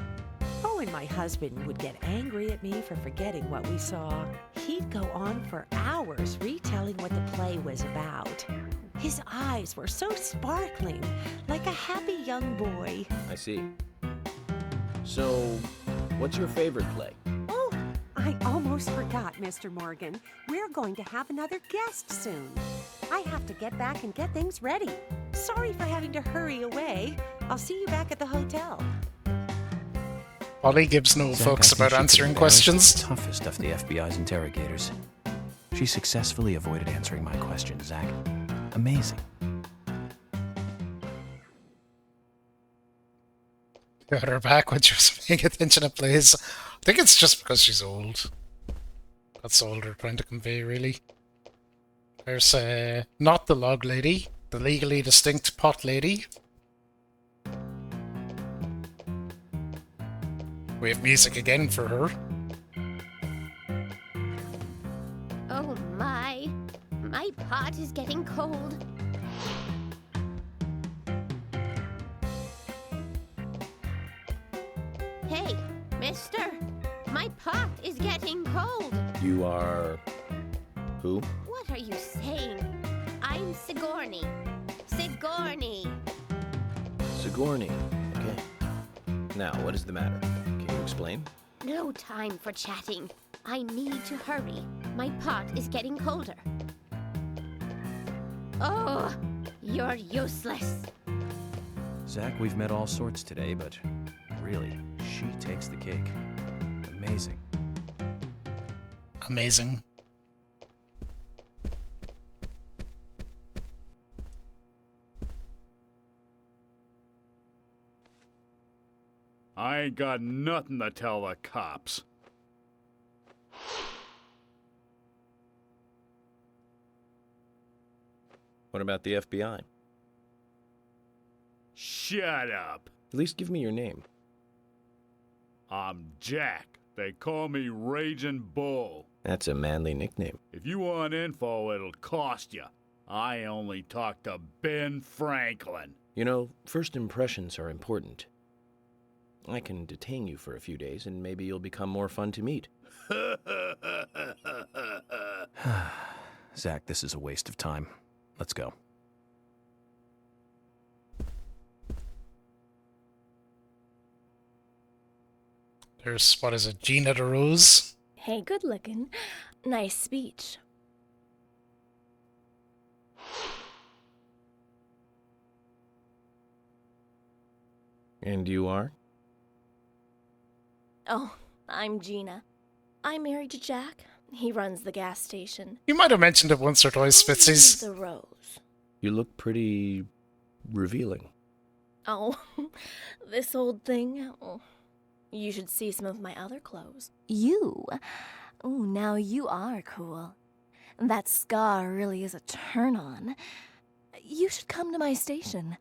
Oh, and my husband would get angry at me for forgetting what we saw. He'd go on for hours retelling what the play was about. His eyes were so sparkling, like a happy young boy. I see. So, what's your favorite play? Oh, I almost forgot, Mr. Morgan. We're going to have another guest soon. I have to get back and get things ready. Sorry for having to hurry away. I'll see you back at the hotel. Polly gives no Zach, I fucks think about she answering could embarrass questions. The toughest of the FBI's interrogators. She successfully avoided answering my questions, Zach. Amazing. Got her back when she was paying attention to plays. I think it's just because she's old. That's all they're trying to convey, really. There's not the log lady, the legally distinct pot lady. We have music again for her. Oh my pot is getting cold. Hey, mister, my pot is getting cold. You are... who? What are you saying? I'm Sigourney. Sigourney. Sigourney. Okay. Now, what is the matter? Can you explain? No time for chatting. I need to hurry. My pot is getting colder. Oh, you're useless. Zach, we've met all sorts today, but really, she takes the cake. Amazing. Amazing. I ain't got nothing to tell the cops. What about the FBI? Shut up. At least give me your name. I'm Jack. They call me Raging Bull. That's a manly nickname. If you want info, it'll cost you. I only talk to Ben Franklin. You know, first impressions are important. I can detain you for a few days, and maybe you'll become more fun to meet. Zach, this is a waste of time. Let's go. There's, what is it, Gina the Rose? Hey, good looking. Nice speech. And you are? Oh, I'm Gina. I'm married to Jack. He runs the gas station. You might have mentioned it once or twice, Fitzies. The Rose. You look pretty revealing. Oh, this old thing. Oh, you should see some of my other clothes. You? Oh, now you are cool. That scar really is a turn-on. You should come to my station.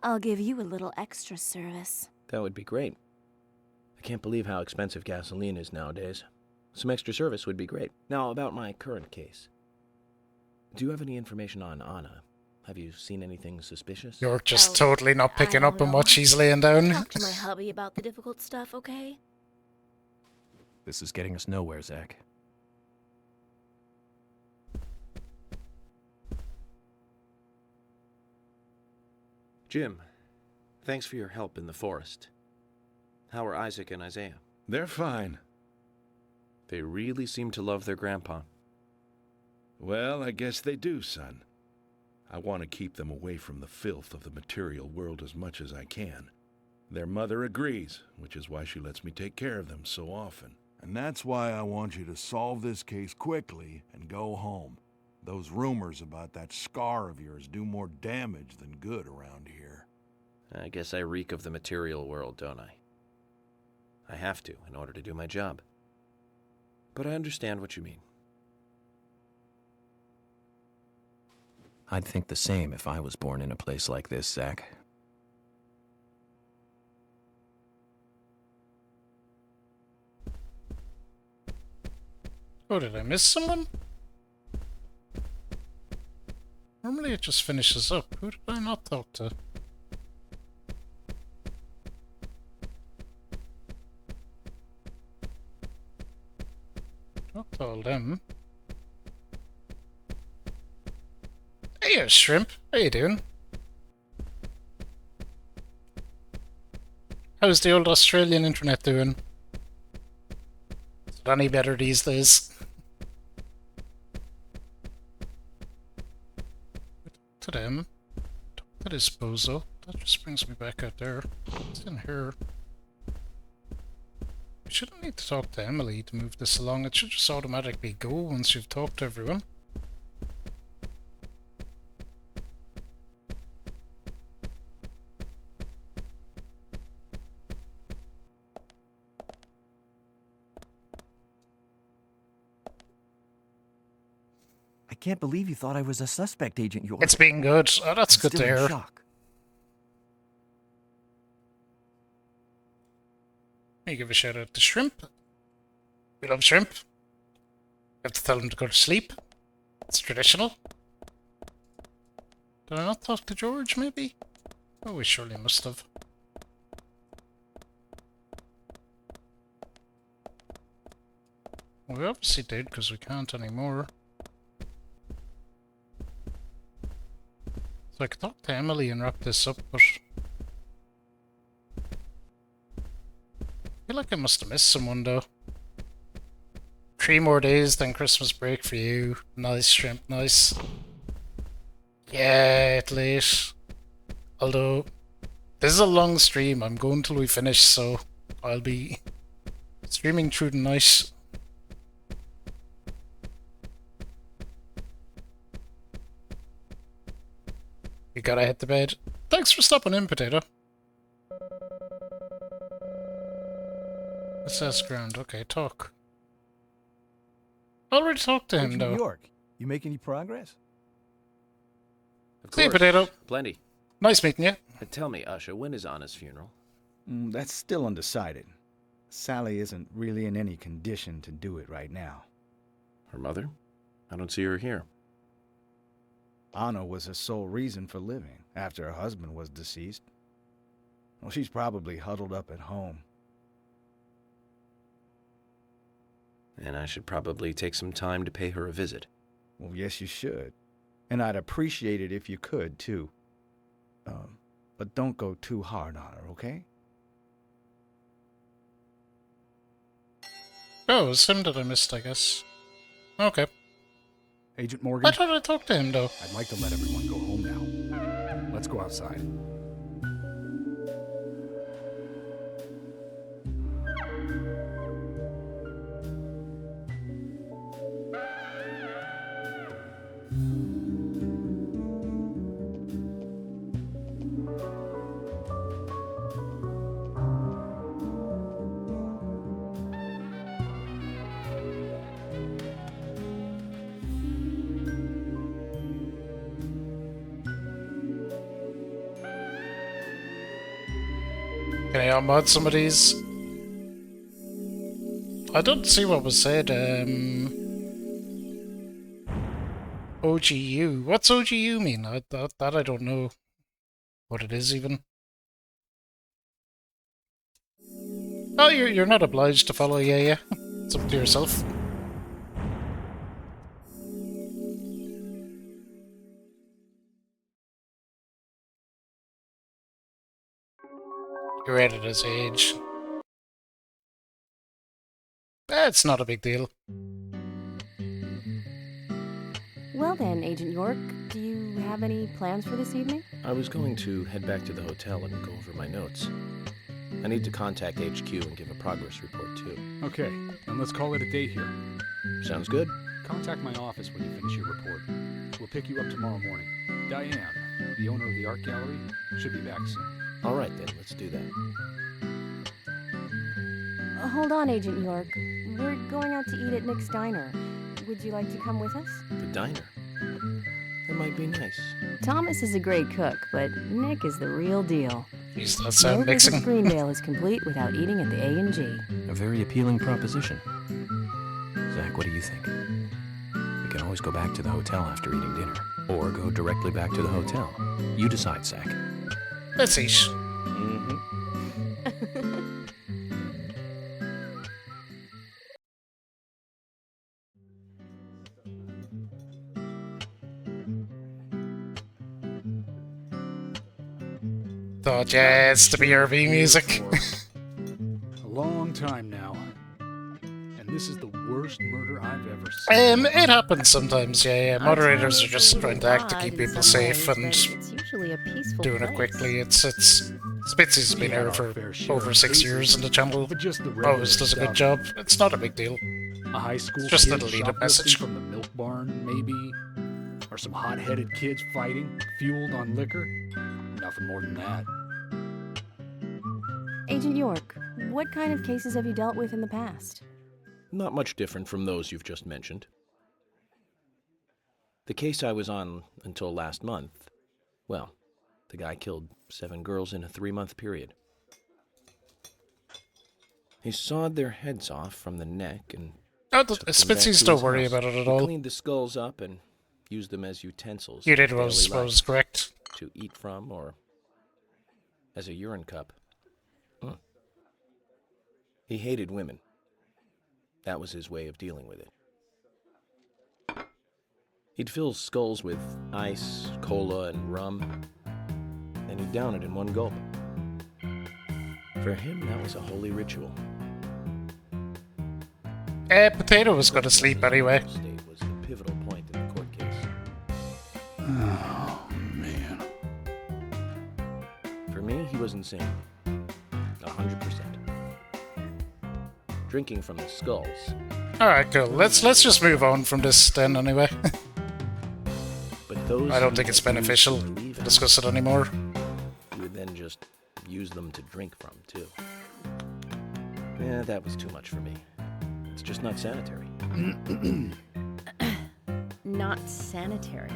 I'll give you a little extra service. That would be great. I can't believe how expensive gasoline is nowadays. Some extra service would be great. Now, about my current case. Do you have any information on Anna? Have you seen anything suspicious? You're just totally not picking up on what she's laying down. Talk to my hubby about the difficult stuff, okay? This is getting us nowhere, Zach. Jim, thanks for your help in the forest. How are Isaac and Isaiah? They're fine. They really seem to love their grandpa. Well, I guess they do, son. I want to keep them away from the filth of the material world as much as I can. Their mother agrees, which is why she lets me take care of them so often. And that's why I want you to solve this case quickly and go home. Those rumors about that scar of yours do more damage than good around here. I guess I reek of the material world, don't I? I have to, in order to do my job. But I understand what you mean. I'd think the same if I was born in a place like this, Zach. Oh, did I miss someone? Normally it just finishes up. Who did I not talk to? Talked to all them. Hey, Shrimp. How you doing? How's the old Australian internet doing? Is it any better these days? To them. To this bozo. That just brings me back out there. It's in here. We shouldn't need to talk to Emily to move this along. It should just automatically go once you've talked to everyone. I can't believe you thought I was a suspect, Agent York. It's been good. Oh, that's I'm good to still in hear. shock. You give a shout out to Shrimp. We love Shrimp. You have to tell him to go to sleep. It's traditional. Did I not talk to George, maybe? Oh, we surely must have. Well, we obviously did, because we can't anymore. So I could talk to Emily and wrap this up, but I feel like I must have missed someone, though. 3 more days, then Christmas break for you. Nice, Shrimp, nice. Yeah, it's late. Although, this is a long stream. I'm going till we finish, so I'll be streaming through the night. You gotta head to bed. Thanks for stopping in, Potato. Assess ground. Okay, talk. Already talked to him, Agent though. York, you make any progress? Of See you, course. Potato. Plenty. Nice meeting you. Tell me, Usha, when is Anna's funeral? That's still undecided. Sally isn't really in any condition to do it right now. Her mother? I don't see her here. Anna was her sole reason for living after her husband was deceased. Well, she's probably huddled up at home. And I should probably take some time to pay her a visit. Well, yes, you should. And I'd appreciate it if you could, too. But don't go too hard on her, okay? Oh, it was him that I missed, I guess. Okay. Agent Morgan? I thought I talked to him, though. I'd like to let everyone go home now. Let's go outside. Can I unmod some of these? I don't see what was said. OGU. What's OGU mean? That I don't know what it is even. Oh, you're not obliged to follow. Yeah. It's up to yourself. You're at his age. It's not a big deal. Well then, Agent York, do you have any plans for this evening? I was going to head back to the hotel and go over my notes. I need to contact HQ and give a progress report, too. Okay, and let's call it a day here. Sounds good. Contact my office when you finish your report. We'll pick you up tomorrow morning. Diane, the owner of the art gallery, should be back soon. All right, then. Let's do that. Hold on, Agent York. We're going out to eat at Nick's Diner. Would you like to come with us? The diner. That might be nice. Thomas is a great cook, but Nick is the real deal. Jeez, that's No visit mixing. to Greendale is complete without eating at the A&G. A very appealing proposition. Zach, what do you think? We can always go back to the hotel after eating dinner, or go directly back to the hotel. You decide, Zach. Let's eat. Oh, jazz to BRB music. A long time now. And this is the worst murder I've ever seen. It happens sometimes, yeah. Moderators are just trying to act to keep people safe and It's usually a peaceful doing it place. quickly. Spitzy's been here for over 6 years, and the channel always does a good job. It's not a big deal. A high school It's just a kid lead-up shoplifting message. from the milk barn, maybe? Or some hot-headed kids fighting, fueled on liquor? Nothing more than that. Agent York, what kind of cases have you dealt with in the past? Not much different from those you've just mentioned. The case I was on until last month, well, the guy killed 7 girls in a 3-month period. He sawed their heads off from the neck and took them back Spitzy's to don't his worry house. about it at He all. cleaned the skulls up and used them as utensils. You did for what was daily life, correct. to eat from or as a urine cup. He hated women. That was his way of dealing with it. He'd fill skulls with ice, cola, and rum, then he'd down it in one gulp. For him, that was a holy ritual. Potato was going to sleep anyway. State was the pivotal point in the court case. Oh, man. For me, he was insane. 100%. Drinking from the skulls. Alright, cool. Let's just move on from this then anyway. But those I don't who think it's refused to beneficial believe to in discuss it anymore. He would then just use them to drink from, too. Yeah, that was too much for me. It's just not sanitary. Not sanitary.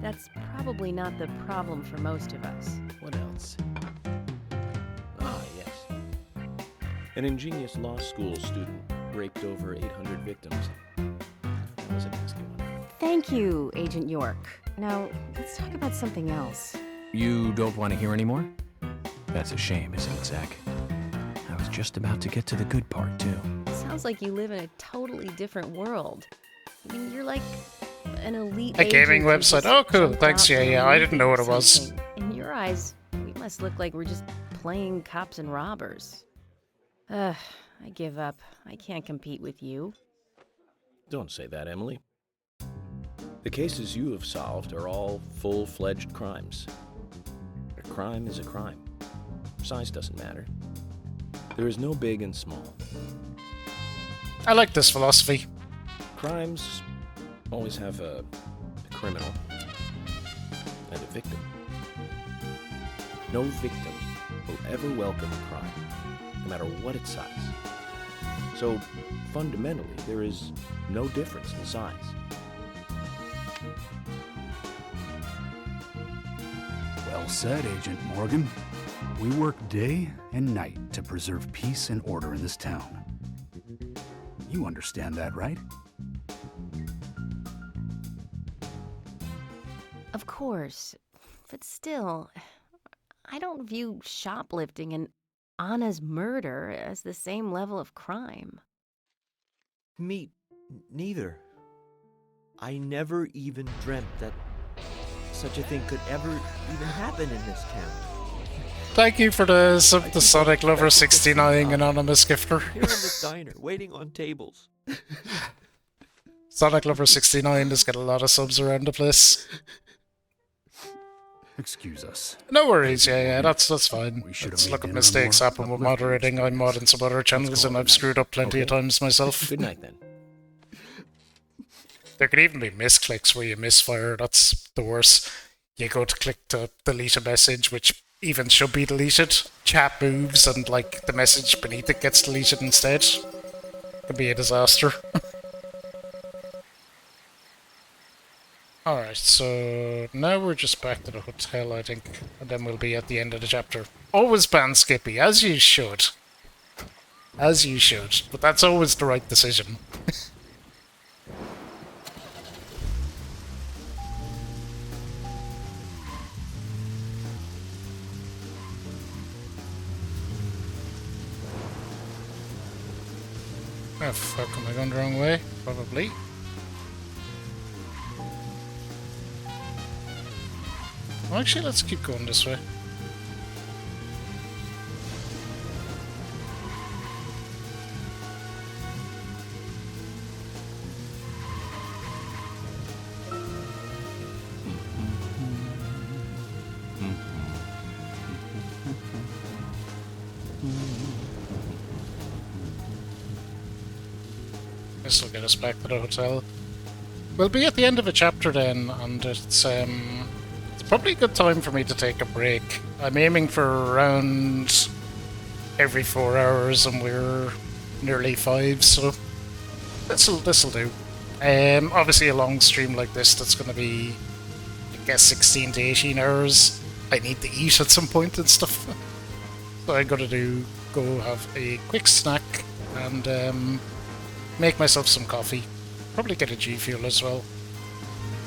That's probably not the problem for most of us. What else? Ah, yes. An ingenious law school student raped over 800 victims. That was a nasty one. Thank you, Agent York. Now, let's talk about something else. You don't want to hear anymore? That's a shame, isn't it, Zach? I was just about to get to the good part, too. Sounds like you live in a totally different world. I mean, you're like an elite A gaming agent who website. just Oh, cool. jumped Thanks. out Yeah, from I didn't know what it was. something. In your eyes, we must look like we're just playing cops and robbers. Ugh, I give up. I can't compete with you. Don't say that, Emily. The cases you have solved are all full-fledged crimes. A crime is a crime. Size doesn't matter. There is no big and small. I like this philosophy. Crimes always have a criminal and a victim. No victim will ever welcome a crime, no matter what its size. So, fundamentally, there is no difference in size. Well said, Agent Morgan. We work day and night to preserve peace and order in this town. You understand that, right? Of course. But still, I don't view shoplifting and Anna's murder as the same level of crime. Me, neither. I never even dreamt that such a thing could ever even happen in this town. Thank you for the Sonic Lover 69 anonymous gifter. Here in this diner, waiting on tables. Sonic Lover 69 does get a lot of subs around the place. Excuse us. No worries, yeah, that's fine. should've Let's made look at dinner mistakes more happen with uplifting moderating. I'm modding some other channels and I've screwed up plenty of times myself. Good night, then. There could even be misclicks where you misfire. That's the worst. You go to click to delete a message, which even should be deleted. Chat moves and like the message beneath it gets deleted instead. Could be a disaster. Alright, so now we're just back to the hotel, I think, and then we'll be at the end of the chapter. Always ban Skippy, as you should. As you should, but that's always the right decision. Oh fuck, am I going the wrong way? Probably. Well, actually, let's keep going this way. This will get us back to the hotel. We'll be at the end of a chapter then, and it's probably a good time for me to take a break. I'm aiming for around every 4 hours, and we're nearly 5, so this'll do. Obviously a long stream like this, that's going to be, I guess, 16 to 18 hours. I need to eat at some point and stuff. So I gotta go have a quick snack and make myself some coffee. Probably get a G Fuel as well.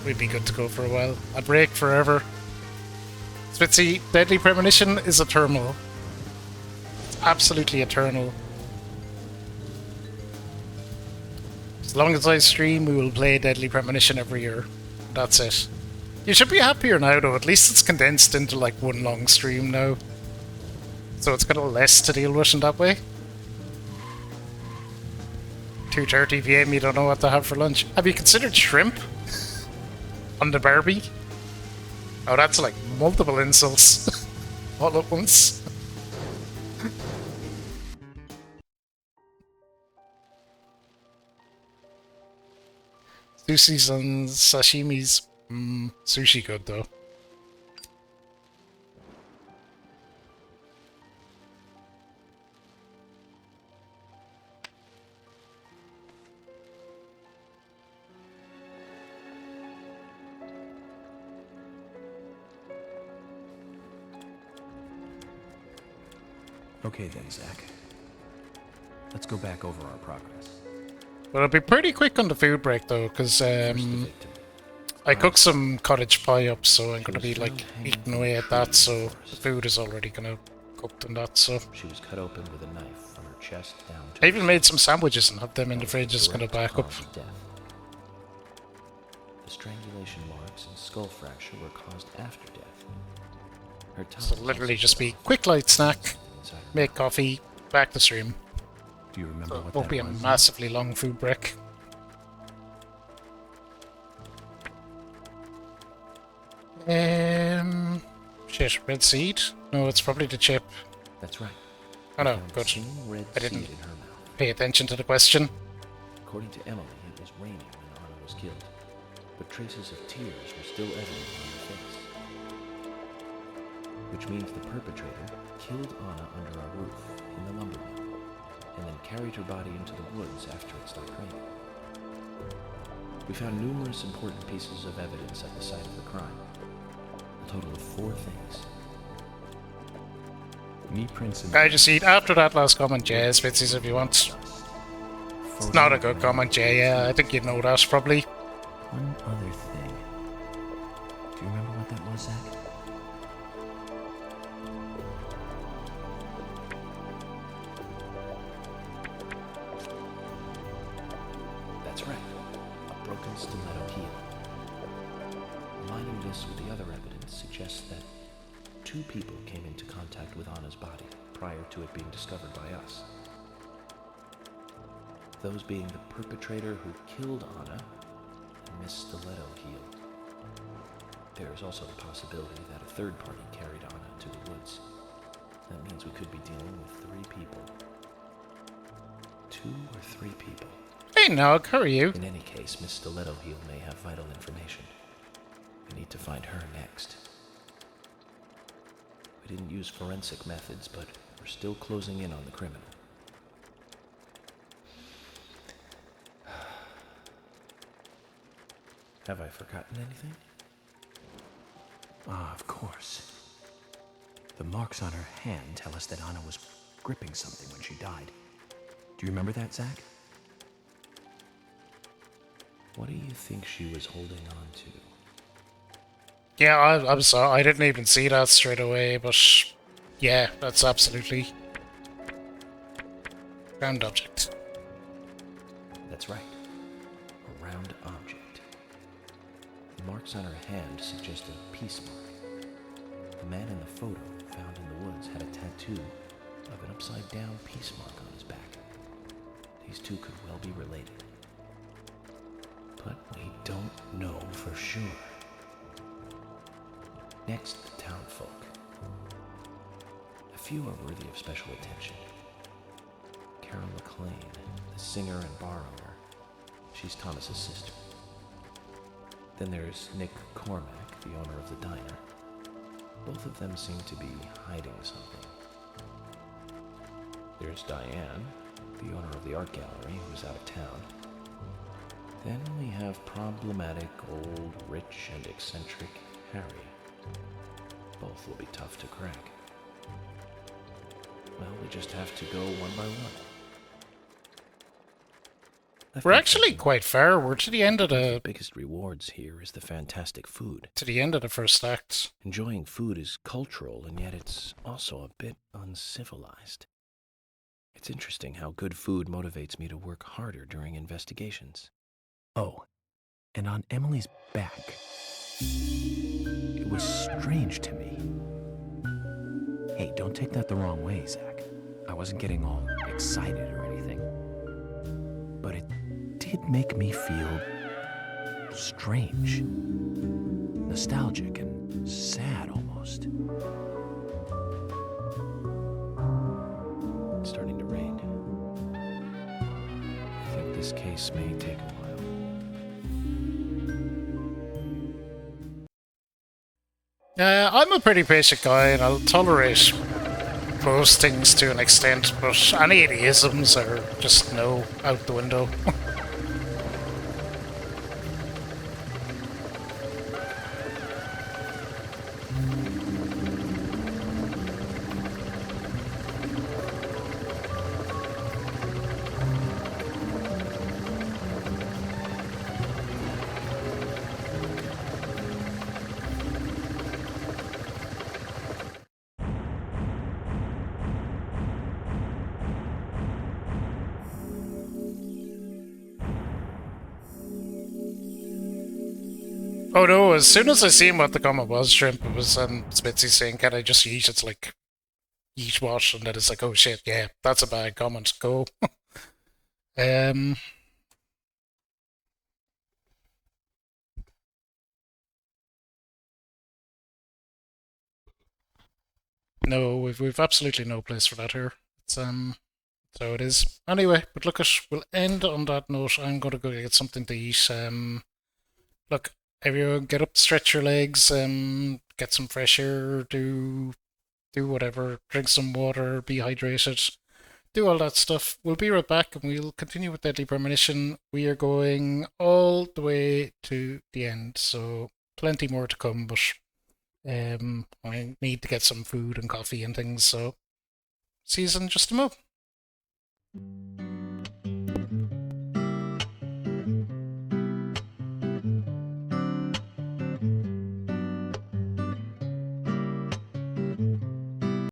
We'd be good to go for a while. A break forever. Spitzy, Deadly Premonition is eternal. It's absolutely eternal. As long as I stream, we will play Deadly Premonition every year. That's it. You should be happier now though, at least it's condensed into like one long stream now. So it's got a less to deal with in that way. 2:30 PM, you don't know what to have for lunch. Have you considered shrimp? On the Barbie? Oh, that's like multiple insults. All at once. Sushi's and sashimi's. Sushi good though. Okay then, Zach. Let's go back over our progress. But it'll be pretty quick on the food break though, because I cooked some cottage pie up, so I'm gonna be like eating away at that. So the food is already gonna cooked and that. So she was cut open with a knife from her chest down to I even made some sandwiches and have them in the fridge, just gonna back up. The strangulation marks and skull fracture were caused after death. Her tongue So literally just be quick light snack, make coffee, back to stream. Do you remember what Won't that be a was? massively long food break. Shit, red seed? No, it's probably the chip. That's right. Oh no, good. I didn't pay attention to the question. According to Emily, it was raining when Anna was killed, but traces of tears were still evident on her face. Which means the perpetrator killed Anna under our roof in the lumber mill, and then carried her body into the woods after it stopped raining. We found numerous important pieces of evidence at the site of the crime. A total of 4 things. Knee prints in I just eat after that last comment, yeah, Spitzies if you want. It's not a good comment, yeah, I think you know that probably. One other thing. Do you remember what that was, Zach? That's right. A broken stiletto heel. Aligning this with the other evidence suggests that 2 people came into contact with Anna's body prior to it being discovered by us. Those being the perpetrator who killed Anna and Miss Stiletto Heel. There is also the possibility that a third party carried Anna to the woods. That means we could be dealing with 3 people. 2 or 3 people. Hey Nog, how are you? In any case, Miss Stiletto Heel may have vital information. We need to find her next. We didn't use forensic methods, but we're still closing in on the criminal. Have I forgotten anything? Ah, of course. The marks on her hand tell us that Anna was gripping something when she died. Do you remember that, Zach? What do you think she was holding on to? Yeah, I'm sorry, I didn't even see that straight away, but yeah, that's absolutely round object. That's right. A round object. The marks on her hand suggest a peace mark. The man in the photo found in the woods had a tattoo of an upside-down peace mark on his back. These 2 could well be related. But we don't know for sure. Next, the townfolk. A few are worthy of special attention. Carol McLean, the singer and bar owner. She's Thomas's sister. Then there's Nick Cormack, the owner of the diner. Both of them seem to be hiding something. There's Diane, the owner of the art gallery, who's out of town. Then we have problematic, old, rich, and eccentric Harry. Both will be tough to crack. Well, we just have to go one by one. We're actually quite far. We're to the end of the biggest rewards here is the fantastic food. To the end of the first act. Enjoying food is cultural, and yet it's also a bit uncivilized. It's interesting how good food motivates me to work harder during investigations. Oh, and on Emily's back, it was strange to me. Hey, don't take that the wrong way, Zach. I wasn't getting all excited or anything. But it did make me feel strange. Nostalgic and sad almost. It's starting to rain. I think this case may take a while. I'm a pretty basic guy and I'll tolerate most things to an extent, but any of the isms are just no, out the window. Oh no, as soon as I seen what the comment was, Shrimp, it was Spitzy saying, can I just yeet? It's like, yeet what? And then it's like, oh shit, yeah, that's a bad comment, go. um... No, we've absolutely no place for that here. It's so it is. Anyway, but look, we'll end on that note. I'm gonna go get something to eat. Look, everyone, get up, stretch your legs, get some fresh air, do whatever, drink some water, be hydrated, do all that stuff. We'll be right back, and we'll continue with Deadly Premonition. We are going all the way to the end, so plenty more to come, but I need to get some food and coffee and things, so see you in just a moment.